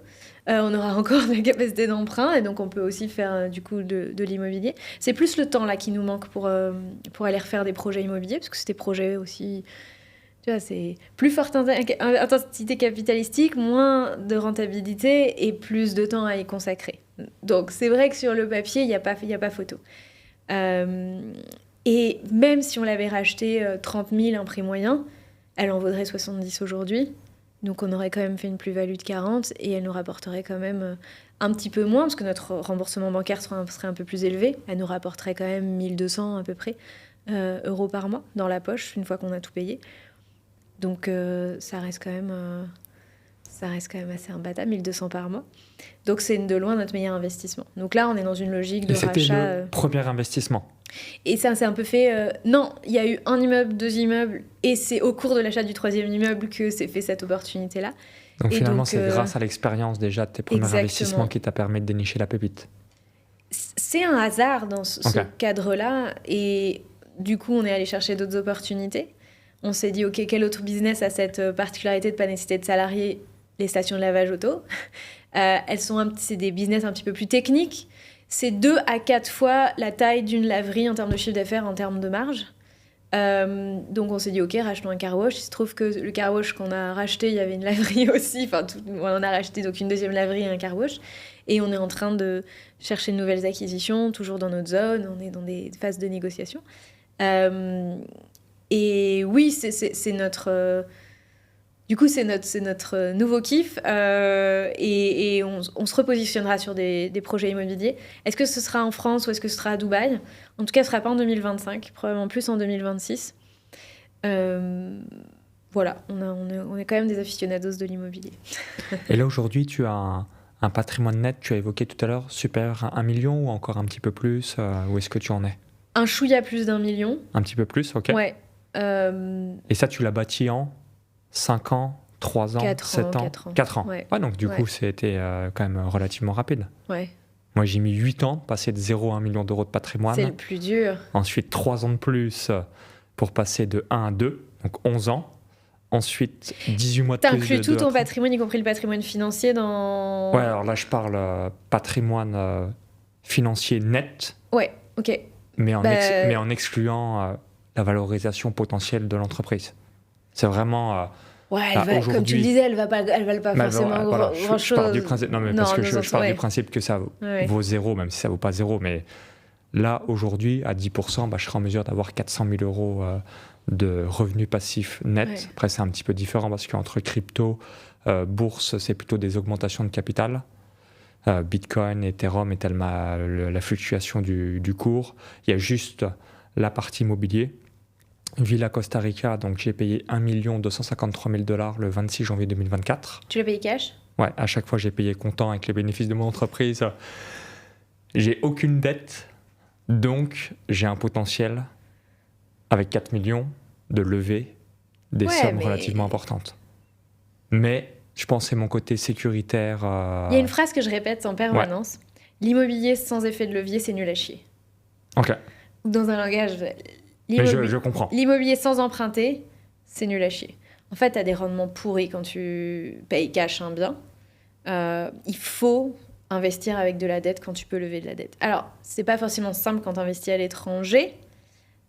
On aura encore de la capacité d'emprunt, et donc on peut aussi faire du coup de l'immobilier. C'est plus le temps là qui nous manque pour aller refaire des projets immobiliers, parce que c'est des projets aussi... Tu vois, c'est plus forte intensité capitalistique, moins de rentabilité et plus de temps à y consacrer. Donc c'est vrai que sur le papier, il n'y a pas photo. Et même si on l'avait racheté 30 000 un prix moyen, elle en vaudrait 70 aujourd'hui. Donc on aurait quand même fait une plus-value de 40 et elle nous rapporterait quand même un petit peu moins, parce que notre remboursement bancaire serait un peu plus élevé. Elle nous rapporterait quand même 1 200 à peu près euros par mois dans la poche, une fois qu'on a tout payé. Donc ça reste quand même assez imbattable, 1 200 par mois. Donc c'est de loin notre meilleur investissement. Donc là, on est dans une logique de rachat... Et c'était le premier investissement. Et ça, c'est un peu fait... Non, il y a eu 1 immeuble, 2 immeubles, et c'est au cours de l'achat du 3e immeuble que s'est fait cette opportunité-là. Donc finalement, c'est grâce à l'expérience déjà de tes premiers investissements qui t'a permis de dénicher la pépite. C'est un hasard dans ce Ok. cadre-là. Et du coup, on est allé chercher d'autres opportunités. On s'est dit, OK, quel autre business a cette particularité de pas nécessiter de salariés? Les stations de lavage auto. C'est des business un petit peu plus techniques. C'est 2 à 4 fois la taille d'une laverie en termes de chiffre d'affaires, en termes de marge. Donc on s'est dit, OK, rachetons un car wash. Il se trouve que le car wash qu'on a racheté, il y avait une laverie aussi. Enfin, on en a racheté donc une deuxième laverie et un car wash. Et on est en train de chercher de nouvelles acquisitions, toujours dans notre zone. On est dans des phases de négociation. Et oui, c'est notre... Du coup, c'est notre nouveau kiff et on se repositionnera sur des projets immobiliers. Est-ce que ce sera en France ou est-ce que ce sera à Dubaï? En tout cas, ce ne sera pas en 2025, probablement plus en 2026. Voilà, on est quand même des aficionados de l'immobilier. Et là, aujourd'hui, tu as un patrimoine net, tu as évoqué tout à l'heure, supérieur à 1 million ou encore un petit peu plus où est-ce que tu en es? Un chouïa plus d'1 million. Un petit peu plus, ok. Ouais. Et ça, tu l'as bâti en 5 ans, 3 ans, 4 7 ans? 4 ans. Ouais, donc du coup, c'était quand même relativement rapide. Ouais. Moi, j'ai mis 8 ans, passer de 0 à 1 million d'euros de patrimoine. C'est le plus dur. Ensuite, 3 ans de plus pour passer de 1 à 2, donc 11 ans. Ensuite, 18 mois de plus. T'inclus tout de ton patrimoine, y compris le patrimoine financier dans... Ouais, alors là, je parle patrimoine financier net, Ouais, ok. mais en excluant la valorisation potentielle de l'entreprise. C'est vraiment... Ouais, Là, comme tu le disais, elle va pas bah, forcément voilà, grand-chose. je pars du principe, non, mais Non, parce que nous je autres, pars ouais. du principe que ça Ouais. vaut zéro, même si ça vaut pas zéro. Mais là, aujourd'hui, à 10%, bah, je serai en mesure d'avoir 400 000 euros de revenus passifs nets. Ouais. Après, c'est un petit peu différent parce qu'entre crypto, bourse, c'est plutôt des augmentations de capital. Bitcoin, Ethereum et tellement la fluctuation du cours. Il y a juste la partie immobilier. Villa Costa Rica, donc j'ai payé 1 253 000 $ le 26 janvier 2024. Tu l'as payé cash? Ouais, à chaque fois j'ai payé comptant avec les bénéfices de mon entreprise. J'ai aucune dette, donc j'ai un potentiel avec 4 millions de lever des sommes relativement importantes. Mais je pense que c'est mon côté sécuritaire. Il y a une phrase que je répète en permanence. Ouais. L'immobilier sans effet de levier, c'est nul à chier. Ok. Dans un langage... Mais je comprends. L'immobilier sans emprunter, c'est nul à chier. En fait, tu as des rendements pourris quand tu payes cash un bien. Il faut investir avec de la dette quand tu peux lever de la dette. Alors, c'est pas forcément simple quand tu investis à l'étranger.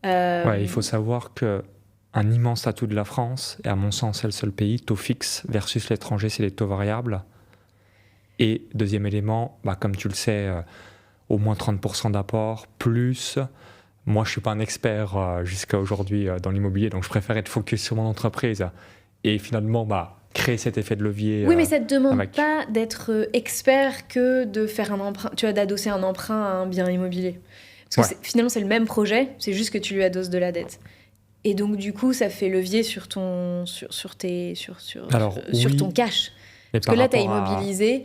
Ouais, il faut savoir qu'un immense atout de la France, et à mon sens, c'est le seul pays, taux fixe versus l'étranger, c'est les taux variables. Et deuxième élément, bah, comme tu le sais, au moins 30% d'apport, plus... Moi, je ne suis pas un expert jusqu'à aujourd'hui dans l'immobilier, donc je préfère être focus sur mon entreprise et finalement créer cet effet de levier. Oui, mais ça ne te demande pas d'être expert que de faire un emprunt, tu vois, d'adosser un emprunt à un bien immobilier. Parce que finalement, c'est le même projet, c'est juste que tu lui adosses de la dette. Et donc, du coup, ça fait levier sur ton, sur ton cash. Parce que là, tu as immobilisé.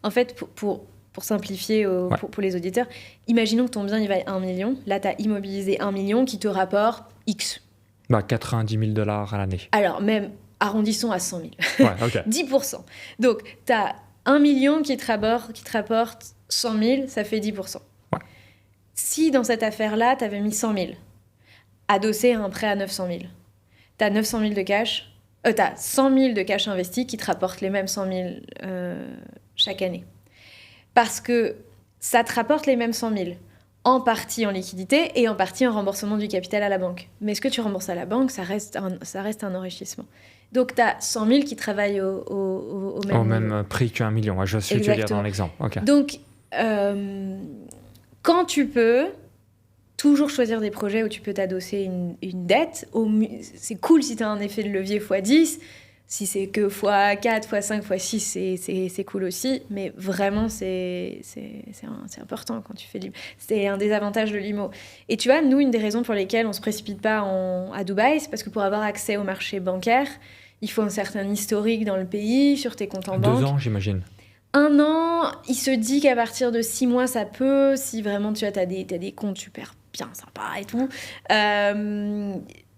En fait, pour simplifier pour les auditeurs, imaginons que ton bien il vaille 1 million. Là, tu as immobilisé 1 million qui te rapporte X. 90 000 $ à l'année. Alors, même, arrondissons à 100 000. Ouais, okay. 10%. Donc, tu as 1 million qui te rapporte 100 000, ça fait 10%. Ouais. Si dans cette affaire-là, tu avais mis 100 000, adossé à un prêt à 900 000, tu as 900 000 de cash, tu as 100 000 de cash investi qui te rapportent les mêmes 100 000 chaque année. Parce que ça te rapporte les mêmes 100 000, en partie en liquidité et en partie en remboursement du capital à la banque. Mais ce que tu rembourses à la banque, ça reste un enrichissement. Donc, tu as 100 000 qui travaillent au même prix qu'un million. Je suis dire dans l'exemple. Okay. Donc, quand tu peux, toujours choisir des projets où tu peux t'adosser une dette. C'est cool si tu as un effet de levier x10. Si c'est que x4, x5, x6, c'est cool aussi. Mais vraiment, c'est important quand tu fais de l'IMO. C'est un des avantages de l'IMO. Et tu vois, nous, une des raisons pour lesquelles on ne se précipite pas à Dubaï, c'est parce que pour avoir accès au marché bancaire, il faut un certain historique dans le pays, sur tes comptes en banque. 2 ans, j'imagine. 1 an, il se dit qu'à partir de 6 mois, ça peut, si vraiment tu as des comptes super bien sympas et tout.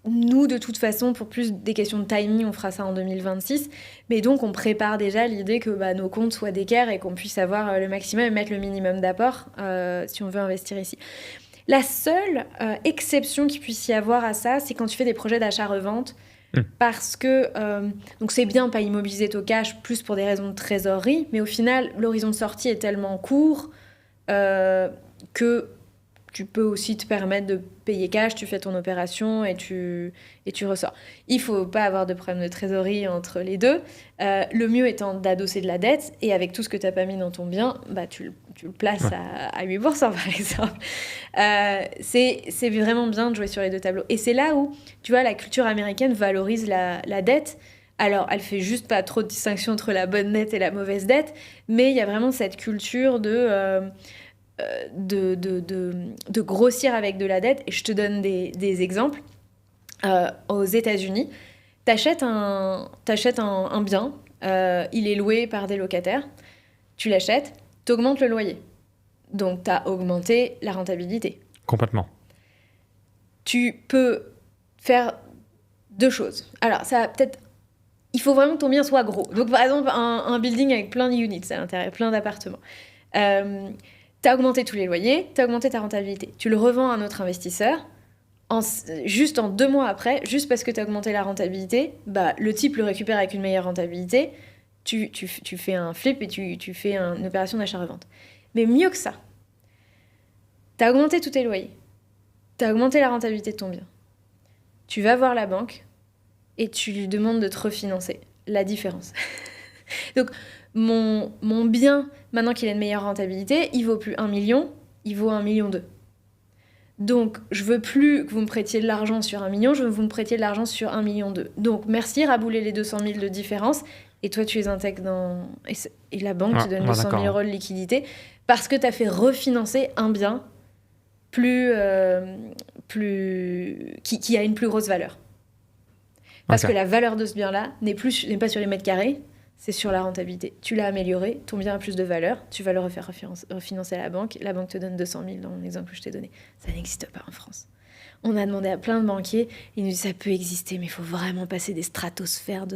nous, de toute façon, pour plus des questions de timing, on fera ça en 2026. Mais donc, on prépare déjà l'idée que nos comptes soient d'équerre et qu'on puisse avoir le maximum et mettre le minimum d'apport si on veut investir ici. La seule exception qu'il puisse y avoir à ça, c'est quand tu fais des projets d'achat-revente. Parce que donc c'est bien de pas immobiliser ton cash plus pour des raisons de trésorerie, mais au final, l'horizon de sortie est tellement court que tu peux aussi te permettre de payer cash, tu fais ton opération et tu ressors. Il faut pas avoir de problème de trésorerie entre les deux. Le mieux étant d'adosser de la dette, et avec tout ce que tu n'as pas mis dans ton bien, tu le places à 8% par exemple. C'est vraiment bien de jouer sur les deux tableaux. Et c'est là où, tu vois, la culture américaine valorise la dette. Alors, elle fait juste pas trop de distinction entre la bonne dette et la mauvaise dette, mais il y a vraiment cette culture de grossir avec de la dette. Et je te donne des exemples. Aux États-Unis, t'achètes un bien, il est loué par des locataires, tu l'achètes, t'augmentes le loyer. Donc t'as augmenté la rentabilité. Complètement. Tu peux faire deux choses. Alors, ça peut-être... Il faut vraiment que ton bien soit gros. Donc, par exemple, un building avec plein d'units à l'intérieur, plein d'appartements. T'as augmenté tous les loyers, t'as augmenté ta rentabilité. Tu le revends à un autre investisseur, juste en 2 mois après, juste parce que t'as augmenté la rentabilité, le type le récupère avec une meilleure rentabilité, tu fais un flip et tu fais une opération d'achat-revente. Mais mieux que ça, t'as augmenté tous tes loyers, t'as augmenté la rentabilité de ton bien. Tu vas voir la banque et tu lui demandes de te refinancer la différence. Donc, mon bien, maintenant qu'il a une meilleure rentabilité, il vaut plus 1 million, il vaut 1,2 million. Donc, je veux plus que vous me prêtiez de l'argent sur 1 million, je veux que vous me prêtiez de l'argent sur 1,2 million. Donc, merci, rabouler les 200 000 de différence, et toi, tu les intègres dans... Et la banque te donne 200 000 euros de liquidité, parce que tu as fait refinancer un bien qui a une plus grosse valeur. Parce que la valeur de ce bien-là n'est pas sur les mètres carrés, c'est sur la rentabilité. Tu l'as amélioré, ton bien a plus de valeur, tu vas le refaire refinancer à la banque te donne 200 000 dans l'exemple que je t'ai donné. Ça n'existe pas en France. On a demandé à plein de banquiers, ils nous disent ça peut exister, mais il faut vraiment passer des stratosphères,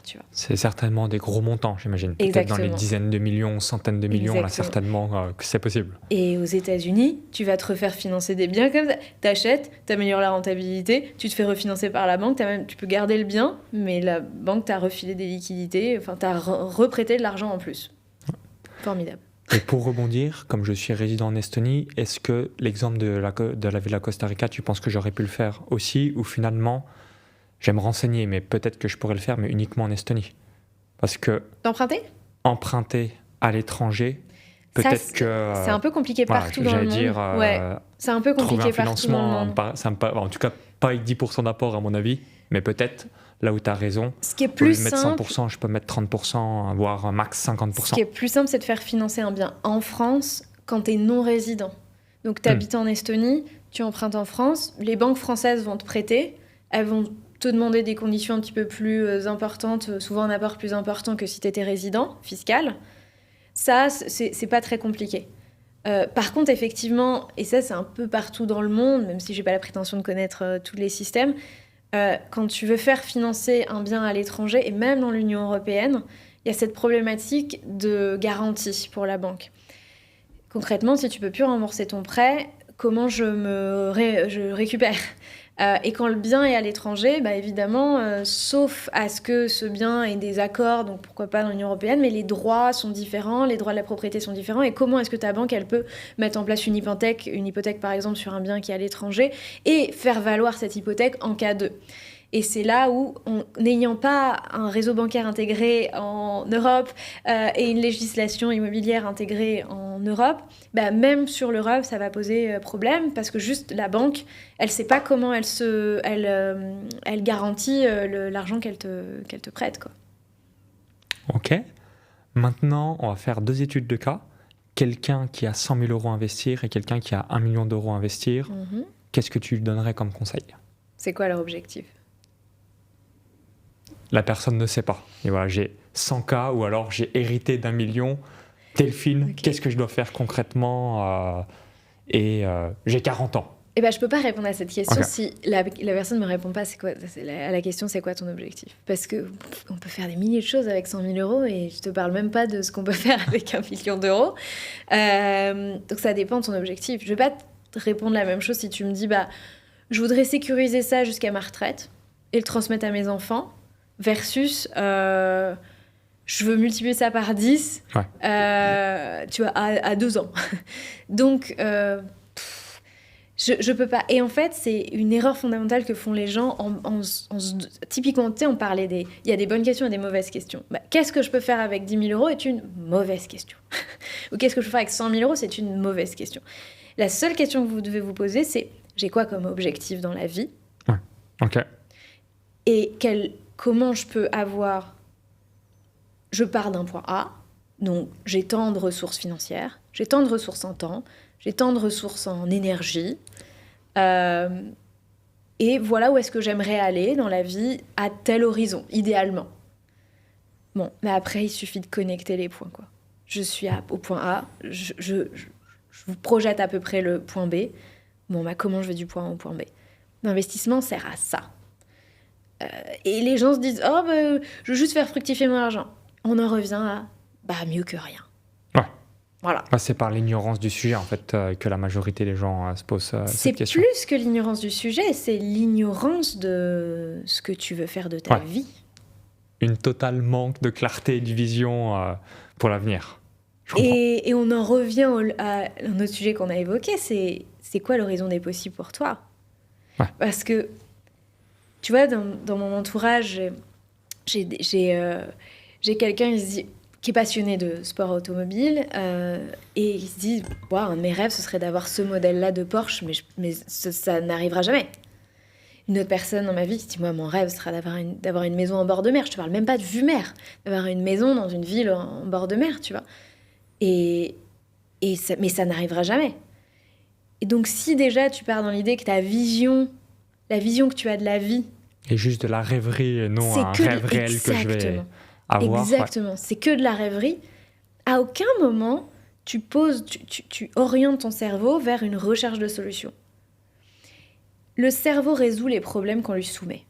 tu vois. C'est certainement des gros montants, j'imagine. Peut-être dans les dizaines de millions, centaines de millions, là, certainement que c'est possible. Et aux États-Unis, tu vas te refaire financer des biens comme ça. T'achètes, t'améliores la rentabilité, tu te fais refinancer par la banque, tu peux garder le bien, mais la banque t'a refilé des liquidités, enfin t'as reprêté de l'argent en plus. Formidable. Et pour rebondir, comme je suis résident en Estonie, est-ce que l'exemple de la Villa Costa Rica, tu penses que j'aurais pu le faire aussi, ou finalement, j'aime renseigner, mais peut-être que je pourrais le faire, mais uniquement en Estonie? Parce que... D'emprunter à l'étranger, peut-être que... C'est un peu compliqué partout dans le monde. C'est un peu compliqué partout dans le monde. En tout cas, pas avec 10% d'apport à mon avis, mais peut-être... Là où tu as raison, ce qui est plus au lieu de mettre simple, 100%, je peux mettre 30%, voire max 50%. Ce qui est plus simple, c'est de faire financer un bien en France quand tu es non-résident. Donc tu habites en Estonie, tu empruntes en France, les banques françaises vont te prêter, elles vont te demander des conditions un petit peu plus importantes, souvent un apport plus important que si tu étais résident fiscal. Ça, c'est pas très compliqué. Par contre, effectivement, et ça c'est un peu partout dans le monde, même si j'ai pas la prétention de connaître tous les systèmes, quand tu veux faire financer un bien à l'étranger, et même dans l'Union européenne, il y a cette problématique de garantie pour la banque. Concrètement, si tu peux plus rembourser ton prêt, comment je récupère et quand le bien est à l'étranger, évidemment, sauf à ce que ce bien ait des accords, donc pourquoi pas dans l'Union européenne, mais les droits sont différents, les droits de la propriété sont différents, et comment est-ce que ta banque, elle peut mettre en place une hypothèque par exemple sur un bien qui est à l'étranger, et faire valoir cette hypothèque en cas de... Et c'est là où, n'ayant pas un réseau bancaire intégré en Europe et une législation immobilière intégrée en Europe, même sur l'Europe, ça va poser problème parce que juste la banque, elle ne sait pas comment elle garantit l'argent qu'elle te prête, quoi. Ok. Maintenant, on va faire 2 études de cas. Quelqu'un qui a 100 000 euros à investir et quelqu'un qui a 1 million d'euros à investir. Qu'est-ce que tu lui donnerais comme conseil ? C'est quoi leur objectif ? La personne ne sait pas. Et voilà, j'ai 100K ou alors j'ai hérité d'1 million. Delphine, Qu'est-ce que je dois faire concrètement j'ai 40 ans. Eh ben, je peux pas répondre à cette question Ok. si la personne me répond pas à la question c'est quoi ton objectif? Parce que on peut faire des milliers de choses avec 100 000 euros et je te parle même pas de ce qu'on peut faire avec 1 million d'euros. Donc ça dépend de ton objectif. Je vais pas te répondre la même chose si tu me dis bah je voudrais sécuriser ça jusqu'à ma retraite et le transmettre à mes enfants versus je veux multiplier ça par 10 tu vois, à 2 ans. Donc je peux pas. Et en fait, c'est une erreur fondamentale que font les gens. Typiquement, tu sais, on parlait des... Il y a des bonnes questions et des mauvaises questions. Bah, qu'est-ce que je peux faire avec 10 000 euros est une mauvaise question. Ou qu'est-ce que je peux faire avec 100 000 euros, c'est une mauvaise question. La seule question que vous devez vous poser, c'est j'ai quoi comme objectif dans la vie? Ouais. Ok. Et comment je peux avoir... Je pars d'un point A, donc j'ai tant de ressources financières, j'ai tant de ressources en temps, j'ai tant de ressources en énergie. Et voilà où est-ce que j'aimerais aller dans la vie à tel horizon, idéalement. Bon, mais après, il suffit de connecter les points, quoi. Je suis au point A, je vous projette à peu près le point B. Bon, bah comment je vais du point A au point B? L'investissement sert à ça. Et les gens se disent « Oh, bah, je veux juste faire fructifier mon argent. » On en revient à « Bah, mieux que rien. » Ouais. Voilà. C'est par l'ignorance du sujet, en fait, que la majorité des gens se posent cette question. C'est plus que l'ignorance du sujet, c'est l'ignorance de ce que tu veux faire de ta vie. Une totale manque de clarté et de vision pour l'avenir. Et on en revient à un autre sujet qu'on a évoqué, c'est quoi l'horizon des possibles pour toi? Parce que, tu vois, dans mon entourage, j'ai quelqu'un qui est passionné de sport automobile et il se dit un de mes rêves ce serait d'avoir ce modèle-là de Porsche, mais ça n'arrivera jamais. Une autre personne dans ma vie qui dit moi mon rêve sera d'avoir une maison en bord de mer. Je te parle même pas de vue mer, d'avoir une maison dans une ville en bord de mer, tu vois. Mais ça n'arrivera jamais. Et donc si déjà tu pars dans l'idée que la vision que tu as de la vie et juste de la rêverie et non un rêve réel que je vais avoir. Exactement, c'est que de la rêverie. À aucun moment, tu orientes ton cerveau vers une recherche de solution. Le cerveau résout les problèmes qu'on lui soumet.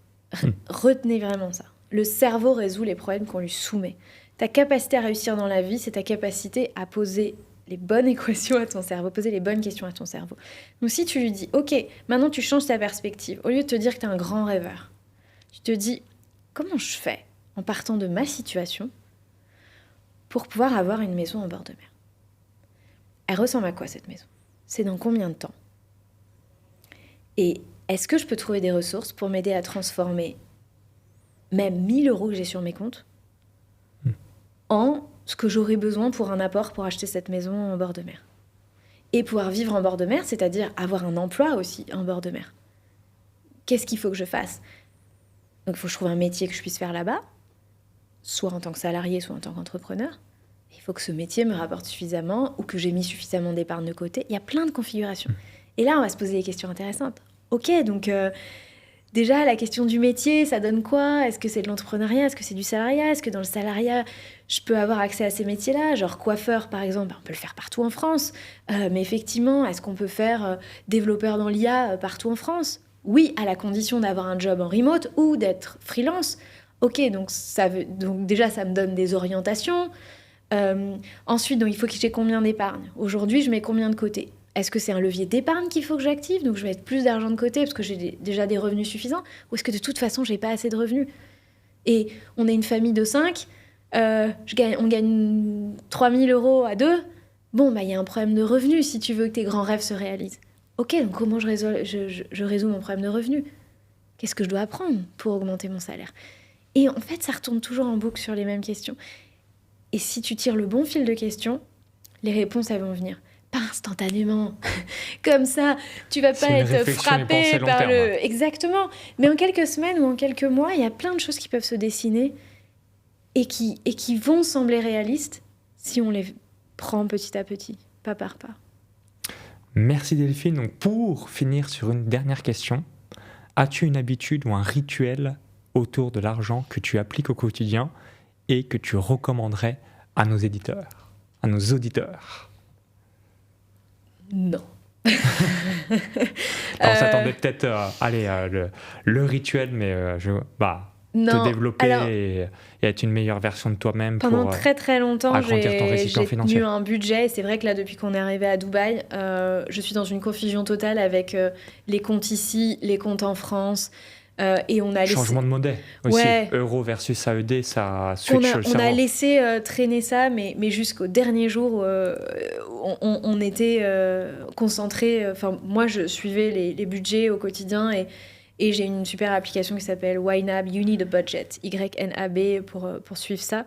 Retenez vraiment ça. Le cerveau résout les problèmes qu'on lui soumet. Ta capacité à réussir dans la vie, c'est ta capacité à poser les bonnes équations à ton cerveau, poser les bonnes questions à ton cerveau. Donc si tu lui dis, ok, maintenant tu changes ta perspective, au lieu de te dire que tu es un grand rêveur, tu te dis, comment je fais en partant de ma situation pour pouvoir avoir une maison en bord de mer? Elle ressemble à quoi cette maison? C'est dans combien de temps? Et est-ce que je peux trouver des ressources pour m'aider à transformer même 1 000 euros que j'ai sur mes comptes en ce que j'aurais besoin pour un apport pour acheter cette maison en bord de mer? Et pouvoir vivre en bord de mer, c'est-à-dire avoir un emploi aussi en bord de mer. Qu'est-ce qu'il faut que je fasse? Donc il faut que je trouve un métier que je puisse faire là-bas, soit en tant que salarié, soit en tant qu'entrepreneur. Il faut que ce métier me rapporte suffisamment ou que j'ai mis suffisamment d'épargne de côté. Il y a plein de configurations. Et là, on va se poser des questions intéressantes. Ok, donc déjà, la question du métier, ça donne quoi? Est-ce que c'est de l'entrepreneuriat? Est-ce que c'est du salariat? Est-ce que dans le salariat, je peux avoir accès à ces métiers-là? Genre coiffeur, par exemple, on peut le faire partout en France. Mais effectivement, est-ce qu'on peut faire développeur dans l'IA partout en France? Oui, à la condition d'avoir un job en remote ou d'être freelance. Ok, donc déjà, ça me donne des orientations. Ensuite, donc, il faut que j'ai combien d'épargne? Aujourd'hui, je mets combien de côté? Est-ce que c'est un levier d'épargne qu'il faut que j'active? Donc, je vais mettre plus d'argent de côté parce que j'ai déjà des revenus suffisants? Ou est-ce que de toute façon, j'ai pas assez de revenus? Et on est une famille de 5, on gagne 3 000 euros à 2. Bon, bah, il y a un problème de revenus si tu veux que tes grands rêves se réalisent. Ok, donc comment je résous mon problème de revenus? Qu'est-ce que je dois apprendre pour augmenter mon salaire? Et en fait, ça retourne toujours en boucle sur les mêmes questions. Et si tu tires le bon fil de questions, les réponses, elles vont venir. Pas instantanément. Comme ça, tu vas pas être frappé par le... Exactement. Mais en quelques semaines ou en quelques mois, il y a plein de choses qui peuvent se dessiner et qui vont sembler réalistes si on les prend petit à petit, pas par pas. Merci Delphine. Donc pour finir sur une dernière question, as-tu une habitude ou un rituel autour de l'argent que tu appliques au quotidien et que tu recommanderais à nos éditeurs, à nos auditeurs? Non. On s'attendait peut-être le rituel, mais te développer et être une meilleure version de toi-même pendant très très longtemps, agrandir ton récipient financier. J'ai tenu un budget. Et c'est vrai que là, depuis qu'on est arrivé à Dubaï, je suis dans une confusion totale avec les comptes ici, les comptes en France. Et on a changement de monnaie aussi, euro versus AED, ça switch le cerveau. On a laissé traîner ça, mais jusqu'au dernier jour, on était concentrés. Enfin, moi, je suivais les budgets au quotidien et j'ai une super application qui s'appelle YNAB, You Need a Budget, YNAB, pour suivre ça.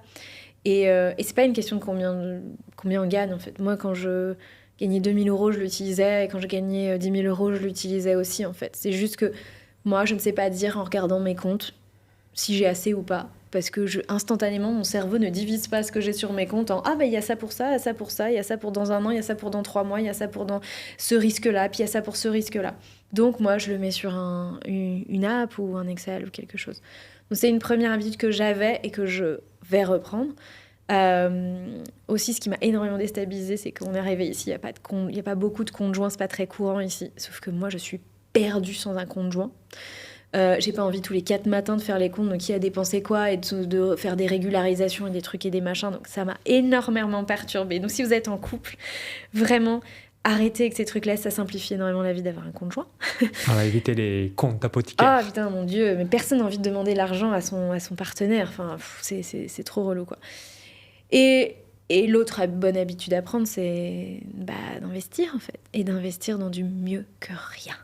Et c'est pas une question de combien on gagne, en fait. Moi, quand je gagnais 2 000 euros, je l'utilisais. Et quand je gagnais 10 000 euros, je l'utilisais aussi, en fait. C'est juste que moi, je ne sais pas dire en regardant mes comptes si j'ai assez ou pas. Parce que instantanément, mon cerveau ne divise pas ce que j'ai sur mes comptes en « Ah, il y a ça pour ça, il y a ça pour ça, il y a ça pour dans 1 an, il y a ça pour dans 3 mois, il y a ça pour dans ce risque-là, puis il y a ça pour ce risque-là. » Donc, moi, je le mets sur une app ou un Excel ou quelque chose. Donc, c'est une première habitude que j'avais et que je vais reprendre. Aussi, ce qui m'a énormément déstabilisée, c'est qu'on est arrivé ici, il n'y a pas beaucoup de comptes joints, c'est pas très courant ici. Sauf que moi, je suis perdue sans un compte joint. J'ai pas envie tous les 4 matins de faire les comptes de qui a dépensé quoi et de faire des régularisations et des trucs et des machins. Donc ça m'a énormément perturbée. Donc si vous êtes en couple, vraiment arrêtez avec ces trucs-là. Ça simplifie énormément la vie d'avoir un compte joint. On va éviter les comptes apothicaires. Ah putain, mon Dieu, mais personne n'a envie de demander l'argent à son partenaire. Enfin, c'est trop relou, quoi. Et l'autre bonne habitude à prendre, c'est d'investir, en fait. Et d'investir dans du mieux que rien.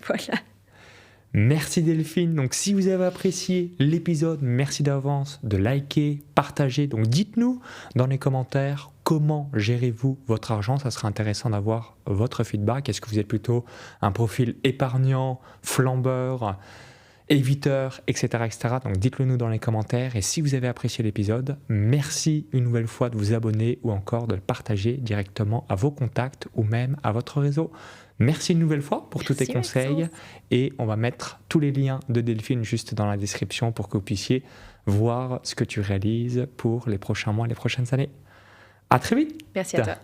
Voilà. Merci Delphine. Donc si vous avez apprécié l'épisode, merci d'avance de liker, partager. Donc dites-nous dans les commentaires comment gérez-vous votre argent. Ça serait intéressant d'avoir votre feedback. Est-ce que vous êtes plutôt un profil épargnant, flambeur, éviteur, etc., etc. Donc dites-le nous dans les commentaires. Et si vous avez apprécié l'épisode, merci une nouvelle fois de vous abonner ou encore de le partager directement à vos contacts ou même à votre réseau. Merci une nouvelle fois pour tous tes conseils. Maxence. Et on va mettre tous les liens de Delphine juste dans la description pour que vous puissiez voir ce que tu réalises pour les prochains mois, les prochaines années. À très vite. Merci à toi.